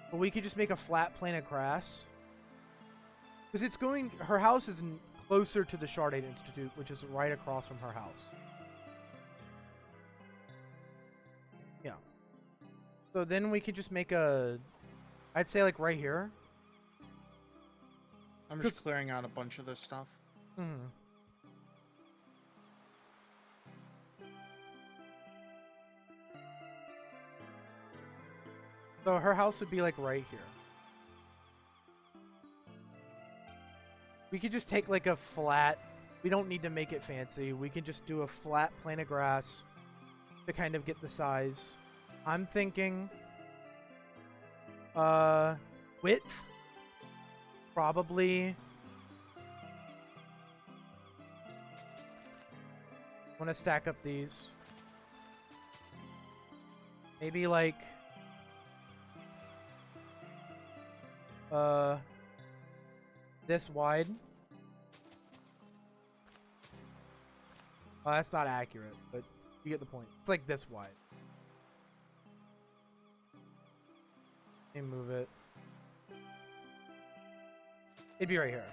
But we could just make a flat plane of grass. Because it's going... Her house is closer to the Shardade Institute, which is right across from her house. Yeah. So then we could just make a... I'd say, like, right here. I'm just clearing out a bunch of this stuff. Mm-hmm. So her house would be like right here. We could just take like a flat, we don't need to make it fancy. We can just do a flat plane of grass to kind of get the size. I'm thinking width probably want to stack up these. Maybe like this wide. Oh, that's not accurate, but you get the point. It's like this wide. And move it. It'd be right here.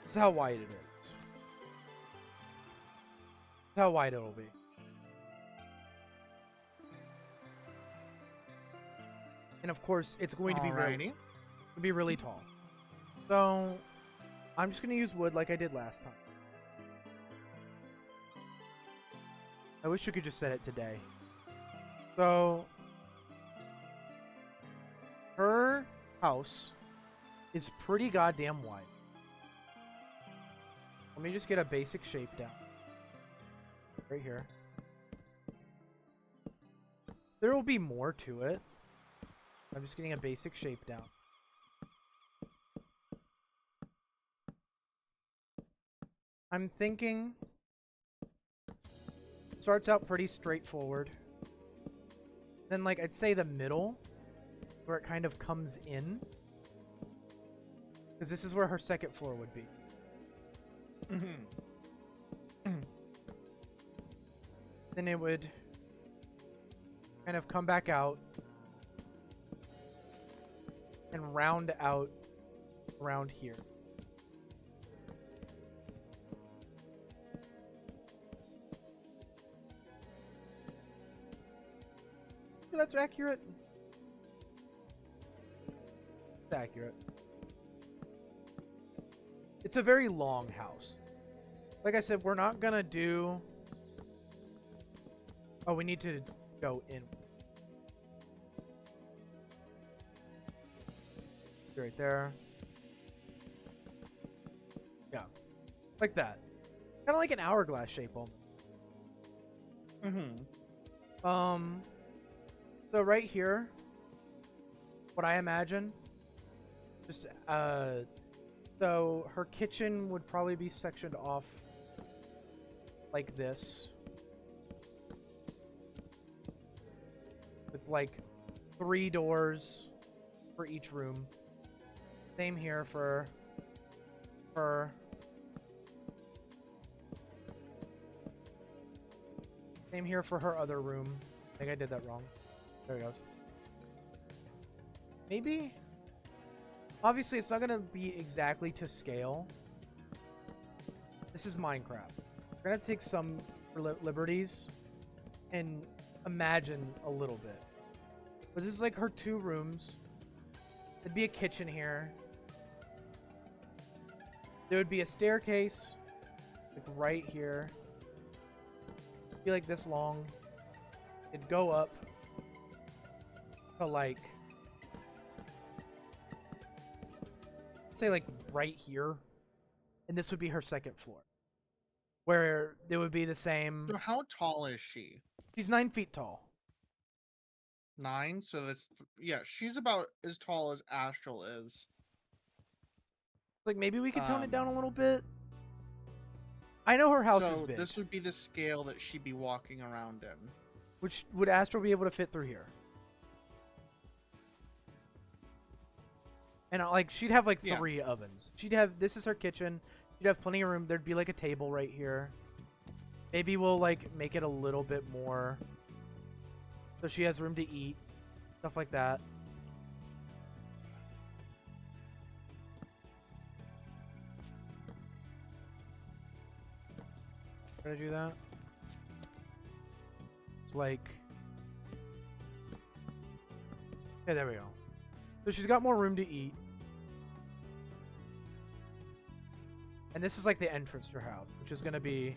This is how wide it is. This is how wide it'll be. And of course, it's going to be really tall. So, I'm just going to use wood like I did last time. I wish we could just set it today. So, her house is pretty goddamn wide. Let me just get a basic shape down. Right here. There will be more to it. I'm just getting a basic shape down. I'm thinking starts out pretty straightforward. Then, like, I'd say the middle, where it kind of comes in. Because this is where her second floor would be. Then it would kind of come back out and round out around here. That's accurate. It's accurate. It's a very long house. Like I said, we're not gonna do... Oh, we need to go in. Right there. Yeah. Like that. Kind of like an hourglass shape almost. So right here, what I imagine, just, so her kitchen would probably be sectioned off like this. With like 3 doors for each room. Same here for her. Same here for her other room. I think I did that wrong. There it goes. Maybe? Obviously, it's not going to be exactly to scale. This is Minecraft. We're gonna take some liberties and imagine a little bit. But this is like her 2 rooms. There'd be a kitchen here. There would be a staircase, like right here. Be like this long. It'd go up to like, say like right here, and this would be her 2nd floor, where there would be the same. So how tall is she? She's 9 feet tall. 9. So that's yeah. She's about as tall as Astral is. Like maybe we could tone it down a little bit. I know her house is So big. this would be the scale that she'd be walking around in. Which would Astro be able to fit through here? And like she'd have like 3 ovens. She'd have, this is her kitchen. She'd have plenty of room. There'd be like a table right here. Maybe we'll like make it a little bit more so she has room to eat, stuff like that. Gonna do that. It's like, okay, there we go. So she's got more room to eat. And this is like the entrance to her house, which is gonna be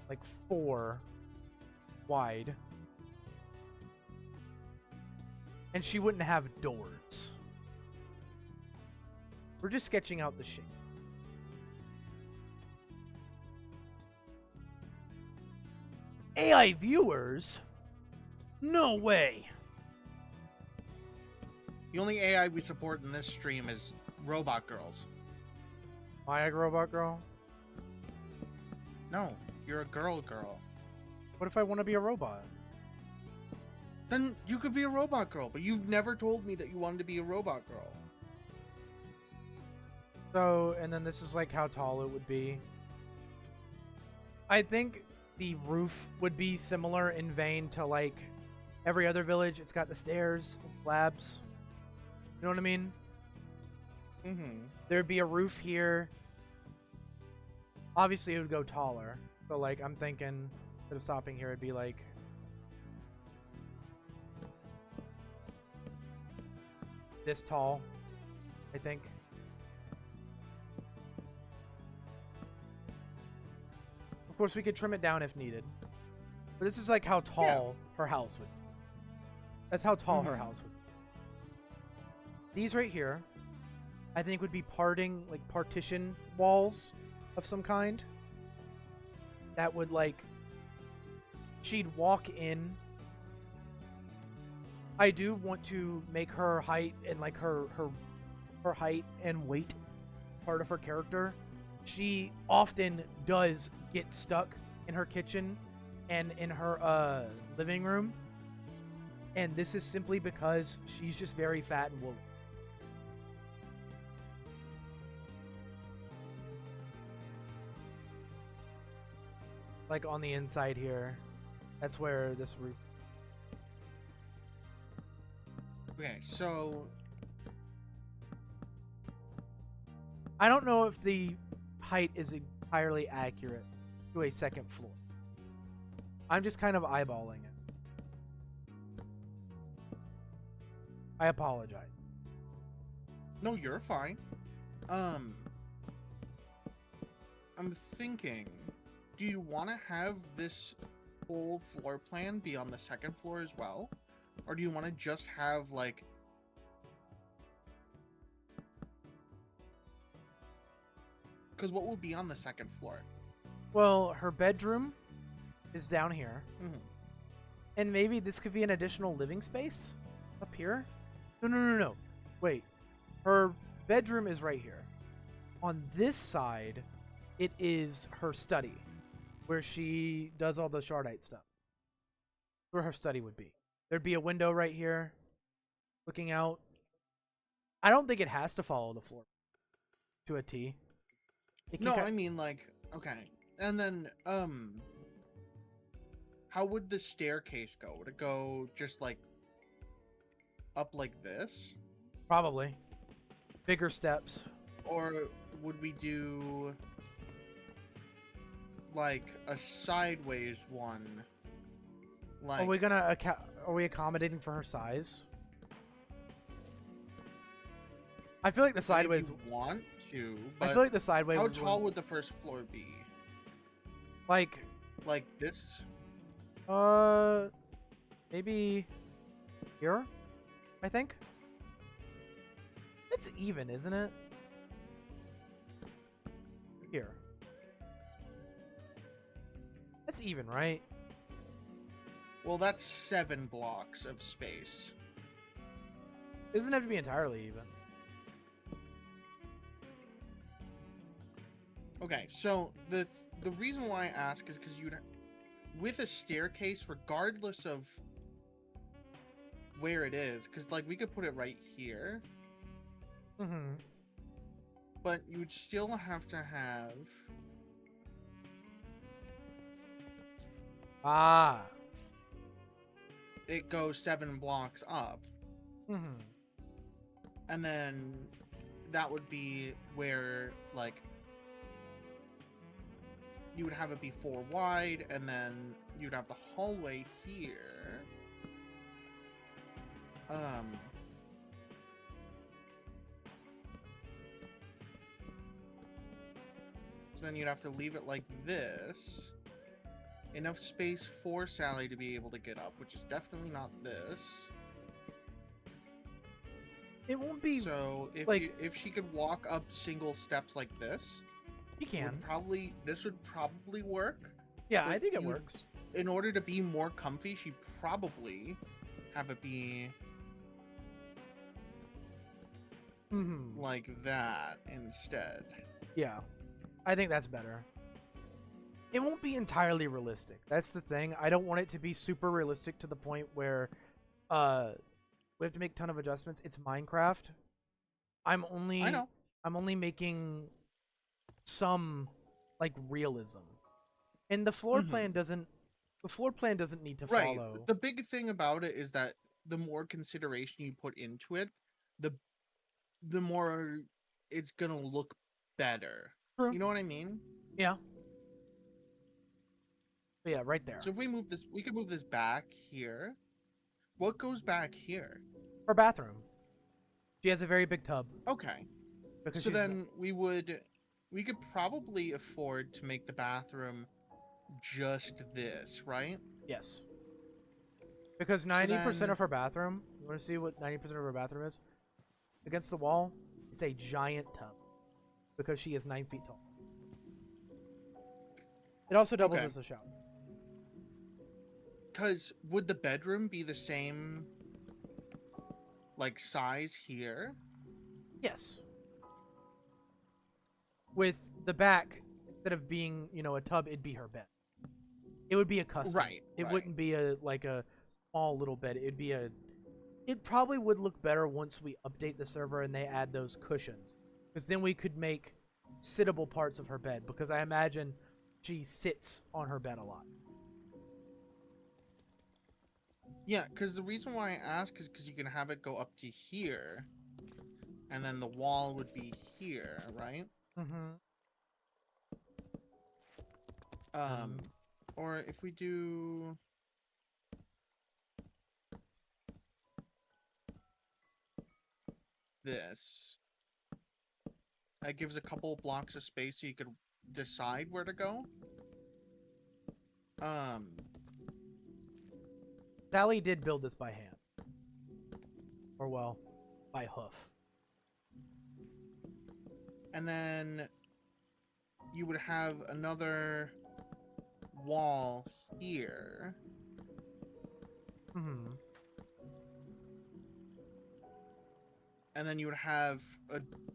like 4 wide. And she wouldn't have doors. We're just sketching out the shape. AI viewers? No way. The only AI we support in this stream is Robot Girls. My robot girl? No, you're a girl. What if I want to be a robot? Then you could be a robot girl, but you've never told me that you wanted to be a robot girl. So, and then this is like how tall it would be. I think the roof would be similar in vein to like every other village. It's got the stairs, slabs. You know what I mean? Mm-hmm. There'd be a roof here. Obviously, it would go taller. So, like, I'm thinking instead of stopping here, it'd be like this tall, I think. Of course, we could trim it down if needed. But this is like how tall her house would be. That's how tall her house would be. These right here, I think would be partition walls of some kind. That would like, she'd walk in. I do want to make her height and like her height and weight part of her character. She often does get stuck in her kitchen and in her living room. And this is simply because she's just very fat and woolly. Like on the inside here. That's where this roof. Okay, so I don't know if the height is entirely accurate to a 2nd floor. I'm just kind of eyeballing it. I apologize. no, you're fine. I'm thinking, do you want to have this whole floor plan be on the 2nd floor as well? Or do you want to just have, like... Because what would be on the 2nd floor? Well, her bedroom is down here. Mm-hmm. And maybe this could be an additional living space up here? No. Wait. Her bedroom is right here. On this side, it is her study, where she does all the Shardite stuff. Where her study would be. There'd be a window right here, looking out. I don't think it has to follow the floor to a T. No, I mean, like, okay. And then, how would the staircase go? Would it go just, like, up like this? Probably. Bigger steps. Or would we do... like a sideways one. Like, Are we accommodating for her size? I feel like the if sideways. you want to, I but feel like the sideways. how tall would the first floor be? Like, Like this? maybe here. I think. It's even, isn't it? Here. That's even, right? Well, that's 7 blocks of space. It doesn't have to be entirely even. Okay, so the reason why I ask is because with a staircase, regardless of where it is, because like we could put it right here, Mm-hmm. but you would still have to have Ah. it go 7 blocks up, Mm-hmm. and then that would be where like you would have it be 4 wide, and then you'd have the hallway here. So then you'd have to leave it like this. Enough space for Sally to be able to get up, which is definitely not this. It won't be. So if like- if she could walk up single steps like this, You can. this would probably work. Yeah, I but think it you- works. In order to be more comfy, she'd probably have it be Mm-hmm. like that instead. Yeah, I think that's better. It won't be entirely realistic. That's the thing. I don't want it to be super realistic to the point where we have to make a ton of adjustments. It's Minecraft. I know. I'm only making some like realism. And the floor Mhm. plan doesn't need to Right. follow. The big thing about it is that the more consideration you put into it, the more it's gonna look better. True. You know what I mean? Yeah. But yeah, right there. So if we move this, we could move this back here. What goes back here? Her bathroom. She has a very big tub. Okay. Because So she's then we could probably afford to make the bathroom just this, right? yes. Because 90% of her bathroom, you want to see what 90% of her bathroom is? Against the wall, it's a giant tub. Because she is 9 feet tall. It also doubles Okay. as a shower. Because would the bedroom be the same, like, size here? Yes. With the back, instead of being, a tub, it'd be her bed. It would be a custom. Right, It right. wouldn't be a small little bed. It probably would look better once we update the server and they add those cushions. Because then we could make sittable parts of her bed. Because I imagine she sits on her bed a lot. Yeah, because the reason why I ask is because you can have it go up to here, and then the wall would be here, right? Mm-hmm. Or if we do this, that gives a couple blocks of space so you could decide where to go. Sally did build this by hand. Or, well, by hoof. And then you would have another wall here. Mm-hmm. And then you would have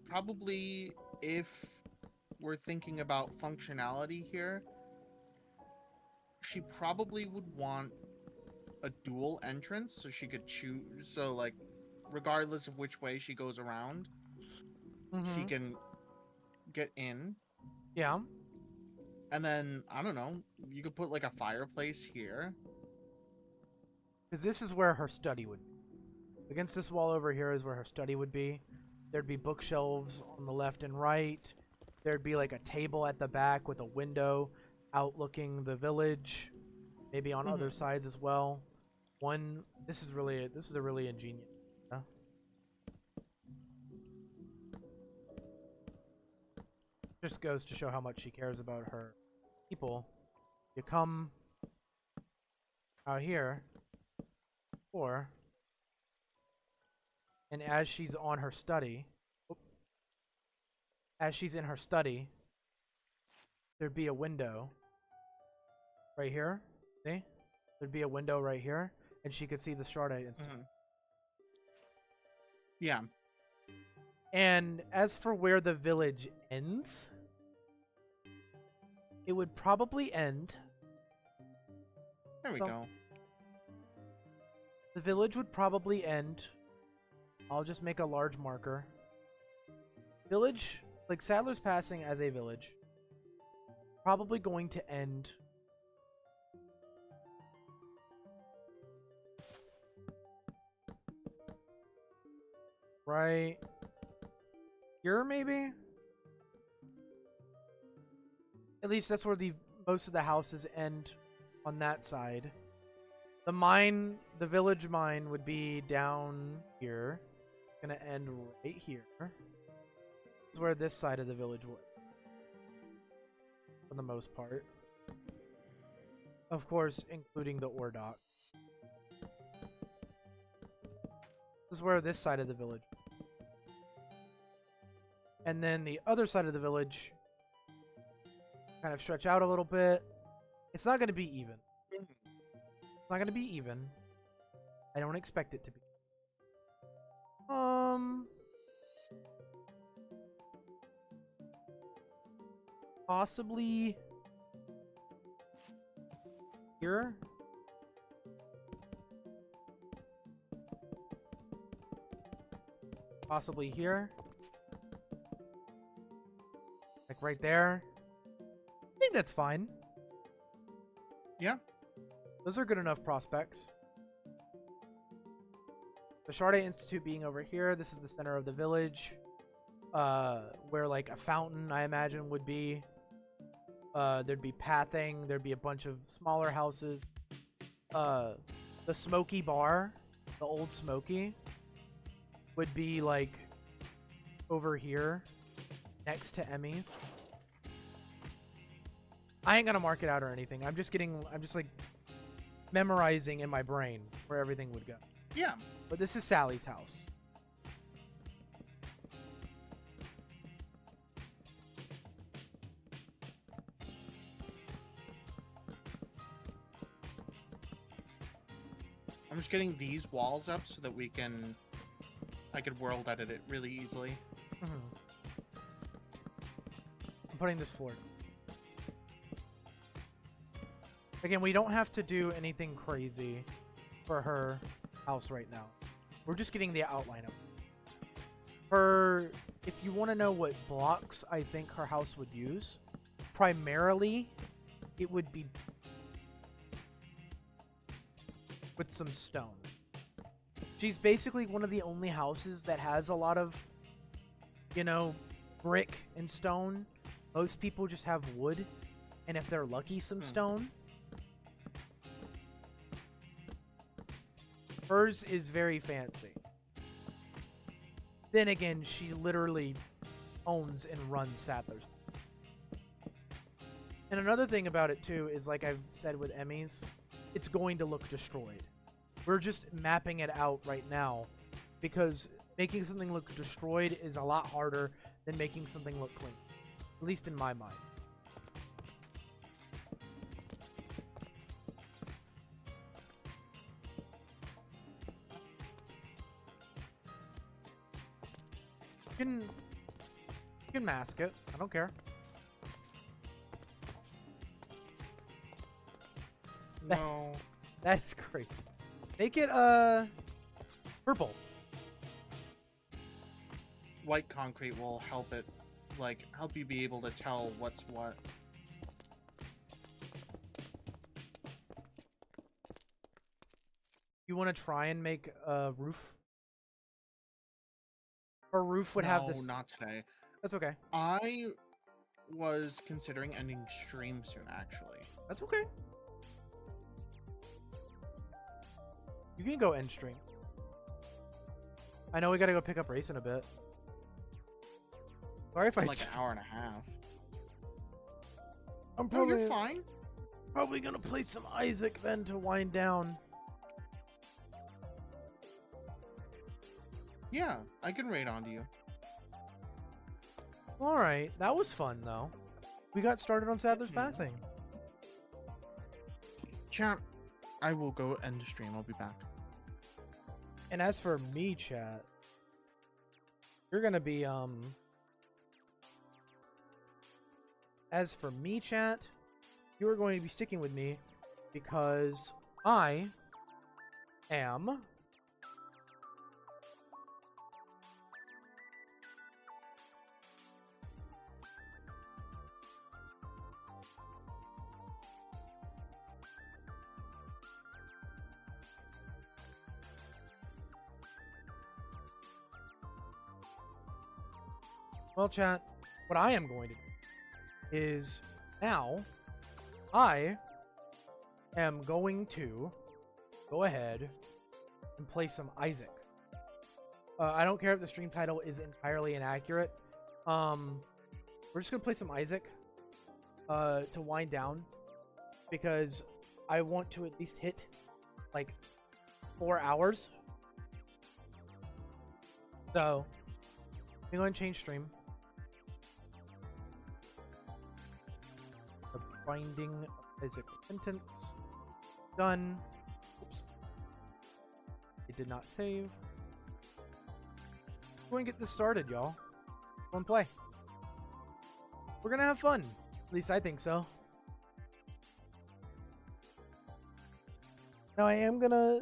probably, if we're thinking about functionality here, she probably would want a dual entrance so she could choose. So, like, regardless of which way she goes around, she Mm-hmm. can get in. Yeah. And then, I don't know, you could put like a fireplace here. Because this is where her study would be. Against this wall over here is where her study would be. There'd be bookshelves on the left and right. There'd be like a table at the back with a window. outlooking the village, maybe on other sides as well. One, this is a really ingenious. Yeah? Just goes to show how much she cares about her people. You come out here, or, and as she's on her study, as she's in her study, there'd be a window right here. See? There'd be a window right here, and she could see the Shardite Institute. Yeah. And as for where the village ends, it would probably end. There we So- go. The village would probably end. I'll just make a large marker. Village, like Sadler's Passing as a village, probably going to end right here, maybe? At least that's where the most of the houses end on that side. The mine, the village mine would be down here. Gonna end right here. This is where this side of the village would. For the most part. Of course, including the ore dock. This is where this side of the village. And then the other side of the village kind of stretch out a little bit. It's not going to be even. It's not going to be even. I don't expect it to be. Possibly here. Possibly here. Like right there. I think that's fine. Yeah. Those are good enough prospects. The Shardite Institute being over here. This is the center of the village. Where like a fountain, I imagine, would be. There'd be pathing. There'd be a bunch of smaller houses. The Smoky Bar, the old Smoky, would be like over here next to Emmy's. I ain't gonna mark it out or anything. I'm just like memorizing in my brain where everything would go. Yeah. But this is Sally's house. I'm just getting these walls up so that I could world edit it really easily. I'm putting this floor down. Again, we don't have to do anything crazy for her house right now. We're just getting the outline of her. If you want to know what blocks I think her house would use, primarily it would be with some stone. She's basically one of the only houses that has a lot of, brick and stone. Most people just have wood, and if they're lucky, some stone. Hers is very fancy. Then again, she literally owns and runs Sadler's. And another thing about it too is, like I've said with Emmy's, it's going to look destroyed. We're just mapping it out right now because making something look destroyed is a lot harder than making something look clean. At least in my mind. You can mask it. I don't care. No. That's crazy. Make it purple. White concrete will help it, help you be able to tell what's what. You want to try and make a roof? Her roof would have this. No, not today. That's okay. I was considering ending stream soon, actually. That's okay. You can go end stream. I know we gotta go pick up Race in a bit. Sorry if I... Like an hour and a half. I'm No, you're fine. probably gonna play some Isaac then to wind down. Yeah, I can raid onto you. Alright, that was fun though. We got started on Sadler's Passing. Chat, I will go end the stream. I'll be back. And as for me, chat, you're gonna be, as for me, chat, you are going to be sticking with me because I am well, chat, what I am going to do is now I am going to go ahead and play some Isaac. I don't care if the stream title is entirely inaccurate. We're just gonna play some Isaac to wind down because I want to at least hit like 4 hours. So I'm going to change stream. The Binding of Isaac Repentance. Done. Oops. It did not save. Go and get this started, y'all. Go and play. We're gonna have fun. At least I think so. Now I am gonna...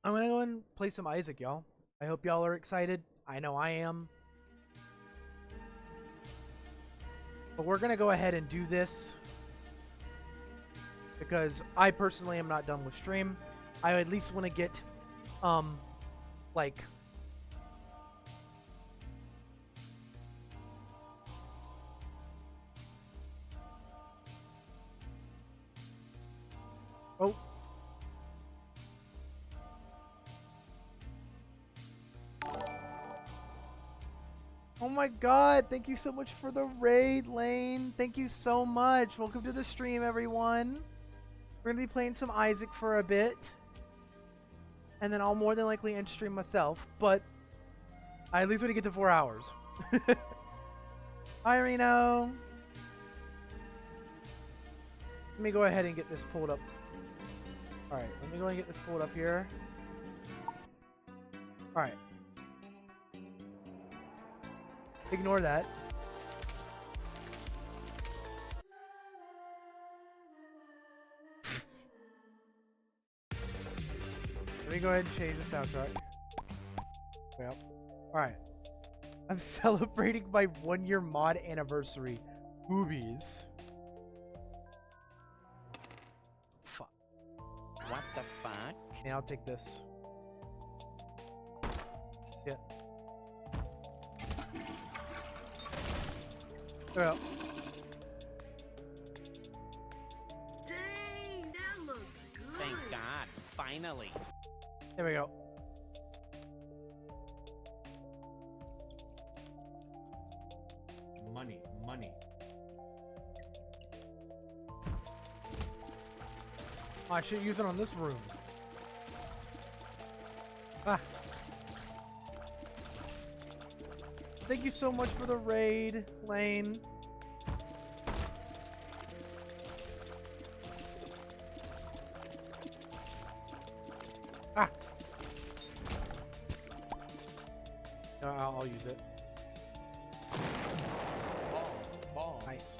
I'm gonna go and play some Isaac, y'all. I hope y'all are excited. I know I am. But we're gonna go ahead and do this because I personally am not done with stream. I at least want to get, like... Oh. Oh my god, thank you so much for the raid, Lane. Thank you so much. Welcome to the stream, everyone. We're going to be playing some Isaac for a bit. And then I'll more than likely end stream myself. But I at least want to get to 4 hours. Hi, Reno. Let me go ahead and get this pulled up. Alright, let me go and get this pulled up here. Alright. Ignore that. Let me go ahead and change the soundtrack. Yep. Alright. I'm celebrating my 1-year mod anniversary. Boobies. Fuck. What the fuck? Yeah, I'll take this. Yeah. There we go. Dang, that looks good. Thank God. Finally. There we go. Money, money. I should use it on this room. Ah. Thank you so much for the raid, Lane. Ah. No, I'll use it. Ball. Nice.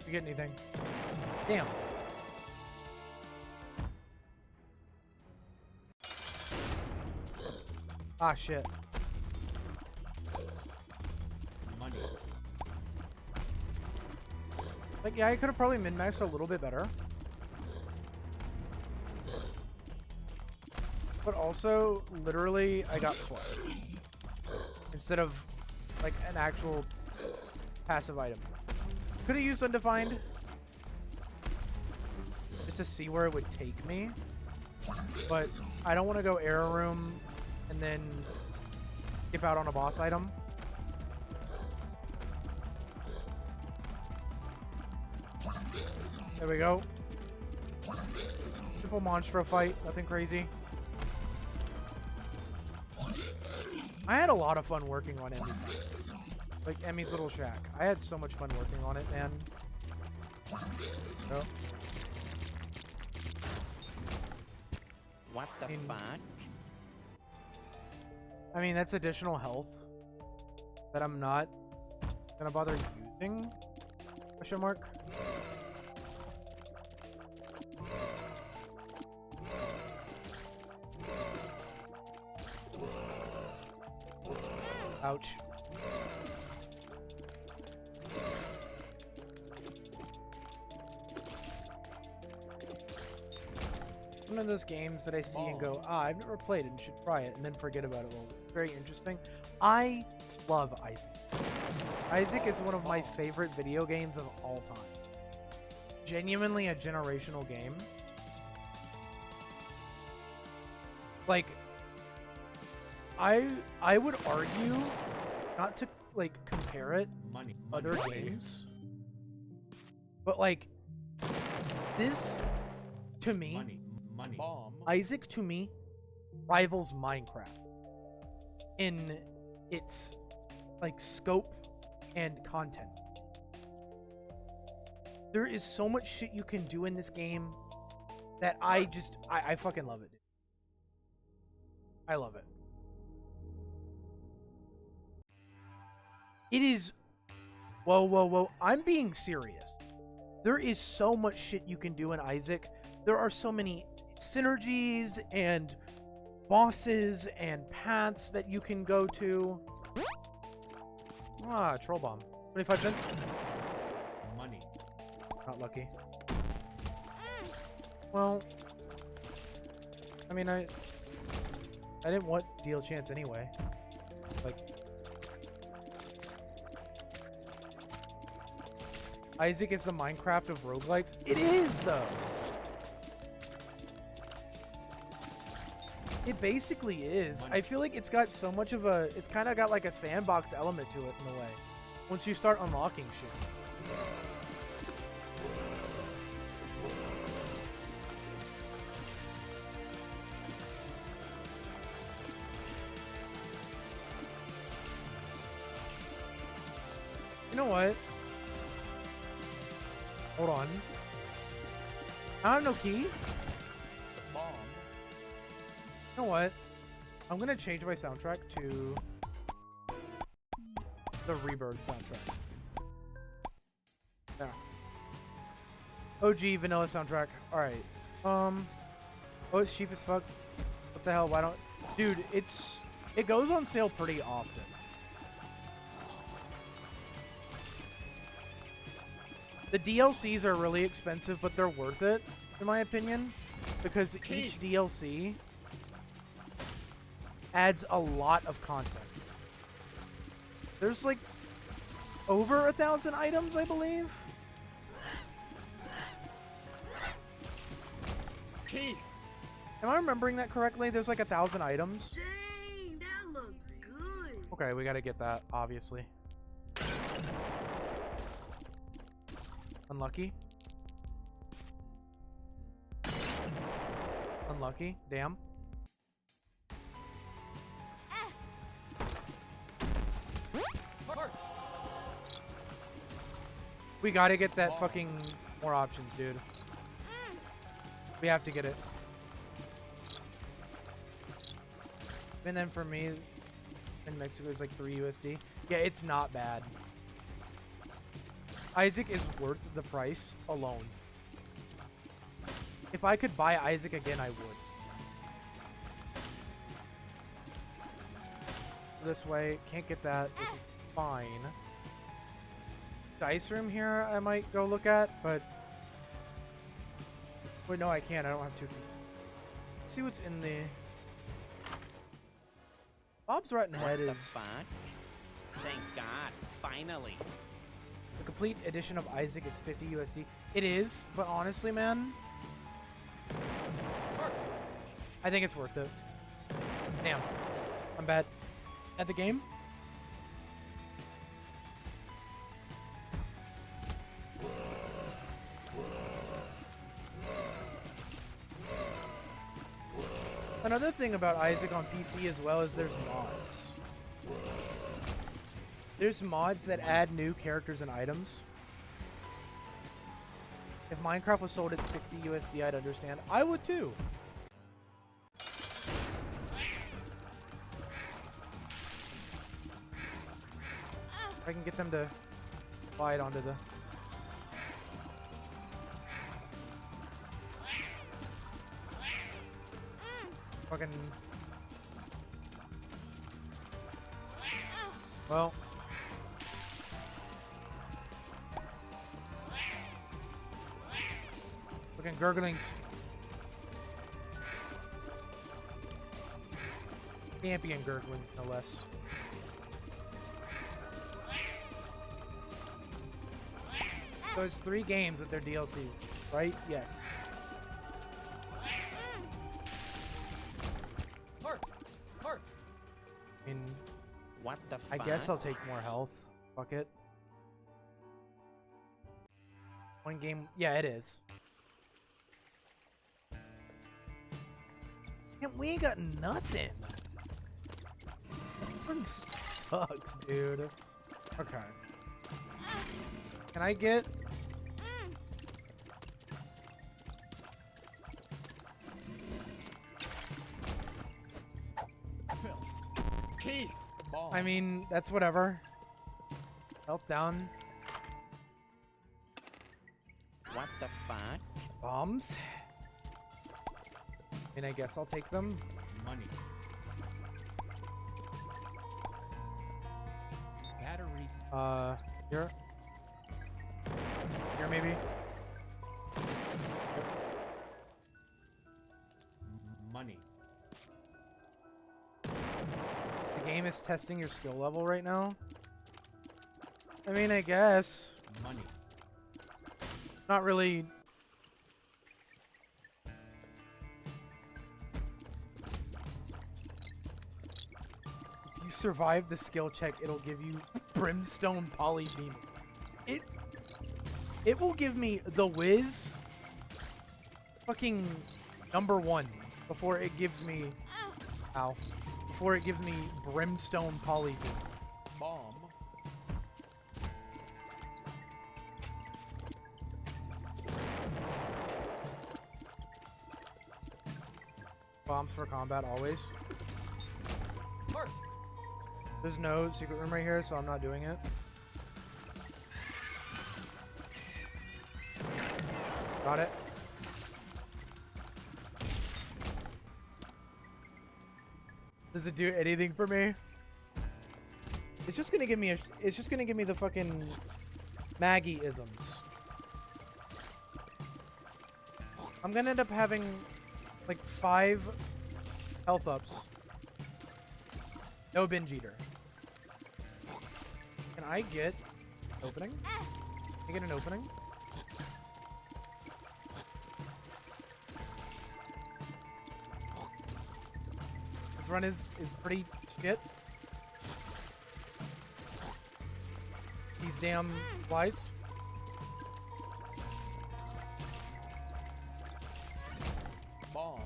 You get anything? Damn. Ah, shit. Money. Like, yeah, I could have probably min-maxed a little bit better. But also, literally, I got flush. Instead of, like, an actual passive item. Could have used Undefined. Just to see where it would take me. But I don't want to go error room and then skip out on a boss item. There we go. Simple monstro fight, nothing crazy. I had a lot of fun working on Emmy's house. Like Emmy's little shack. I had so much fun working on it, man. Oh. What the fuck? I mean, that's additional health that I'm not gonna bother using? Question mark. Ouch. One of those games that I see and go, ah, I've never played it and should try it, and then forget about it. Well, it's very interesting. I love Isaac. Isaac is one of my favorite video games of all time. Genuinely a generational game. Like, I would argue, not to like compare it other games, but like this to me, Isaac to me rivals Minecraft in its like scope and content. There is so much shit you can do in this game that I fucking love it. I love it. It is... Whoa. I'm being serious. There is so much shit you can do in Isaac. There are so many synergies and bosses and paths that you can go to. Ah, troll bomb. 25 cents? Money. Not lucky. Well... I mean, I didn't want deal chance anyway. Like... Isaac is the Minecraft of roguelikes. It is, though! It basically is. I feel like it's got so much of a... It's kind of got like a sandbox element to it in a way. Once you start unlocking shit. You know what? Hold on. I have no key. Bomb. You know what? I'm gonna change my soundtrack to the Rebirth soundtrack. Yeah. OG vanilla soundtrack. Alright. Oh, it's cheap as fuck. What the hell? Why don't... Dude, it goes on sale pretty often. The DLCs are really expensive, but they're worth it, in my opinion, because each DLC adds a lot of content. There's like over 1,000 items, I believe. Am I remembering that correctly? There's like 1,000 items. Dang, that looked good. Okay, we gotta get that, obviously. Unlucky. Unlucky. Damn. We gotta get that fucking more options, dude. We have to get it. And then for me, in Mexico, it's like 3 USD. Yeah, it's not bad. Isaac is worth the price alone. If I could buy Isaac again, I would. This way, can't get that, which is fine. Dice room here, I might go look at, but... Wait, no, I can't. I don't have to. Let's see what's in the Bob's Rotten Head What the is fuck? Thank God, finally. the complete edition of Isaac is 50 USD. It is, but honestly, man, I think it's worth it. Damn, I'm bad at the game. Another thing about Isaac on PC as well is there's mods. There's mods that add new characters and items. If Minecraft was sold at 60 USD, I'd understand. I would too. I can get them to slide onto the... Fucking... Well... Fucking gurglings. Champion gurglings, no less. So it's 3 games with their DLC, right? Yes. Heart. I mean, What the I fuck? guess I'll take more health. Fuck it. One game, yeah, it is. Man, we ain't got nothing. This one sucks, dude. Okay. Can I get... Key. Bomb. I mean, that's whatever. Health down. What the fuck? Bombs. I mean, I guess I'll take them. Money. Battery. Here. Here, maybe. Money. The game is testing your skill level right now. I mean, I guess. Money. Not really. If you survive the skill check, it'll give you Brimstone Polybeam. It will give me the Wiz fucking #1 before it gives me before it gives me Brimstone Polybeam. Bomb. Bombs for combat always. Heart. There's no secret room right here, so I'm not doing it. Got it. Does it do anything for me? It's just gonna give me it's just gonna give me the fucking Maggie isms. I'm gonna end up having like 5 health ups. No binge eater. Can I get opening? Can I get an opening? This run is pretty shit. These damn flies. Bomb.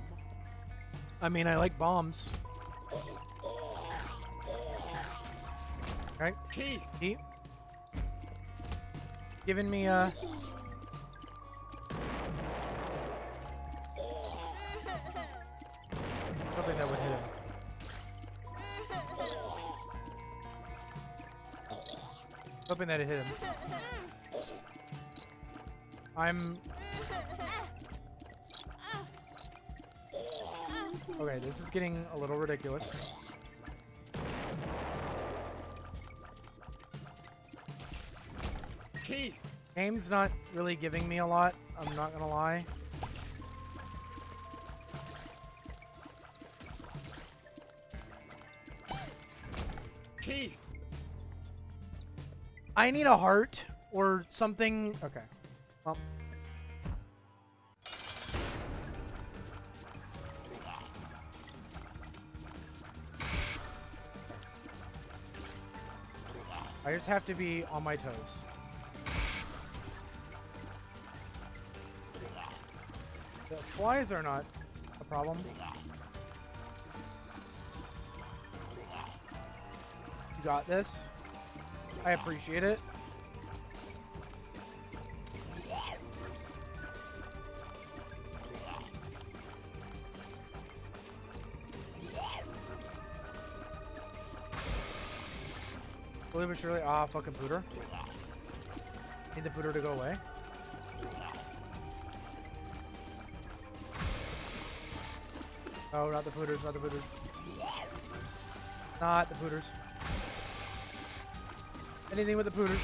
I mean, I like bombs. Right? Key. Keep giving me something that would hit him. Hoping that it hit him. Okay, this is getting a little ridiculous. Key. Game's not really giving me a lot, I'm not gonna lie. I need a heart or something. Okay. Well. I just have to be on my toes. The flies are not a problem. You got this. I appreciate it. Slowly but surely. Ah, fucking pooter. Need the pooter to go away. Oh, not the pooters, not the pooters. Not the pooters. Anything with the pooters.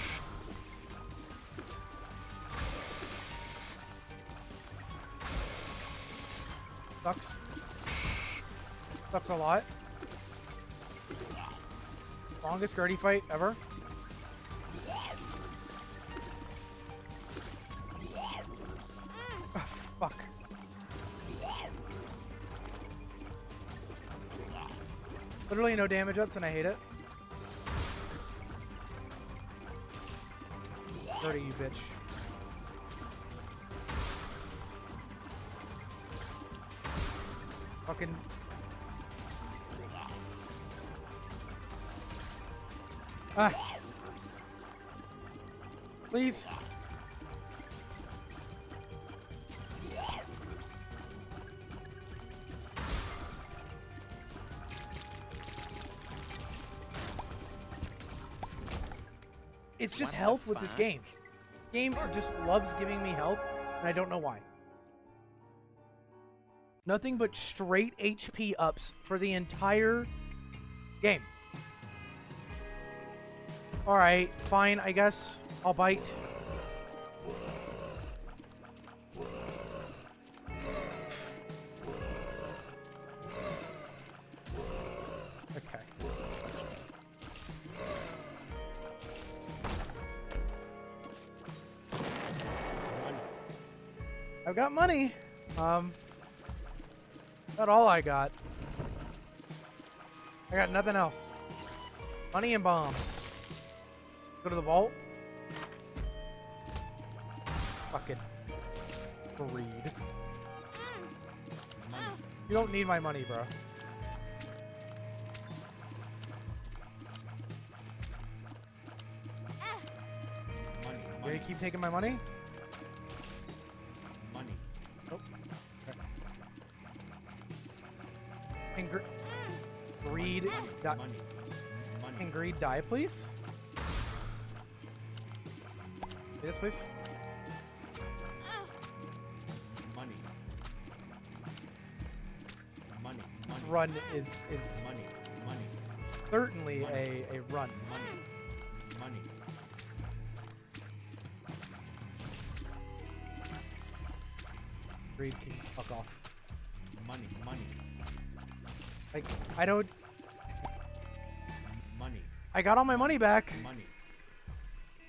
Sucks. Sucks a lot. Longest Gertie fight ever. Oh, fuck. Literally no damage ups and I hate it. Gertie, you bitch. Fucking... Ah. Please. It's just health with this game. Game just loves giving me health, and I don't know why. Nothing but straight HP ups for the entire game. Alright, fine, I guess. I'll bite. Okay. I've got money. Not all I got. I got nothing else. Money and bombs. Go to the vault. Fucking greed. You don't need my money, bro. Money. You gonna keep taking my money? Money. Oh. Okay. And greed. Money. Money. Can greed die, please? Yes, please. Money. Money. This run is Money. Money. certainly Money. a run. Money. Money. Greed can fuck off. Money. Money. Like, I don't... Money. I got all my money back. Money.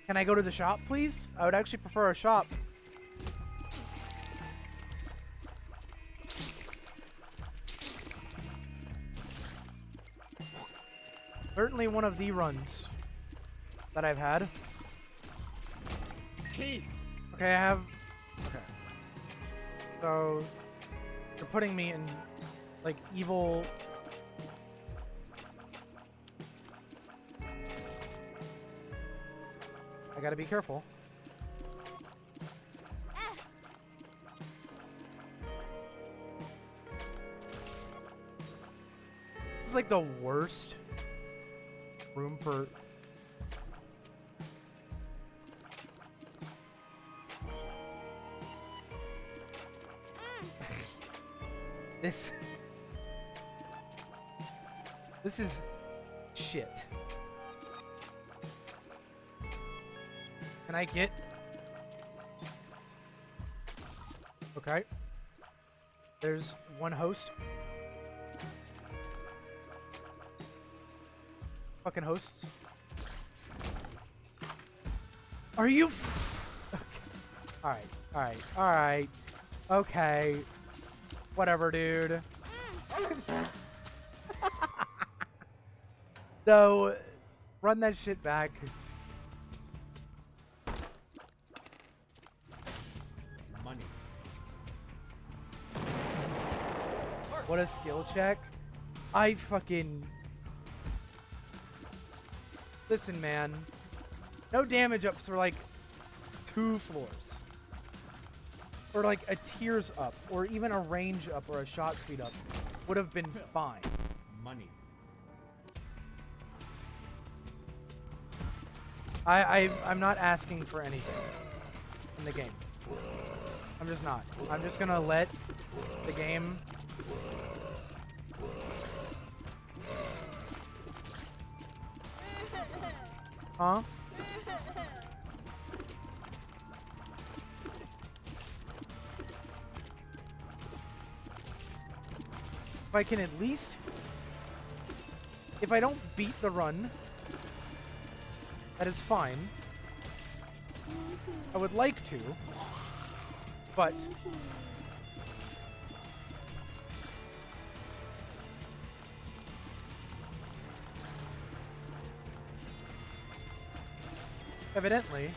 Can I go to the shop, please? I would actually prefer a shop. Certainly one of the runs that I've had. Key. Okay, I have... Okay. So, you're putting me in, like, evil... I gotta be careful. This is like the worst room for... This is shit. Can I get... Okay. There's one host. Fucking hosts. Are you? All right, all right, all right. Okay. Whatever, dude. So, run that shit back. Money. What a skill check. I fucking... Listen, man. No damage ups for like 2 floors. Or like a tears up, or even a range up or a shot speed up would have been fine. Money. I'm not asking for anything in the game. I'm just not. I'm just gonna let the game... Huh? If I can at least... If I don't beat the run, that is fine. I would like to, but... Evidently...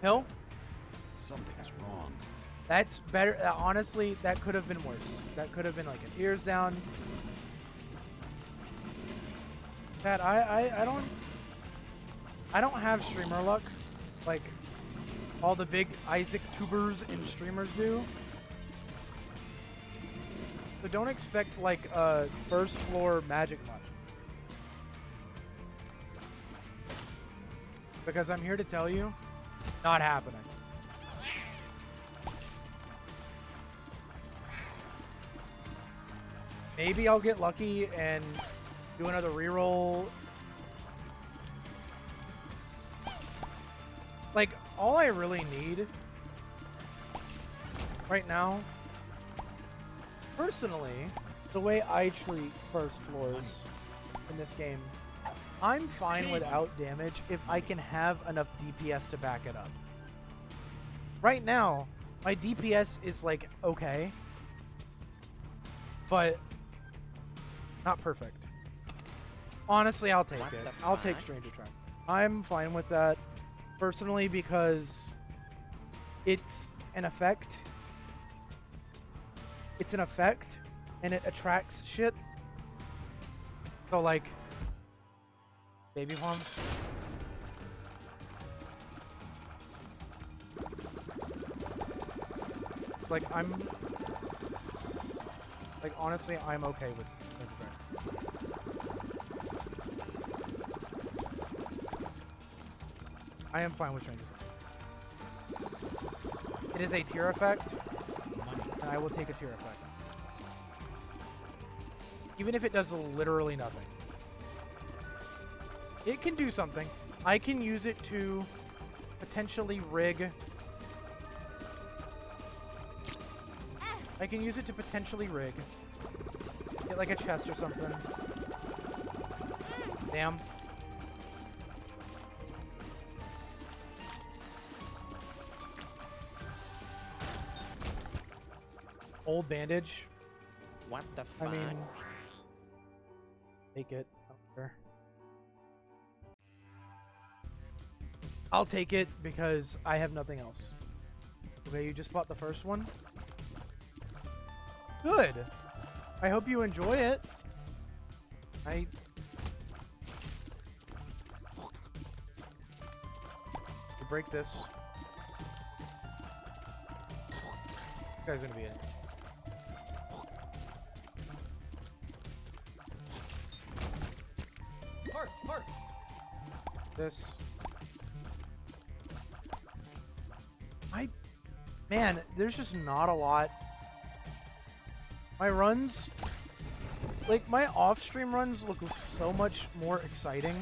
Hill? Something's wrong. That's better. Honestly, that could have been worse. That could have been like a tears down. Pat, I don't have streamer luck like all the big Isaac tubers and streamers do. So don't expect like a first floor magic much. Because I'm here to tell you, not happening. Maybe I'll get lucky and do another reroll. Like, all I really need right now, personally, the way I treat first floors in this game, I'm fine without damage if I can have enough DPS to back it up. Right now, my DPS is like okay, but not perfect. Honestly, I'll take it. I'll take Stranger Track. I'm fine with that personally because it's an effect. It's an effect and it attracts shit. So like baby palm. Like honestly, I'm okay with Stranger Track. I am fine with Stranger Track. It is a tier effect, and I will take a tier effect. Even if it does literally nothing. It can do something. I can use it to potentially rig. I can use it to potentially rig. Get like a chest or something. Damn. Old bandage. What the I fuck? mean, take it. I don't care. I'll take it because I have nothing else. Okay, you just bought the first one? Good. I hope you enjoy it. You break this. This guy's gonna be in. Heart. This. Man, there's just not a lot. My runs, like my off-stream runs look so much more exciting.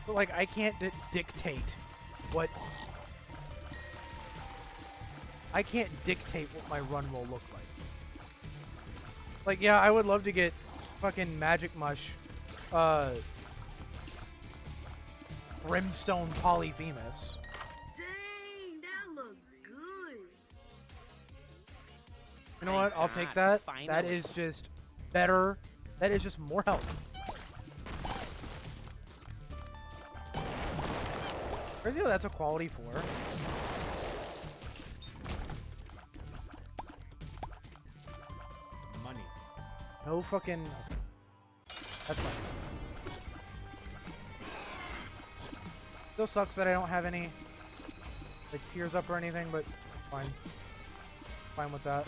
But like I can't dictate what I can't dictate what my run will look like. Like, yeah, I would love to get fucking Magic Mush, Brimstone Polyphemus. Dang, that look good. You know what? I'll take that. That is just better. That is just more health. Crazy how that's a quality 4. Money. No fucking... That's fine. Still sucks that I don't have any like tears up or anything, but fine. Fine with that.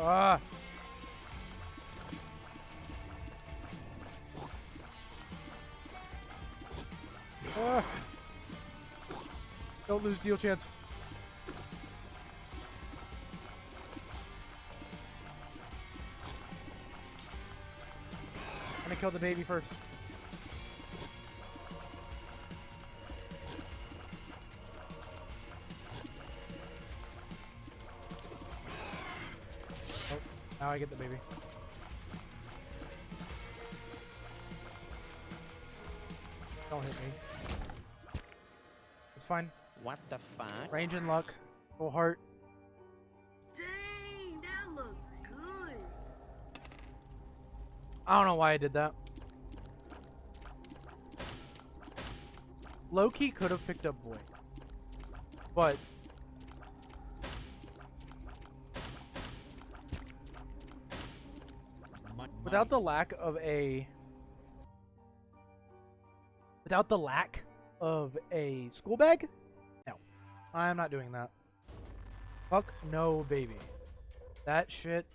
Ah! Ah! Don't lose deal chance. I'm gonna kill the baby first. Oh, now I get the baby. Don't hit me. It's fine. What the fuck? Range and luck. Full heart. Dang, that look good. I don't know why I did that. Low-key could have picked up Void. But... without the lack of a... without the lack of a school bag? No. I'm not doing that. Fuck no, baby. That shit...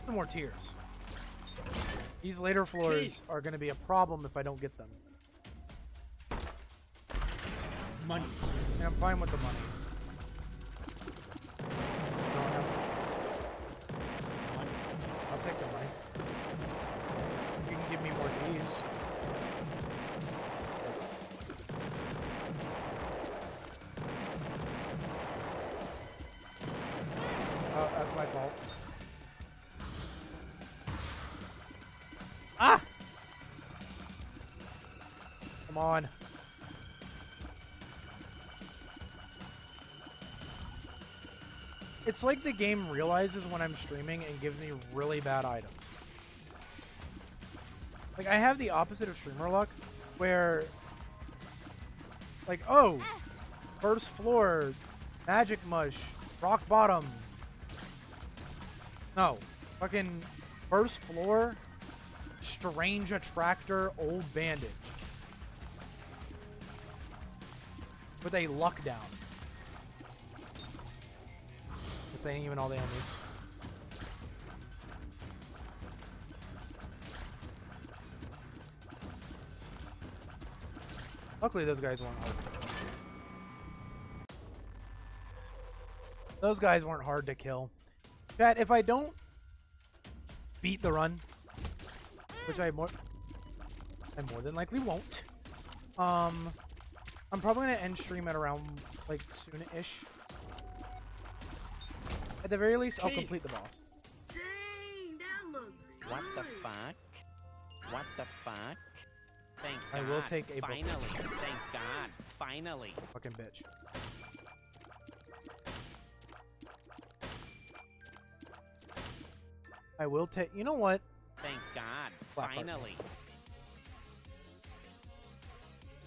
No more tears. These later floors are going to be a problem if I don't get them. Money. And I'm fine with the money. Don't have- I'll take the money. You can give me more Ds. Oh, that's my fault. Ah! Come on. It's like the game realizes when I'm streaming and gives me really bad items. Like, I have the opposite of streamer luck, where... like, oh! First floor, Magic Mush, Rock Bottom. No. Fucking first floor... Strange Attractor, Old Bandage. With a luck down. This ain't even all the enemies. Luckily those guys weren't hard. Those guys weren't hard to kill. Chat, if I don't beat the run, which I more than likely won't. I'm probably gonna end stream at around like soon-ish. At the very least, I'll complete the boss. Dang, that look good. What the fuck? What the fuck? Thank I God. will take a book. Finally. Thank God. Finally. Fucking bitch. I will take. You know what? Thank God. Black heart. Finally.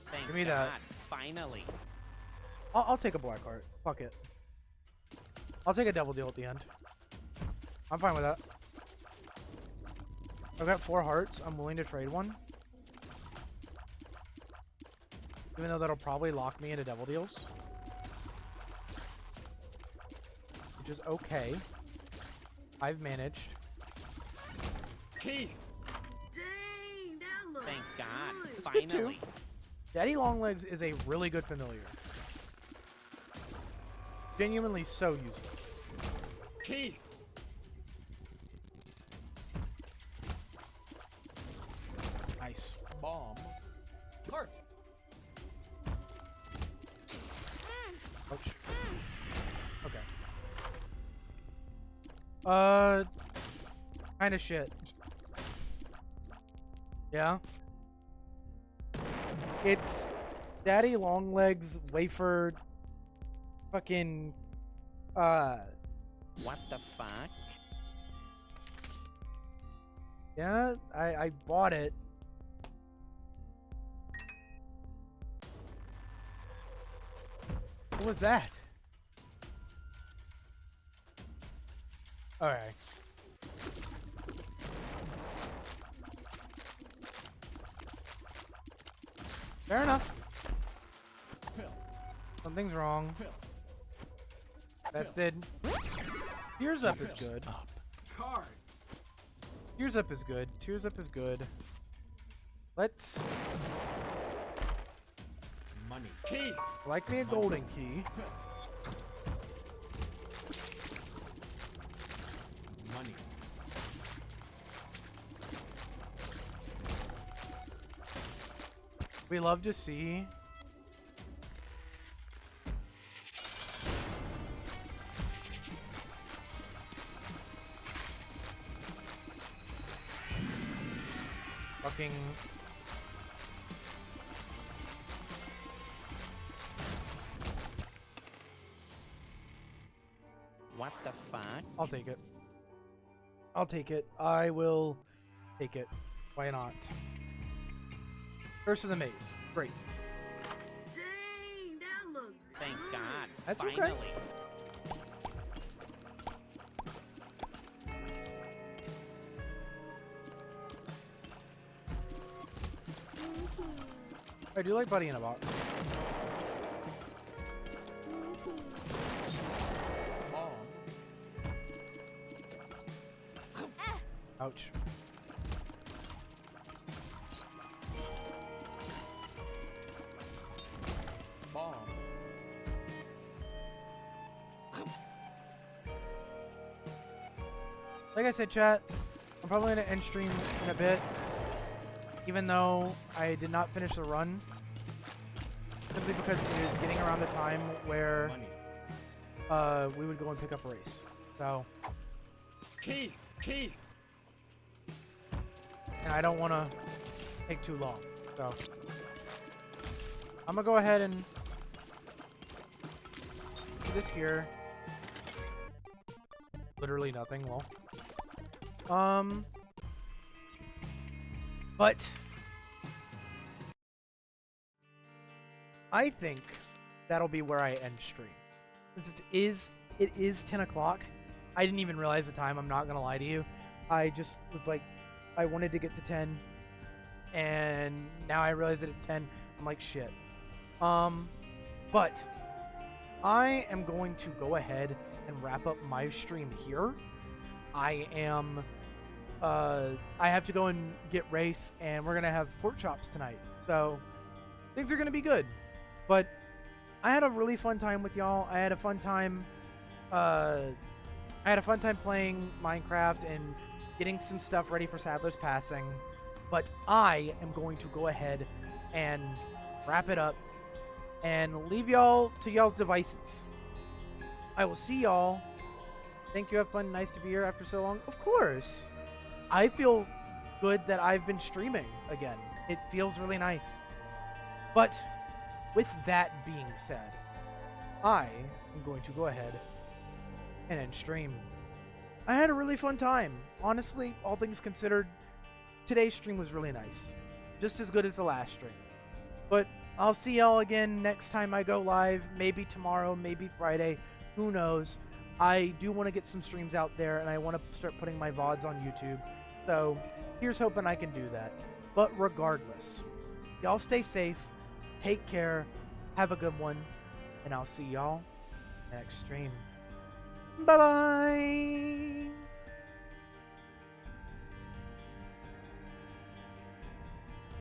Thank Give me God. that. Finally. I'll take a black heart. Fuck it. I'll take a devil deal at the end. I'm fine with that. I've got 4 hearts. I'm willing to trade one. Even though that'll probably lock me into devil deals. Which is okay. I've managed. Dang, that look Thank God. good. It's good too. Finally. Daddy Longlegs is a really good familiar. Genuinely so useful. Nice. Bomb. Cart. Ouch. Okay. Kind of shit. Yeah. It's Daddy Longlegs wafer fucking What the fuck? yeah, I bought it. What was that? Alright. Fair enough. Fill. Something's wrong. Fill. Bested. Tears up is good. Up. Card. Tears up is good. Tears up is good. Let's Money. Key. like me a golden key. Fill. Money. We love to see fucking What the fuck? I'll take it. I'll take it. I will take it. Why not? Curse of the Maze. Great. Dang, that look Thank good. God. That's okay. Finally. I do like Buddy in a Box. Bomb. Ouch. Bomb. Like I said, chat, I'm probably going to end stream in a bit. Even though I did not finish the run. Simply because it is getting around the time where Money. we would go and pick up a race. So, Key. Key. and I don't want to take too long. So, I'm going to go ahead and do this here. Literally nothing, well. But I think that'll be where I end stream. Since it is 10 o'clock. I didn't even realize the time, I'm not gonna lie to you. I just was like, I wanted to get to 10, and now I realize that it's 10. I'm like, shit. But I am going to go ahead and wrap up my stream here. I have to go and get race, and we're gonna have pork chops tonight, so things are gonna be good. But I had a really fun time with y'all. I had a fun time playing Minecraft and getting some stuff ready for Sadler's Passing. But I am going to go ahead and wrap it up and leave y'all to y'all's devices. I will see y'all. Thank you. Have fun. Nice to be here after so long. Of course. I feel good that I've been streaming again. It feels really nice. But with that being said, I am going to go ahead and end stream. I had a really fun time. Honestly, all things considered, today's stream was really nice. Just as good as the last stream. But I'll see y'all again next time I go live. Maybe tomorrow, maybe Friday. Who knows? I do want to get some streams out there, and I want to start putting my VODs on YouTube. So here's hoping I can do that. But regardless, y'all stay safe, take care, have a good one, and I'll see y'all next stream. Bye-bye!